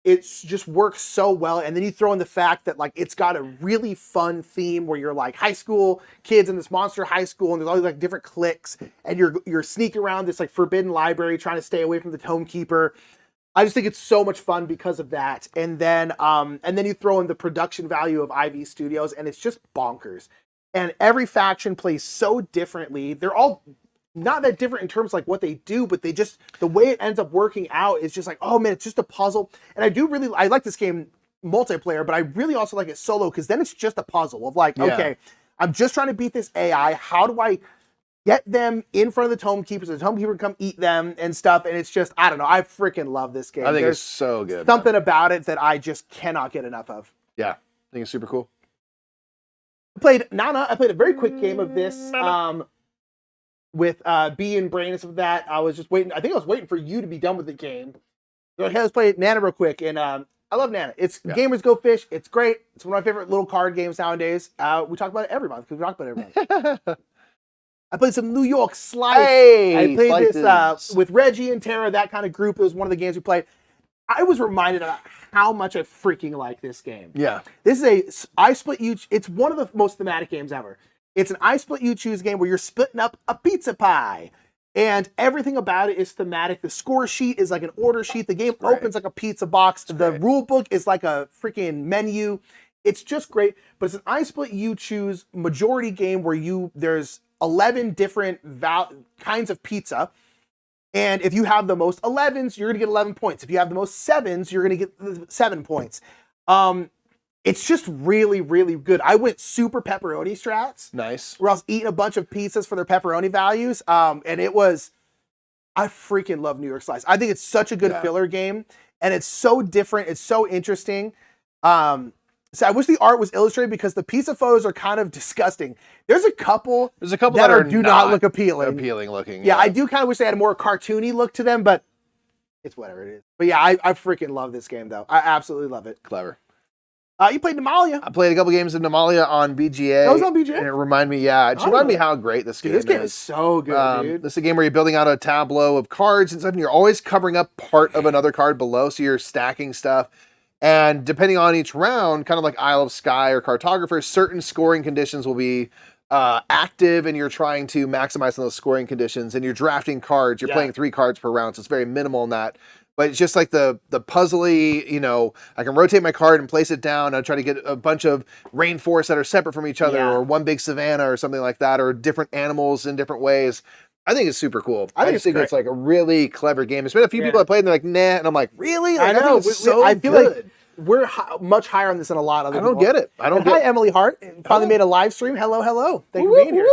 Speaker 2: it just works so well. And then you throw in the fact that, like, it's got a really fun theme where you're, like, high school kids in this monster high school, and there's all these, like, different cliques, and you're sneaking around this, like, forbidden library trying to stay away from the Tome Keeper. I just think it's so much fun because of that. And then you throw in the production value of IV Studios, and it's just bonkers. And every faction plays so differently. They're all not that different in terms of, like, what they do, but they just, the way it ends up working out is just like, oh man, it's just a puzzle. And I like this game multiplayer, but I really also like it solo, because then it's just a puzzle of, like, okay, I'm just trying to beat this AI. How do I get them in front of the Tome Keepers, so the Tome Keeper can come eat them and stuff? And it's just, I don't know, I freaking love this game.
Speaker 1: I think it's so good.
Speaker 2: Something about it that I just cannot get enough of.
Speaker 1: Yeah, I think it's super cool.
Speaker 2: I played a very quick game of this with B and Brain and stuff like that. I was just waiting. I think I was waiting for you to be done with the game. So, okay, let's play Nana real quick. And I love Nana. It's Gamers Go Fish. It's great. It's one of my favorite little card games nowadays. We talk about it every month because we talk about it every month. I played some New York Slice. I played this with Reggie and Tara, that kind of group. It was one of the games we played. I was reminded of how much I freaking like this game.
Speaker 1: Yeah.
Speaker 2: This is I Split You. It's one of the most thematic games ever. It's an I Split You Choose game where you're splitting up a pizza pie. And everything about it is thematic. The score sheet is like an order sheet. The game opens like a pizza box. The rule book is like a freaking menu. It's just great. But it's an I Split You Choose majority game where there's 11 different kinds of pizza. And if you have the most 11s, you're going to get 11 points. If you have the most 7s, you're going to get 7 points. It's just really, really good. I went super pepperoni strats.
Speaker 1: Nice.
Speaker 2: Where I was eating a bunch of pizzas for their pepperoni values. And I freaking love New York Slice. I think it's such a good filler game. And it's so different. It's so interesting. So I wish the art was illustrated because the pizza photos are kind of disgusting. There's a couple that do not look appealing.
Speaker 1: Appealing looking.
Speaker 2: Yeah, I do kind of wish they had a more cartoony look to them, but it's whatever it is. But yeah, I freaking love this game though. I absolutely love it.
Speaker 1: Clever.
Speaker 2: You played Nemalia.
Speaker 1: I played a couple games of Nemalia on BGA.
Speaker 2: That was on BGA?
Speaker 1: And it reminded me how great this game is.
Speaker 2: This game is so good, dude.
Speaker 1: This is a game where you're building out a tableau of cards and stuff, and you're always covering up part of another card below, so you're stacking stuff. And depending on each round, kind of like Isle of Skye or Cartographer, certain scoring conditions will be active, and you're trying to maximize on those scoring conditions, and you're drafting cards. You're playing 3 cards per round, so it's very minimal in that. But it's just like the puzzly, I can rotate my card and place it down. I try to get a bunch of rainforests that are separate from each other, or one big savanna or something like that, or different animals in different ways. I think it's super cool. I just think it's like a really clever game. There's been a few people that played and they're like, nah, and I'm like, really? Like,
Speaker 2: I know. I feel
Speaker 1: good.
Speaker 2: like we're much higher on this than a lot of other people.
Speaker 1: Get it. Hi,
Speaker 2: Emily Hart. Finally made a live stream. Hello. Thank you for being here.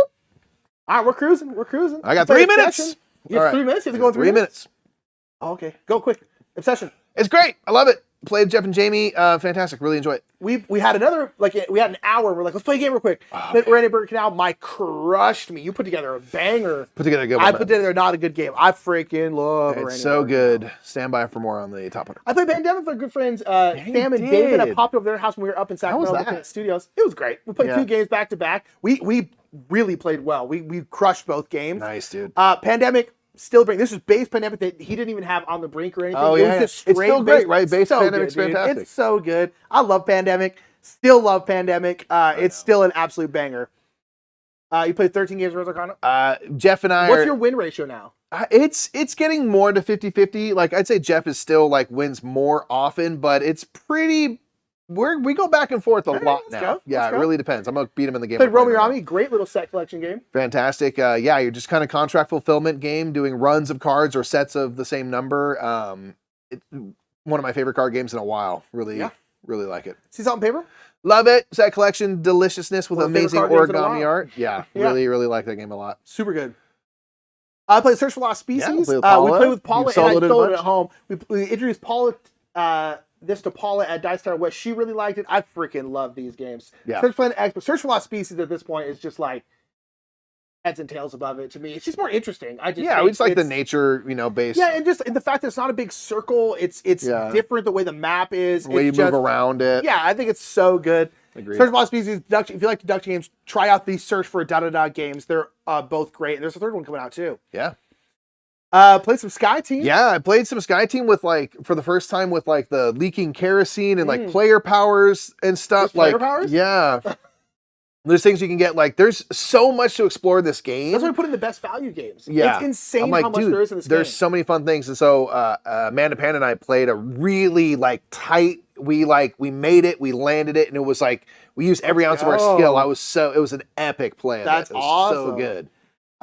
Speaker 2: All right, we're cruising. I
Speaker 1: got 3 minutes.
Speaker 2: You have 3 minutes? You have to go in 3 minutes? Oh, okay. Go quick. Obsession.
Speaker 1: It's great. I love it. Played Jeff and Jamie. Fantastic. Really enjoy it.
Speaker 2: We had another, we had an hour. We're like, let's play a game real quick. Then we're in Burger Canal. Mike crushed me. You put together a banger.
Speaker 1: Put together a good one.
Speaker 2: I put together not a good game. I freaking love it.
Speaker 1: It's so good. Stand by for more on the top 100.
Speaker 2: I played Pandemic with our good friends Sam and David. I popped over their house when we were up in Sacramento looking at studios. It was great. We played 2 games back to back. We really played well. We crushed both games.
Speaker 1: Nice, dude.
Speaker 2: Pandemic. Still bring this is base Pandemic that he didn't even have on the brink or anything.
Speaker 1: Oh yeah,
Speaker 2: it's still
Speaker 1: great, right? Base Pandemic's fantastic.
Speaker 2: It's so good. I love Pandemic. Still love Pandemic. It's still an absolute banger. You played 13 games of Rosarcana?
Speaker 1: Jeff and I.
Speaker 2: What's your win ratio now?
Speaker 1: It's getting more to 50-50. Like I'd say Jeff is still wins more often, but it's pretty. We go back and forth a lot now. Yeah, it really depends. I'm gonna beat him in the game.
Speaker 2: Played Romy Rami, great little set collection game.
Speaker 1: Fantastic. You're just kind of contract fulfillment game, doing runs of cards or sets of the same number. It's one of my favorite card games in a while. Really like it.
Speaker 2: See Salt and Paper?
Speaker 1: Love it. Set collection deliciousness with amazing origami art. Yeah, really like that game a lot.
Speaker 2: Super good. I played Search for Lost Species.
Speaker 1: Yeah, we played with
Speaker 2: Paula and I sold it at home. We introduced Paula. This to Paula at Dice Tower West. She really liked it. I freaking love these games.
Speaker 1: Yeah.
Speaker 2: Search for Lost Species at this point is just like heads and tails above it to me. It's just more interesting. We
Speaker 1: just like the nature, based.
Speaker 2: Yeah, and just the fact that it's not a big circle. It's different the way the map is.
Speaker 1: The way you move around it.
Speaker 2: Yeah, I think it's so good.
Speaker 1: Agreed.
Speaker 2: Search for Lost Species, deduction. If you like deduction games, try out these Search for games. They're both great. And there's a third one coming out too.
Speaker 1: Yeah.
Speaker 2: Played some Sky Team.
Speaker 1: Yeah, I played some Sky Team with for the first time with the leaking kerosene and player powers and stuff.
Speaker 2: Player powers?
Speaker 1: Yeah. There's things you can get. There's so much to explore this game.
Speaker 2: That's why we put in the best value games.
Speaker 1: Yeah.
Speaker 2: It's insane how much there is in this game.
Speaker 1: There's so many fun things. And so Amanda Pan and I played a really tight. We made it, we landed it, and it was we used every ounce of our skill. It was an epic play.
Speaker 2: That's awesome.
Speaker 1: So good.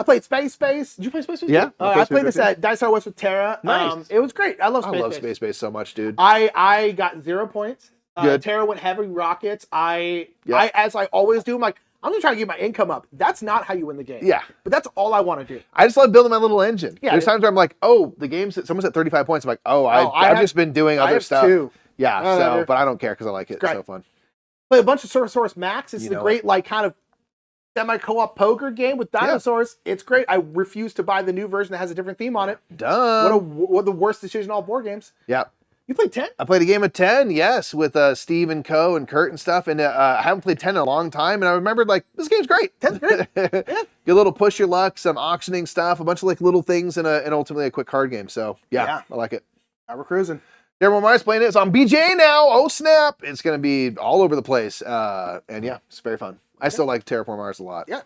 Speaker 2: I played Space. Did you play Space?
Speaker 1: Yeah.
Speaker 2: I played this at Dice Tower West with Tara.
Speaker 1: Nice.
Speaker 2: It was great. I love
Speaker 1: Space so much, dude.
Speaker 2: I got 0 points.
Speaker 1: Good.
Speaker 2: Tara went heavy rockets. I as I always do, I'm gonna try to get my income up. That's not how you win the game.
Speaker 1: Yeah.
Speaker 2: But that's all I want to do.
Speaker 1: I just love building my little engine.
Speaker 2: Yeah.
Speaker 1: There's times where I'm like, the game's someone's at 35 points. I'm like, I've just been doing other stuff.
Speaker 2: 2.
Speaker 1: Yeah. But I don't care because I like it. It's so fun.
Speaker 2: Play a bunch of Source Max. This is a great kind of semi-co-op poker game with dinosaurs. Yeah. It's great. I refuse to buy the new version that has a different theme on it.
Speaker 1: Done.
Speaker 2: What the worst decision in all board games.
Speaker 1: Yeah.
Speaker 2: You played 10?
Speaker 1: I played a game of 10, yes, with Steve and Co. and Kurt and stuff. And I haven't played 10 in a long time. And I remembered, this game's great.
Speaker 2: 10's great. Yeah.
Speaker 1: Good little push your luck, some auctioning stuff, a bunch of little things, and ultimately a quick card game. So, yeah. I like it.
Speaker 2: We're cruising.
Speaker 1: Everyone Mars playing it. It's on BJ now. Oh, snap. It's going to be all over the place. And yeah, it's very fun. I still like Terraform Mars a lot.
Speaker 2: Yeah.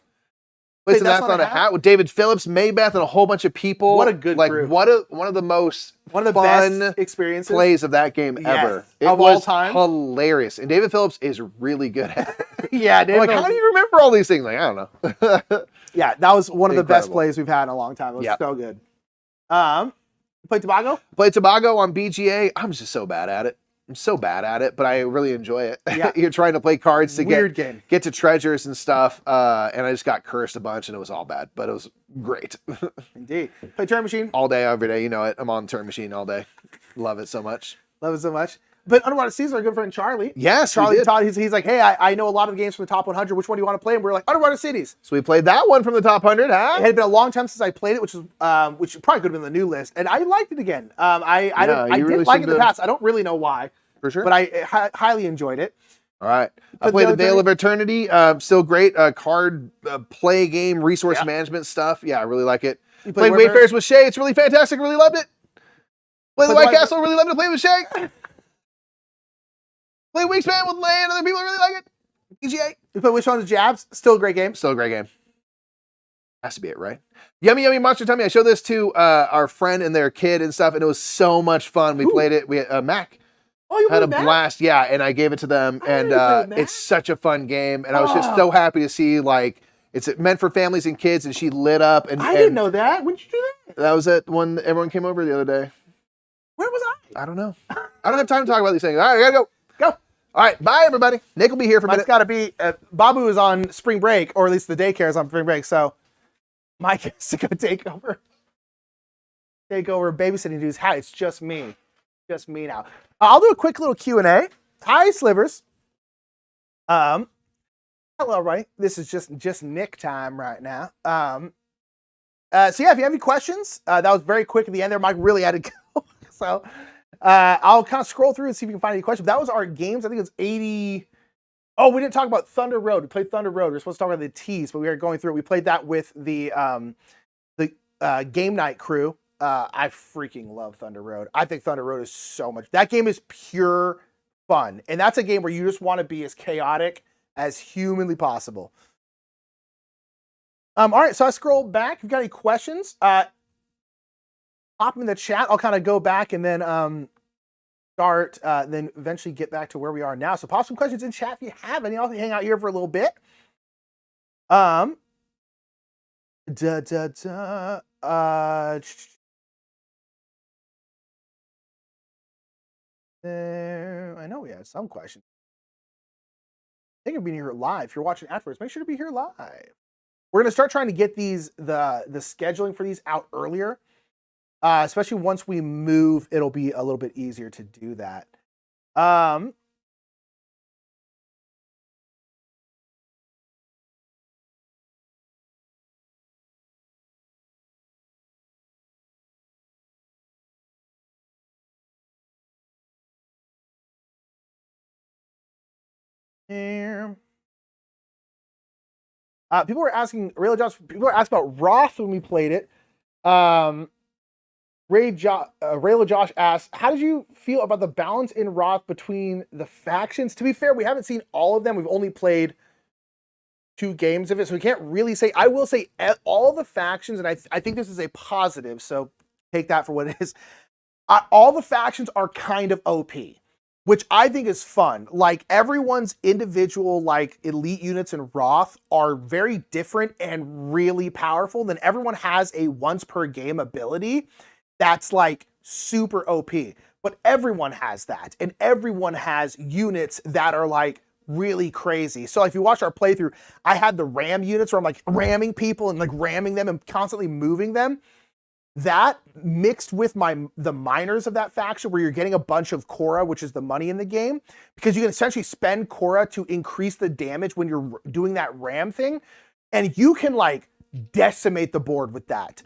Speaker 1: Played some That's on a Hat with David Phillips, Maybeth, and a whole bunch of people.
Speaker 2: What a good group.
Speaker 1: One of the most fun
Speaker 2: best experiences
Speaker 1: plays of that game ever. It
Speaker 2: of
Speaker 1: was
Speaker 2: all time.
Speaker 1: Hilarious. And David Phillips is really good at it.
Speaker 2: Yeah, David
Speaker 1: how do you remember all these things? I don't know.
Speaker 2: Yeah, that was one of the best plays we've had in a long time. It was so good. Played Tobago?
Speaker 1: Played Tobago on BGA. I'm just so bad at it. I'm so bad at it, but I really enjoy it.
Speaker 2: Yeah.
Speaker 1: You're trying to play cards to
Speaker 2: get
Speaker 1: to treasures and stuff, and I just got cursed a bunch, and it was all bad, but it was great.
Speaker 2: Indeed. Play Turn Machine?
Speaker 1: All day, every day. You know it. I'm on Turn Machine all day. Love it so much.
Speaker 2: Love it so much. But Underwater Seas, our good friend Charlie.
Speaker 1: Yes,
Speaker 2: Charlie taught. He's like, hey, I know a lot of games from the top 100. Which one do you want to play? And we're like, Underwater Cities.
Speaker 1: So we played that one from the top 100, huh?
Speaker 2: It had been a long time since I played it, which probably could have been on the new list. And I liked it again. I did like it in the past. I don't really know why.
Speaker 1: For sure.
Speaker 2: But I highly enjoyed it.
Speaker 1: All right. I played the Veil of Eternity. Still great. Card play game, resource management stuff. Yeah, I really like it. Played Wayfarers with Shay. It's really fantastic. Really loved it. Played the White Castle. Really loved to play with Shay. Play Wingspan with Lay and other people really like it. EGA.
Speaker 2: We play Wish on the Jabs. Still a great game.
Speaker 1: Still a great game. Has to be it, right? Yummy Yummy Monster Tummy. I showed this to our friend and their kid and stuff, and it was so much fun. We played it. We had Mac.
Speaker 2: Oh, you
Speaker 1: had a blast, yeah, and I gave it to them, and it's such a fun game, and I was just so happy to see, like, it's meant for families and kids, and she lit up. And
Speaker 2: I didn't know that. When did you do that?
Speaker 1: That was it when everyone came over the other day.
Speaker 2: Where was I?
Speaker 1: I don't know. I don't have time to talk about these things. All right, I gotta go.
Speaker 2: Go.
Speaker 1: All right, bye, everybody. Nick will be here for a minute.
Speaker 2: It's got to be, Babu is on spring break, or at least the daycare is on spring break, so Mike has to go take over babysitting dude's house. It's just me. Just me now. I'll do a quick little Q&A. Hi, Slivers. Hello, everybody. This is just Nick time right now. So yeah, if you have any questions, that was very quick at the end there. Mike really had to go. So I'll kind of scroll through and see if we can find any questions. That was our games. I think it's 80. Oh, we didn't talk about Thunder Road. We played Thunder Road. We were supposed to talk about the T's, but we were going through it. We played that with the game night crew. I freaking love Thunder Road. I think Thunder Road is so much. That game is pure fun. And that's a game where you just want to be as chaotic as humanly possible. All right, so I scroll back. If you've got any questions, pop them in the chat. I'll kind of go back and then start, then eventually get back to where we are now. So pop some questions in chat if you have any. I'll hang out here for a little bit. I know we have some questions. Thank you for being here live. If you're watching afterwards, make sure to be here live. We're going to start trying to get these the scheduling for these out earlier. Especially once we move, it'll be a little bit easier to do that. Here. People were asking, people were asking about Roth when we played it. Raylo Josh asked, how did you feel about the balance in Roth between the factions? To be fair, we haven't seen all of them. We've only played 2 games of it, so we can't really say. I will say all the factions, and I think this is a positive, so take that for what it is. All the factions are kind of OP, which I think is fun. Like, everyone's individual, like, elite units in Roth are very different and really powerful. Then everyone has a once per game ability that's like super OP, but everyone has that, and everyone has units that are like really crazy. So if you watch our playthrough, I had the ram units where I'm like ramming people and like ramming them and constantly moving them. That mixed with the miners of that faction, where you're getting a bunch of KORA, which is the money in the game, because you can essentially spend KORA to increase the damage when you're doing that ram thing, and you can like decimate the board with that.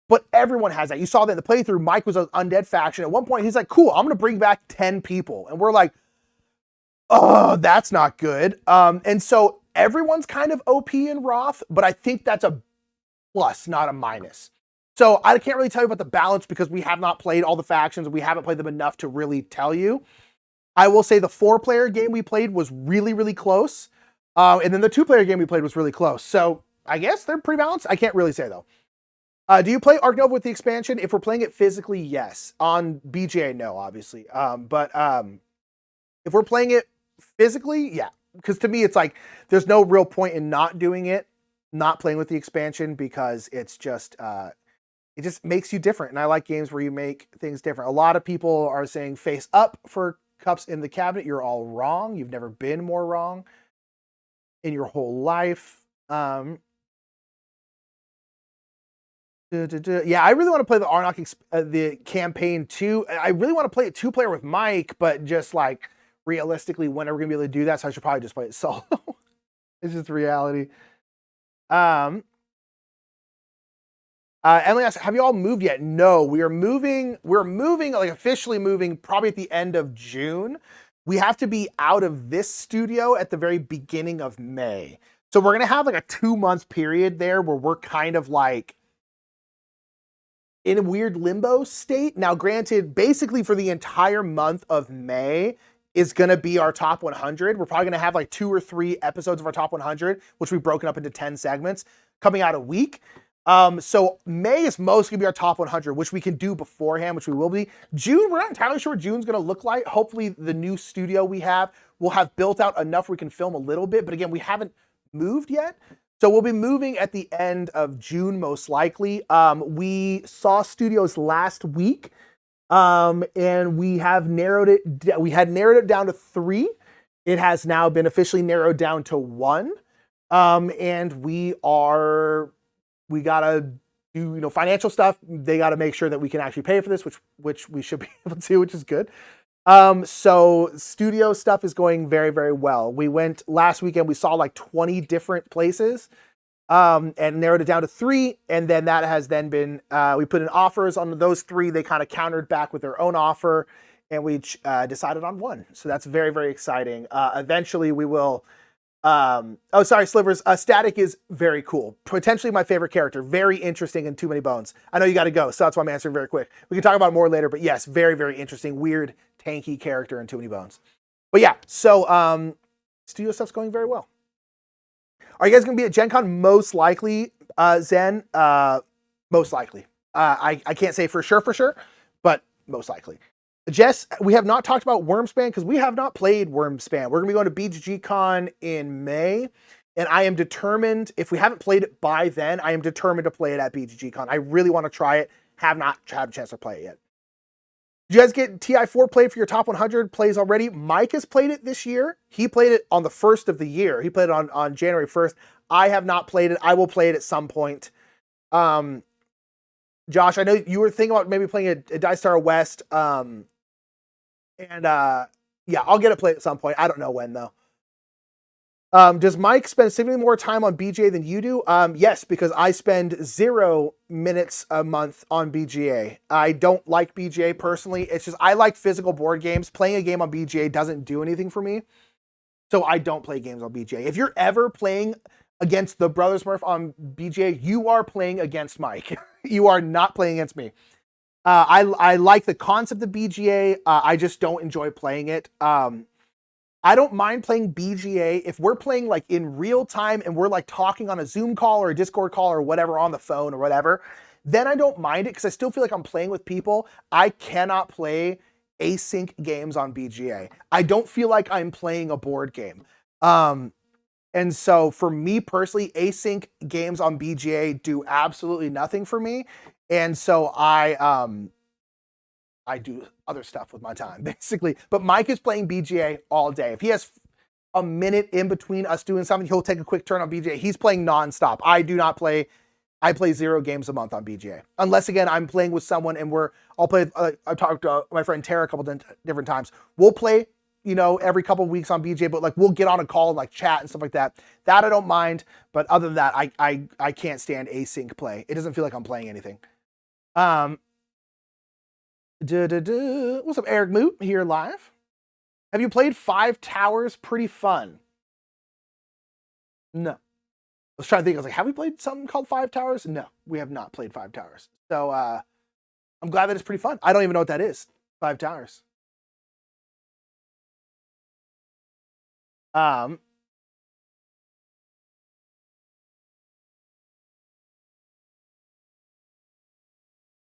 Speaker 2: But everyone has that. You saw that in the playthrough. Mike was an undead faction. At one point, he's like, cool, I'm going to bring back 10 people. And we're like, oh, that's not good. And so everyone's kind of OP in Roth, but I think that's a plus, not a minus. So I can't really tell you about the balance because we have not played all the factions. We haven't played them enough to really tell you. I will say the 4-player game we played was really, really close. And then the 2-player game we played was really close. So I guess they're pretty balanced. I can't really say, though. Do you play Ark Nova with the expansion? If we're playing it physically, yes. On BGA, no, obviously. But if we're playing it physically, yeah. Because to me, it's like there's no real point in not doing it, not playing with the expansion, because it's just it just makes you different. And I like games where you make things different. A lot of people are saying face up for cups in the cabinet. You're all wrong. You've never been more wrong in your whole life. Yeah, I really want to play the Arnok the campaign too. I really want to play it 2-player with Mike, but just like realistically, when are we gonna be able to do that? So I should probably just play it solo. It's just reality. Emily asks, have you all moved yet? No, we are moving. We're moving, like officially moving, probably at the end of June. We have to be out of this studio at the very beginning of May. So we're gonna have like a 2-month period there where we're kind of like in a weird limbo state. Now, granted, basically for the entire month of May is going to be our top 100. We're probably going to have like 2 or 3 episodes of our top 100, which we've broken up into 10 segments coming out a week. So May is most gonna be our top 100, which we can do beforehand, which we will be. June, we're not entirely sure what June's gonna look like. Hopefully the new studio we have will have built out enough where we can film a little bit, but again, we haven't moved yet. So we'll be moving at the end of June, most likely. We saw studios last week, and we had narrowed it down to 3. It has now been officially narrowed down to 1. And we gotta do, financial stuff. They gotta make sure that we can actually pay for this, which we should be able to, which is good. So studio stuff is going very, very well. We went last weekend, we saw like 20 different places, and narrowed it down to 3. And then that has then been, we put in offers on those 3. They kind of countered back with their own offer, and we decided on 1. So that's very, very exciting. Eventually we will, oh, sorry, Slivers. Static is very cool. Potentially my favorite character. Very interesting in Too Many Bones. I know you got to go, so that's why I'm answering very quick. We can talk about it more later, but yes, very, very interesting, weird, tanky character in Too Many Bones. But yeah, so studio stuff's going very well. Are you guys going to be at Gen Con? Most likely, Zen. Most likely. I can't say for sure, but most likely. Jess, we have not talked about Wormspan because we have not played Wormspan. We're going to be going to BGG Con in May, and I am determined, if we haven't played it by then, I am determined to play it at BGG Con. I really want to try it. Have not had a chance to play it yet. Did you guys get TI4 played for your top 100 plays already? Mike has played it this year. He played it on the 1st of the year. He played it on January 1st. I have not played it. I will play it at some point. Josh, I know you were thinking about maybe playing a Dice Star West. Yeah, I'll get it played at some point. I don't know when, though. Does Mike spend significantly more time on BGA than you do? Yes, because I spend 0 minutes a month on BGA. I don't like BGA personally. It's just, I like physical board games. Playing a game on BGA doesn't do anything for me. So I don't play games on BGA. If you're ever playing against the Brothers Murph on BGA, you are playing against Mike. You are not playing against me. I like the concept of BGA. I just don't enjoy playing it. I don't mind playing BGA if we're playing like in real time and we're like talking on a Zoom call or a Discord call or whatever on the phone or whatever. Then I don't mind it because I still feel like I'm playing with people. I cannot play async games on BGA. I don't feel like I'm playing a board game. And so for me personally, async games on BGA do absolutely nothing for me. And so I do other stuff with my time, basically. But Mike is playing BGA all day. If he has a minute in between us doing something, he'll take a quick turn on BGA. He's playing nonstop. I do not play. I play 0 games a month on BGA. Unless, again, I'm playing with someone and I'll play, I've talked to my friend Tara a couple different times. We'll play, every couple of weeks on BGA, but like we'll get on a call and like chat and stuff like that. That I don't mind. But other than that, I can't stand async play. It doesn't feel like I'm playing anything. What's up, Eric Moot here live? Have you played 5 Towers? Pretty fun. No. I was trying to think. I was like, have we played something called 5 Towers? No, we have not played 5 Towers. So I'm glad that it's pretty fun. I don't even know what that is. 5 Towers.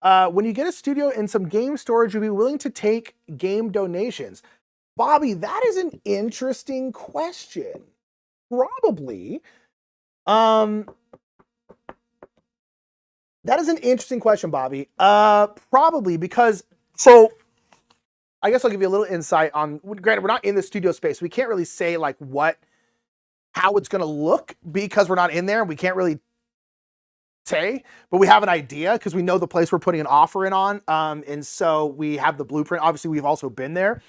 Speaker 2: When you get a studio and some game storage, you'll be willing to take game donations. Bobby, that is an interesting question. Probably. That is an interesting question, Bobby. Probably because, so I guess I'll give you a little insight on, granted, we're not in the studio space. We can't really say like how it's going to look because we're not in there. We can't really say, but we have an idea because we know the place we're putting an offer in on. And so we have the blueprint. Obviously, we've also been there.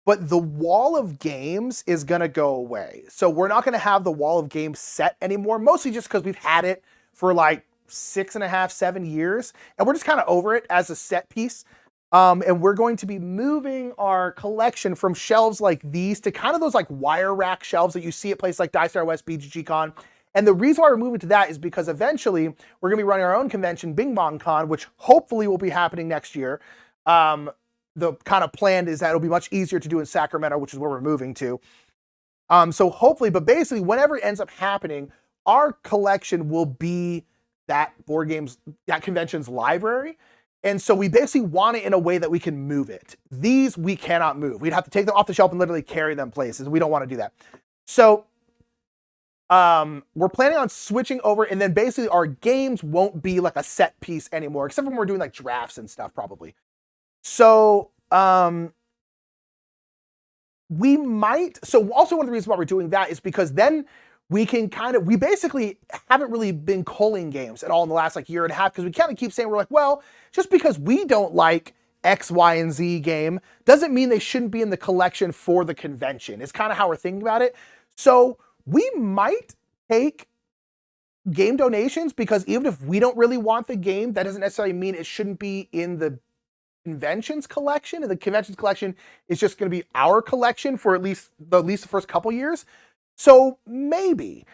Speaker 2: But the wall of games is going to go away. So we're not going to have the wall of games set anymore, mostly just because we've had it for like 6.5, 7 years. And we're just kind of over it as a set piece. And we're going to be moving our collection from shelves like these to kind of those like wire rack shelves that you see at places like Dice Star West, BGG Con. And the reason why we're moving to that is because eventually we're going to be running our own convention, Bing Bong Con, which hopefully will be happening next year. The kind of plan is that it'll be much easier to do in Sacramento, which is where we're moving to. So hopefully, but basically, whenever it ends up happening, our collection will be that convention's library. And so we basically want it in a way that we can move it. These we cannot move. We'd have to take them off the shelf and literally carry them places. We don't want to do that. So we're planning on switching over, and then basically our games won't be like a set piece anymore, except when we're doing like drafts and stuff probably. So we might, so also one of the reasons why we're doing that is because then we can we basically haven't really been culling games at all in the last like year and a half, because we kind of keep saying, we're like, well, just because we don't like X, Y, and Z game doesn't mean they shouldn't be in the collection for the convention. It's kind of how we're thinking about it. So we might take game donations, because even if we don't really want the game, that doesn't necessarily mean it shouldn't be in the convention's collection. And the convention's collection is just going to be our collection for at least the first couple years. So maybe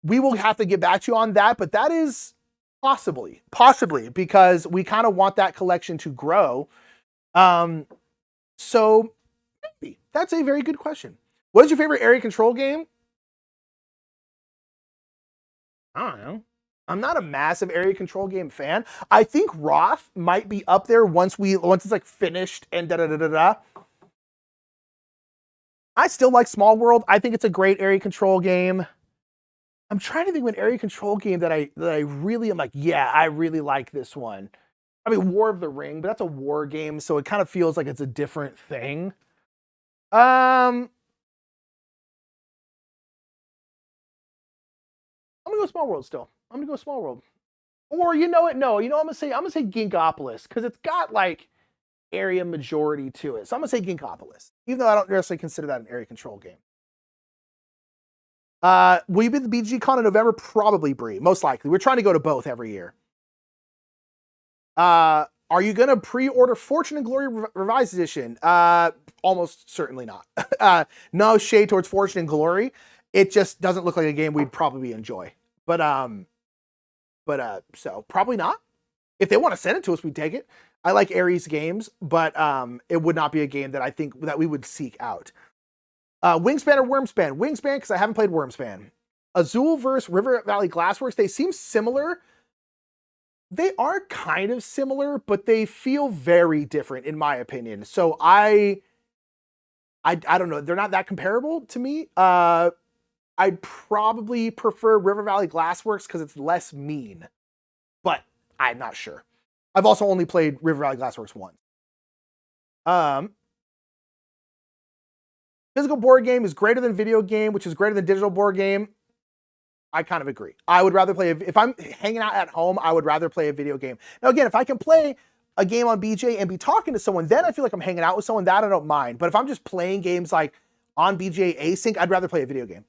Speaker 2: we will have to get back to you on that, but that is possibly, because we kind of want that collection to grow. So maybe. That's a very good question. What is your favorite area control game? I don't know. I'm not a massive area control game fan. I think Roth might be up there once it's like finished and da-da-da-da-da. I still like Small World. I think it's a great area control game. I'm trying to think of an area control game that I really am like, yeah, I really like this one. I mean, War of the Ring, but that's a war game, so it kind of feels like it's a different thing. I'm gonna go Small World still. I'm gonna go Small World. Or I'm gonna say Ginkopolis, because it's got like area majority to it. So I'm gonna say Ginkopolis, even though I don't necessarily consider that an area control game. Will you be at the BG Con in November? Probably, Bree. Most likely. We're trying to go to both every year. Are you gonna pre-order Fortune and Glory Revised Edition? Almost certainly not. No shade towards Fortune and Glory. It just doesn't look like a game we'd probably enjoy. So probably not. If they want to send it to us, we'd take it. I like Ares games, but it would not be a game that I think that we would seek out. Wingspan or Wormspan? Wingspan, because I haven't played Wormspan. Azul versus River Valley Glassworks. They seem similar. They are kind of similar, but they feel very different in my opinion. So I don't know. They're not that comparable to me. I'd probably prefer River Valley Glassworks because it's less mean, but I'm not sure. I've also only played River Valley Glassworks once. Physical board game is greater than video game, which is greater than digital board game. I kind of agree. I would rather play, if I'm hanging out at home, I would rather play a video game. Now, again, if I can play a game on BJ and be talking to someone, then I feel like I'm hanging out with someone. That I don't mind. But if I'm just playing games like on BJ async, I'd rather play a video game.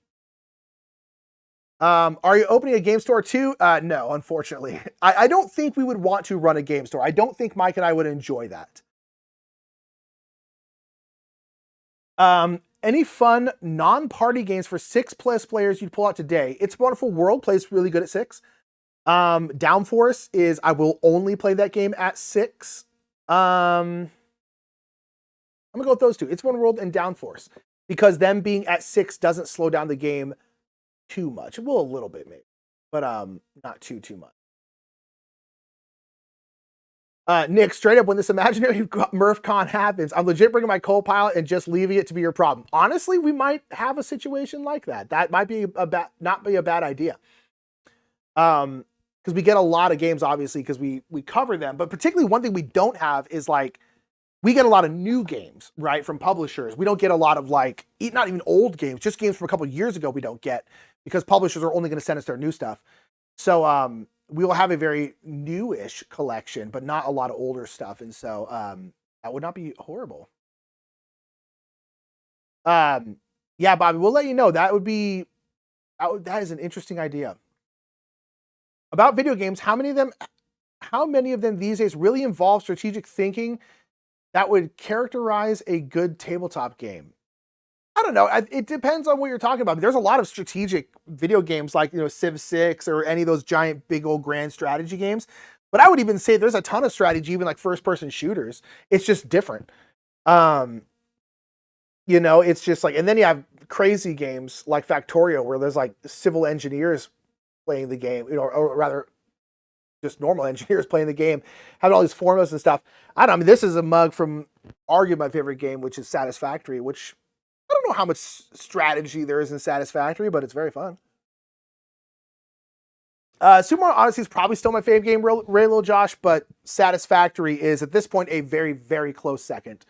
Speaker 2: Are you opening a game store too? No, unfortunately. I don't think we would want to run a game store. I don't think Mike and I would enjoy that. Any fun non-party games for 6+ players you'd pull out today? It's a Wonderful World plays really good at 6. Downforce is, I will only play that game at 6. I'm gonna go with those two. It's One World and Downforce, because them being at 6 doesn't slow down the game too much. It will a little bit maybe, but not too much. Nick, straight up, when this imaginary Murph con happens, I'm legit bringing my co-pilot and just leaving it to be your problem. Honestly, we might have a situation like that. That might be not be a bad idea. Because we get a lot of games, obviously, because we cover them. But particularly one thing we don't have is like, we get a lot of new games, right, from publishers. We don't get a lot of like, not even old games, just games from a couple of years ago we don't get, because publishers are only going to send us their new stuff. So we will have a very newish collection, but not a lot of older stuff. And so that would not be horrible. Yeah, Bobby, we'll let you know. That is an interesting idea. About video games, how many of them these days really involve strategic thinking that would characterize a good tabletop game? I don't know. It depends on what you're talking about. There's a lot of strategic video games like, Civ 6 or any of those giant, big old grand strategy games. But I would even say there's a ton of strategy, even like first-person shooters. It's just different. It's just like, and then you have crazy games like Factorio where there's like civil engineers playing the game, or rather just normal engineers playing the game, having all these formulas and stuff. I don't know. I mean, this is a mug from arguably my favorite game, which is Satisfactory, which I don't know how much strategy there is in Satisfactory, but it's very fun. Super Mario Odyssey is probably still my favorite game, Raylo Josh, but Satisfactory is at this point a very, very close second.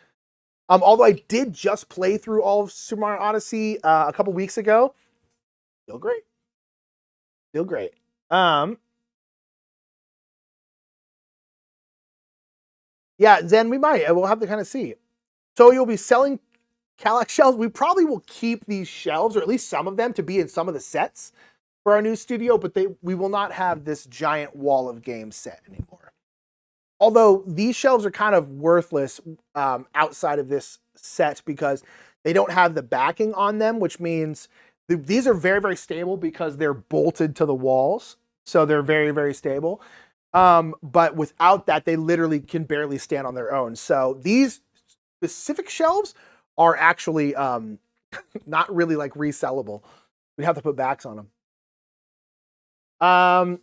Speaker 2: Although I did just play through all of Super Mario Odyssey a couple weeks ago, still great. Still great. Yeah, Zen, we might. We'll have to kind of see. So you'll be selling Kallax shelves. We probably will keep these shelves, or at least some of them, to be in some of the sets for our new studio, but we will not have this giant wall of games set anymore. Although these shelves are kind of worthless outside of this set because they don't have the backing on them, which means these are very, very stable because they're bolted to the walls. So they're very, very stable. But without that, they literally can barely stand on their own. So these specific shelves are actually not really like resellable. We have to put backs on them. Board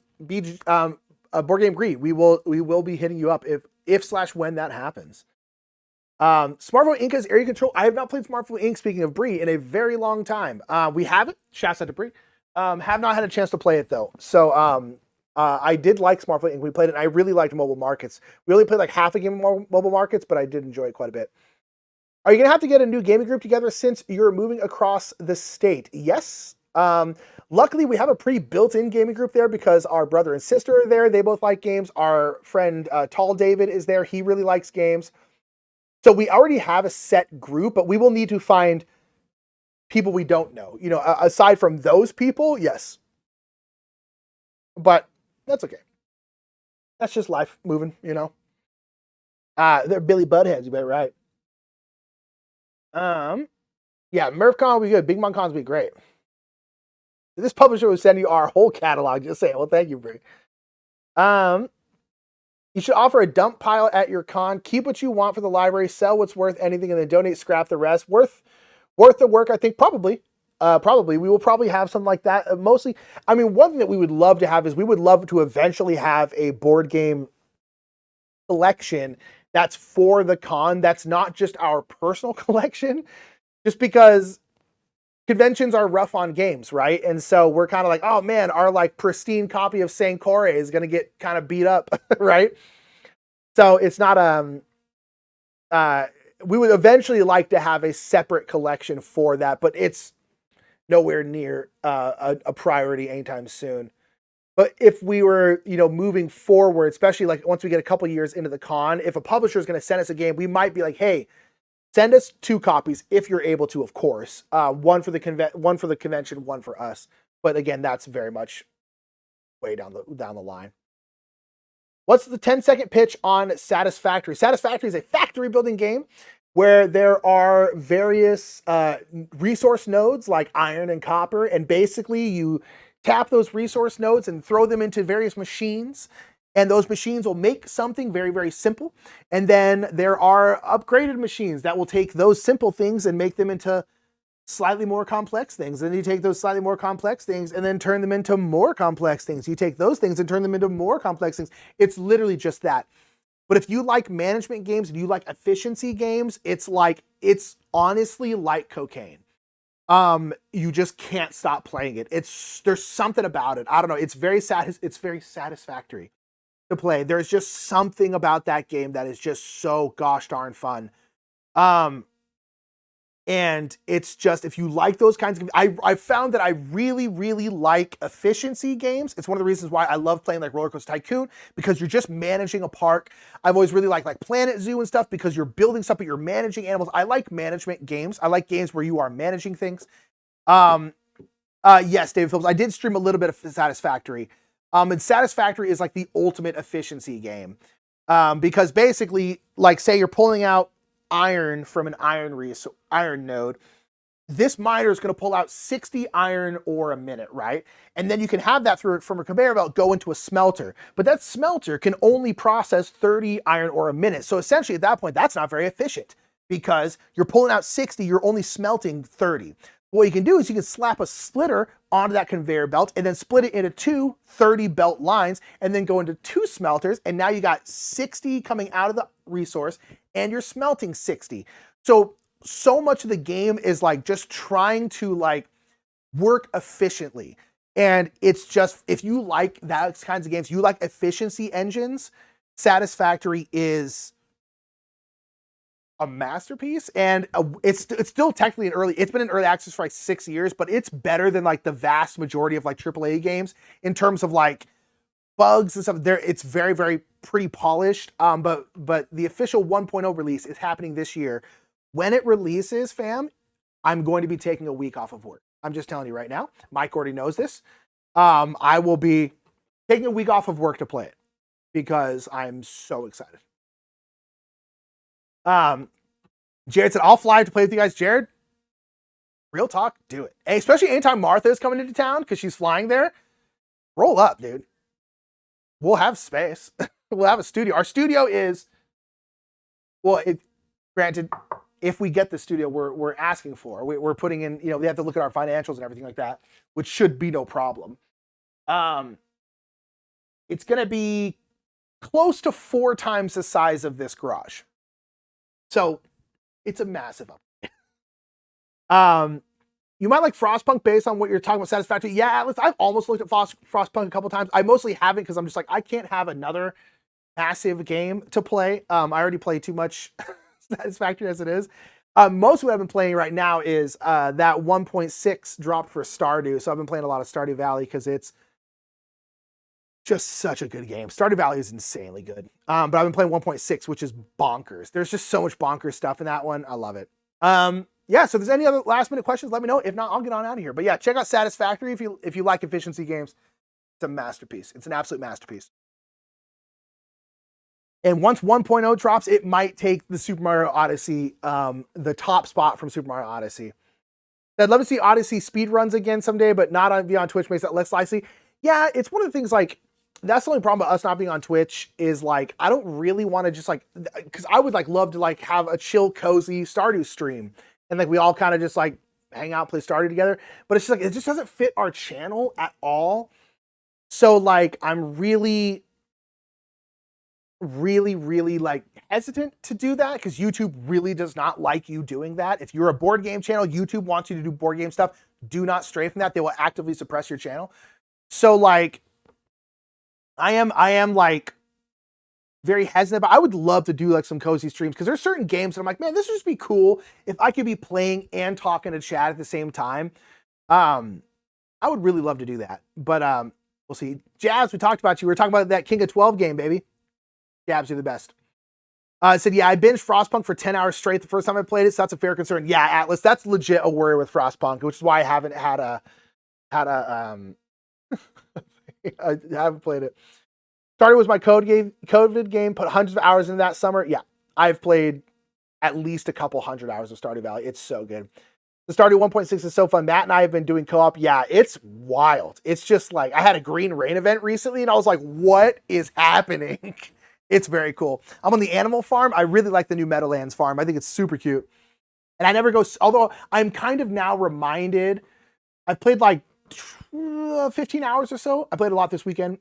Speaker 2: Game Geek, we will be hitting you up if/when that happens. Smartphone Inc. has area control. I have not played Smartphone Inc. Speaking of Bree, in a very long time. We haven't. Shouts out to Bree. Have not had a chance to play it though. So I did like Smartphone Inc. We played it. And I really liked Mobile Markets. We only played like half a game of Mobile Markets, but I did enjoy it quite a bit. Are you gonna have to get a new gaming group together since you're moving across the state? Yes. Luckily, we have a pretty built-in gaming group there because our brother and sister are there. They both like games. Our friend Tall David is there. He really likes games. So we already have a set group, but we will need to find people we don't know. You know, aside from those people, yes. But that's okay. That's just life moving, you know. They're Billy Buttheads, you bet right. Yeah, MurphCon will be good. Big Mon Cons will be great. This publisher will send you our whole catalog. Just saying. Well, thank you, Brie. You should offer a dump pile at your con. Keep what you want for the library. Sell what's worth anything, and then donate, scrap the rest. Worth the work, I think. Probably. We will probably have something like that. Mostly, I mean, one thing that we would love to have is we would love to eventually have a board game collection that's for the con. That's not just our personal collection. Just because conventions are rough on games, right? And so we're kind of like, oh man, our like pristine copy of Saint KORA is going to get kind of beat up, right? So it's not we would eventually like to have a separate collection for that, but it's nowhere near a priority anytime soon. But if we were, you know, moving forward, especially like once we get a couple years into the con, if a publisher is going to send us a game, we might be like, hey, send us 2 copies if you're able to, of course. One for the convention, one for us. But again, that's very much way down the line. What's the 10-second pitch on Satisfactory? Satisfactory is a factory building game where there are various resource nodes like iron and copper, and basically you tap those resource nodes and throw them into various machines. And those machines will make something very, very simple. And then there are upgraded machines that will take those simple things and make them into slightly more complex things. And you take those slightly more complex things and then turn them into more complex things. You take those things and turn them into more complex things. It's literally just that. But if you like management games and you like efficiency games, it's honestly like cocaine. You just can't stop playing it. There's something about it. I don't know. It's very satisfactory to play. There's just something about that game that is just so gosh darn fun. And it's just, if you like those kinds of, I found that I really, really like efficiency games. It's one of the reasons why I love playing like Roller Coaster Tycoon, because you're just managing a park. I've always really liked like Planet Zoo and stuff because you're building stuff, but you're managing animals. I like management games. I like games where you are managing things. Yes, David Phillips, I did stream a little bit of Satisfactory. And Satisfactory is like the ultimate efficiency game. Because basically, like say you're pulling out iron from an iron node, this miner is going to pull out 60 iron ore a minute, right? And then you can have that from a conveyor belt go into a smelter. But that smelter can only process 30 iron ore a minute. So essentially at that point, that's not very efficient because you're pulling out 60, you're only smelting 30. What you can do is you can slap a splitter onto that conveyor belt, and then split it into two 30 belt lines, and then go into two smelters, and now you got 60 coming out of the resource, and you're smelting 60. So much of the game is like just trying to like work efficiently. And it's just, if you like those kinds of games, you like efficiency engines, Satisfactory is a masterpiece. And it's still technically it's been in early access for like 6 years, but it's better than like the vast majority of like AAA games in terms of like bugs and stuff. It's very, very pretty polished. But the official 1.0 release is happening this year. When it releases, fam, I'm going to be taking a week off of work. I'm just telling you right now. Mike already knows this. I will be taking a week off of work to play it because I'm so excited. Jared said, I'll fly to play with you guys. Jared, real talk, do it. And especially anytime Martha is coming into town because she's flying there. Roll up, dude. We'll have space. We'll have a studio. Our studio is, well, granted, if we get the studio we're asking for, we're putting in, you know, we have to look at our financials and everything like that, which should be no problem. It's going to be close to 4 times the size of this garage. So it's a massive upgrade. You might like Frostpunk based on what you're talking about Satisfactory. Yeah, Atlas, I've almost looked at Frostpunk a couple times. I mostly haven't because I'm just like, I can't have another massive game to play. I already play too much Satisfactory as it is. Most of what I've been playing right now is that 1.6 dropped for Stardew. So I've been playing a lot of Stardew Valley because it's just such a good game. Stardew Valley is insanely good. But I've been playing 1.6, which is bonkers. There's just so much bonkers stuff in that one. I love it. Yeah, so if there's any other last minute questions, let me know. If not, I'll get on out of here. But yeah, check out Satisfactory if you like efficiency games. It's a masterpiece. It's an absolute masterpiece. And once 1.0 drops, it might take the Super Mario Odyssey, the top spot from Super Mario Odyssey. I'd love to see Odyssey speedruns again someday, but not be on Twitch makes that less likely. Yeah, it's one of the things like, that's the only problem with us not being on Twitch is like, I don't really want to just like, because I would like love to like have a chill, cozy Stardew stream. And like we all kind of just like hang out, play Stardew together. But it's just like, it just doesn't fit our channel at all. So like, I'm really like hesitant to do that because YouTube really does not like you doing that. If you're a board game channel, YouTube wants you to do board game stuff. Do not stray from that. They will actively suppress your channel. So like, I am like very hesitant, but I would love to do like some cozy streams because there's certain games that I'm like, man, this would just be cool if I could be playing and talking to chat at the same time. I would really love to do that, but we'll see. Jabs, we talked about you. We were talking about that King of 12 game, baby. Jabs, you're the best. Said, yeah, I binged Frostpunk for 10 hours straight the first time I played it, so that's a fair concern. Yeah, Atlas, that's legit a worry with Frostpunk, which is why I haven't had a I haven't played it. Started was my COVID game, put hundreds of hours into that summer. Yeah, I've played at least a couple hundred hours of Stardew Valley. It's so good. The Stardew 1.6 is so fun. Matt and I have been doing co-op. Yeah, it's wild. It's just like, I had a Green Rain event recently, and I was like, what is happening? It's very cool. I'm on the Animal Farm. I really like the new Meadowlands farm. I think it's super cute. And I never go, although I'm kind of now reminded, I've played like 15 hours or so. I played a lot this weekend.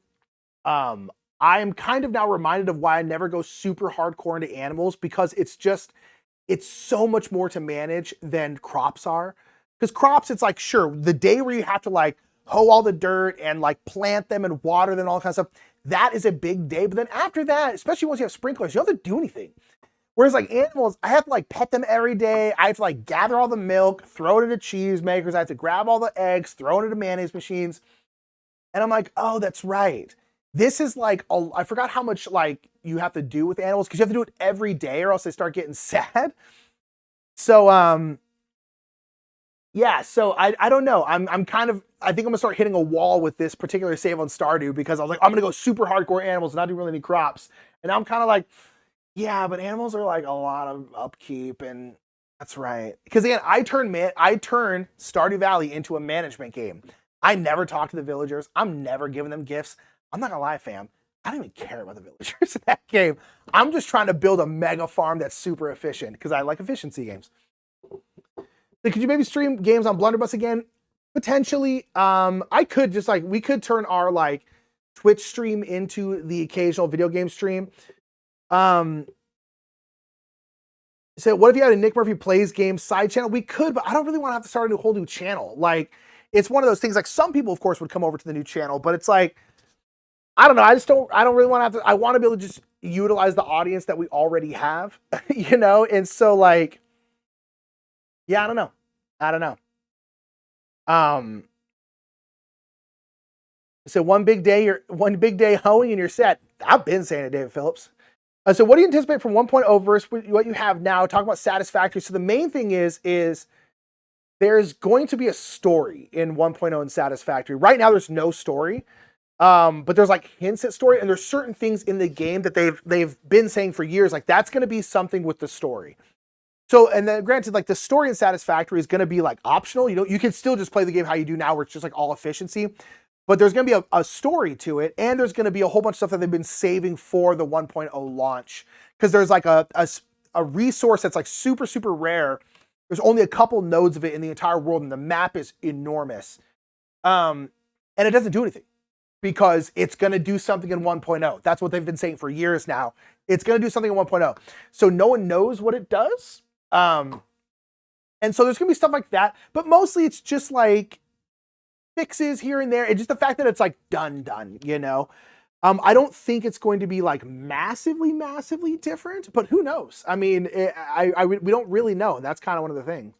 Speaker 2: I am kind of now reminded of why I never go super hardcore into animals because it's so much more to manage than crops are. Because crops, it's like, sure, the day where you have to like hoe all the dirt and like plant them and water them and all that kind of stuff, that is a big day. But then after that, especially once you have sprinklers, you don't have to do anything. Whereas like animals, I have to like pet them every day. I have to like gather all the milk, throw it into cheese makers. I have to grab all the eggs, throw it into mayonnaise machines. And I'm like, oh, that's right. This is like, I forgot how much like you have to do with animals because you have to do it every day or else they start getting sad. So, yeah, so I don't know. I'm kind of, I think I'm gonna start hitting a wall with this particular save on Stardew because I was like, I'm gonna go super hardcore animals and not do really any crops. And now I'm kind of like, yeah, but animals are like a lot of upkeep and that's right. Because again, I turn Stardew Valley into a management game. I never talk to the villagers. I'm never giving them gifts. I'm not gonna lie, fam. I don't even care about the villagers in that game. I'm just trying to build a mega farm that's super efficient because I like efficiency games. So could you maybe stream games on Blunderbuss again? Potentially, I could just like, we could turn our like Twitch stream into the occasional video game stream. So what if you had a Nick Murphy Plays Games side channel? We could, but I don't really want to have to start a whole new channel. Like, it's one of those things, like some people, of course, would come over to the new channel, but it's like, I don't know. I don't really want to have to, I want to be able to just utilize the audience that we already have, you know? And so like, yeah, I don't know. So one big day hoeing and you're set. I've been saying it, David Phillips. So what do you anticipate from 1.0 versus what you have now? Talk about Satisfactory. So the main thing is there's going to be a story in 1.0 in Satisfactory. Right now there's no story. But there's like hints at story, and there's certain things in the game that they've been saying for years, like that's going to be something with the story. So, and then granted, like the story in Satisfactory is going to be like optional. You can still just play the game how you do now, where it's just like all efficiency. But there's going to be a story to it, and there's going to be a whole bunch of stuff that they've been saving for the 1.0 launch. Because there's like a resource that's like super, super rare. There's only a couple nodes of it in the entire world, and the map is enormous. And it doesn't do anything, because it's going to do something in 1.0. That's what they've been saying for years now. It's going to do something in 1.0. So no one knows what it does. And so there's going to be stuff like that. But mostly it's just like fixes here and there. And just the fact that it's like done, you know. I don't think it's going to be like massively different. But who knows? I mean, we don't really know. That's kind of one of the things.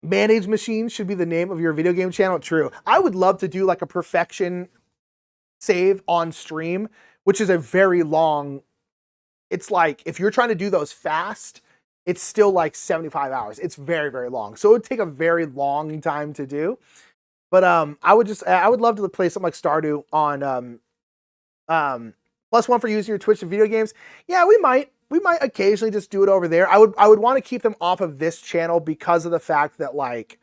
Speaker 2: Managed Machine should be the name of your video game channel. True. I would love to do like a perfection save on stream, which is a very long, it's like, if you're trying to do those fast, it's still like 75 hours. It's very, very long. So it would take a very long time to do. But I would love to play something like Stardew on +1 for using your Twitch to video games. Yeah, we might occasionally just do it over there. I would want to keep them off of this channel because of the fact that like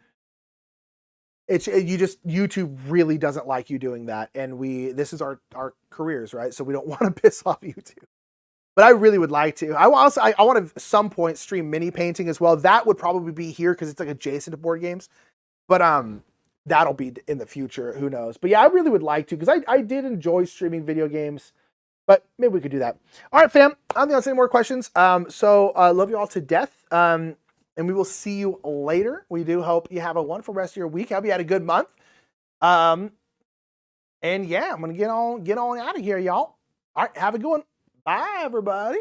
Speaker 2: YouTube really doesn't like you doing that, and this is our careers, right? So we don't want to piss off YouTube. But I really would like to. I want to at some point stream mini painting as well. That would probably be here because it's like adjacent to board games. But that'll be in the future. Who knows? But yeah, I really would like to, because I did enjoy streaming video games. But maybe we could do that. All right, fam. I don't think I'll say any more questions. So love you all to death. And we will see you later. We do hope you have a wonderful rest of your week. I hope you had a good month. And yeah, I'm gonna get on out of here, y'all. All right, have a good one. Bye, everybody.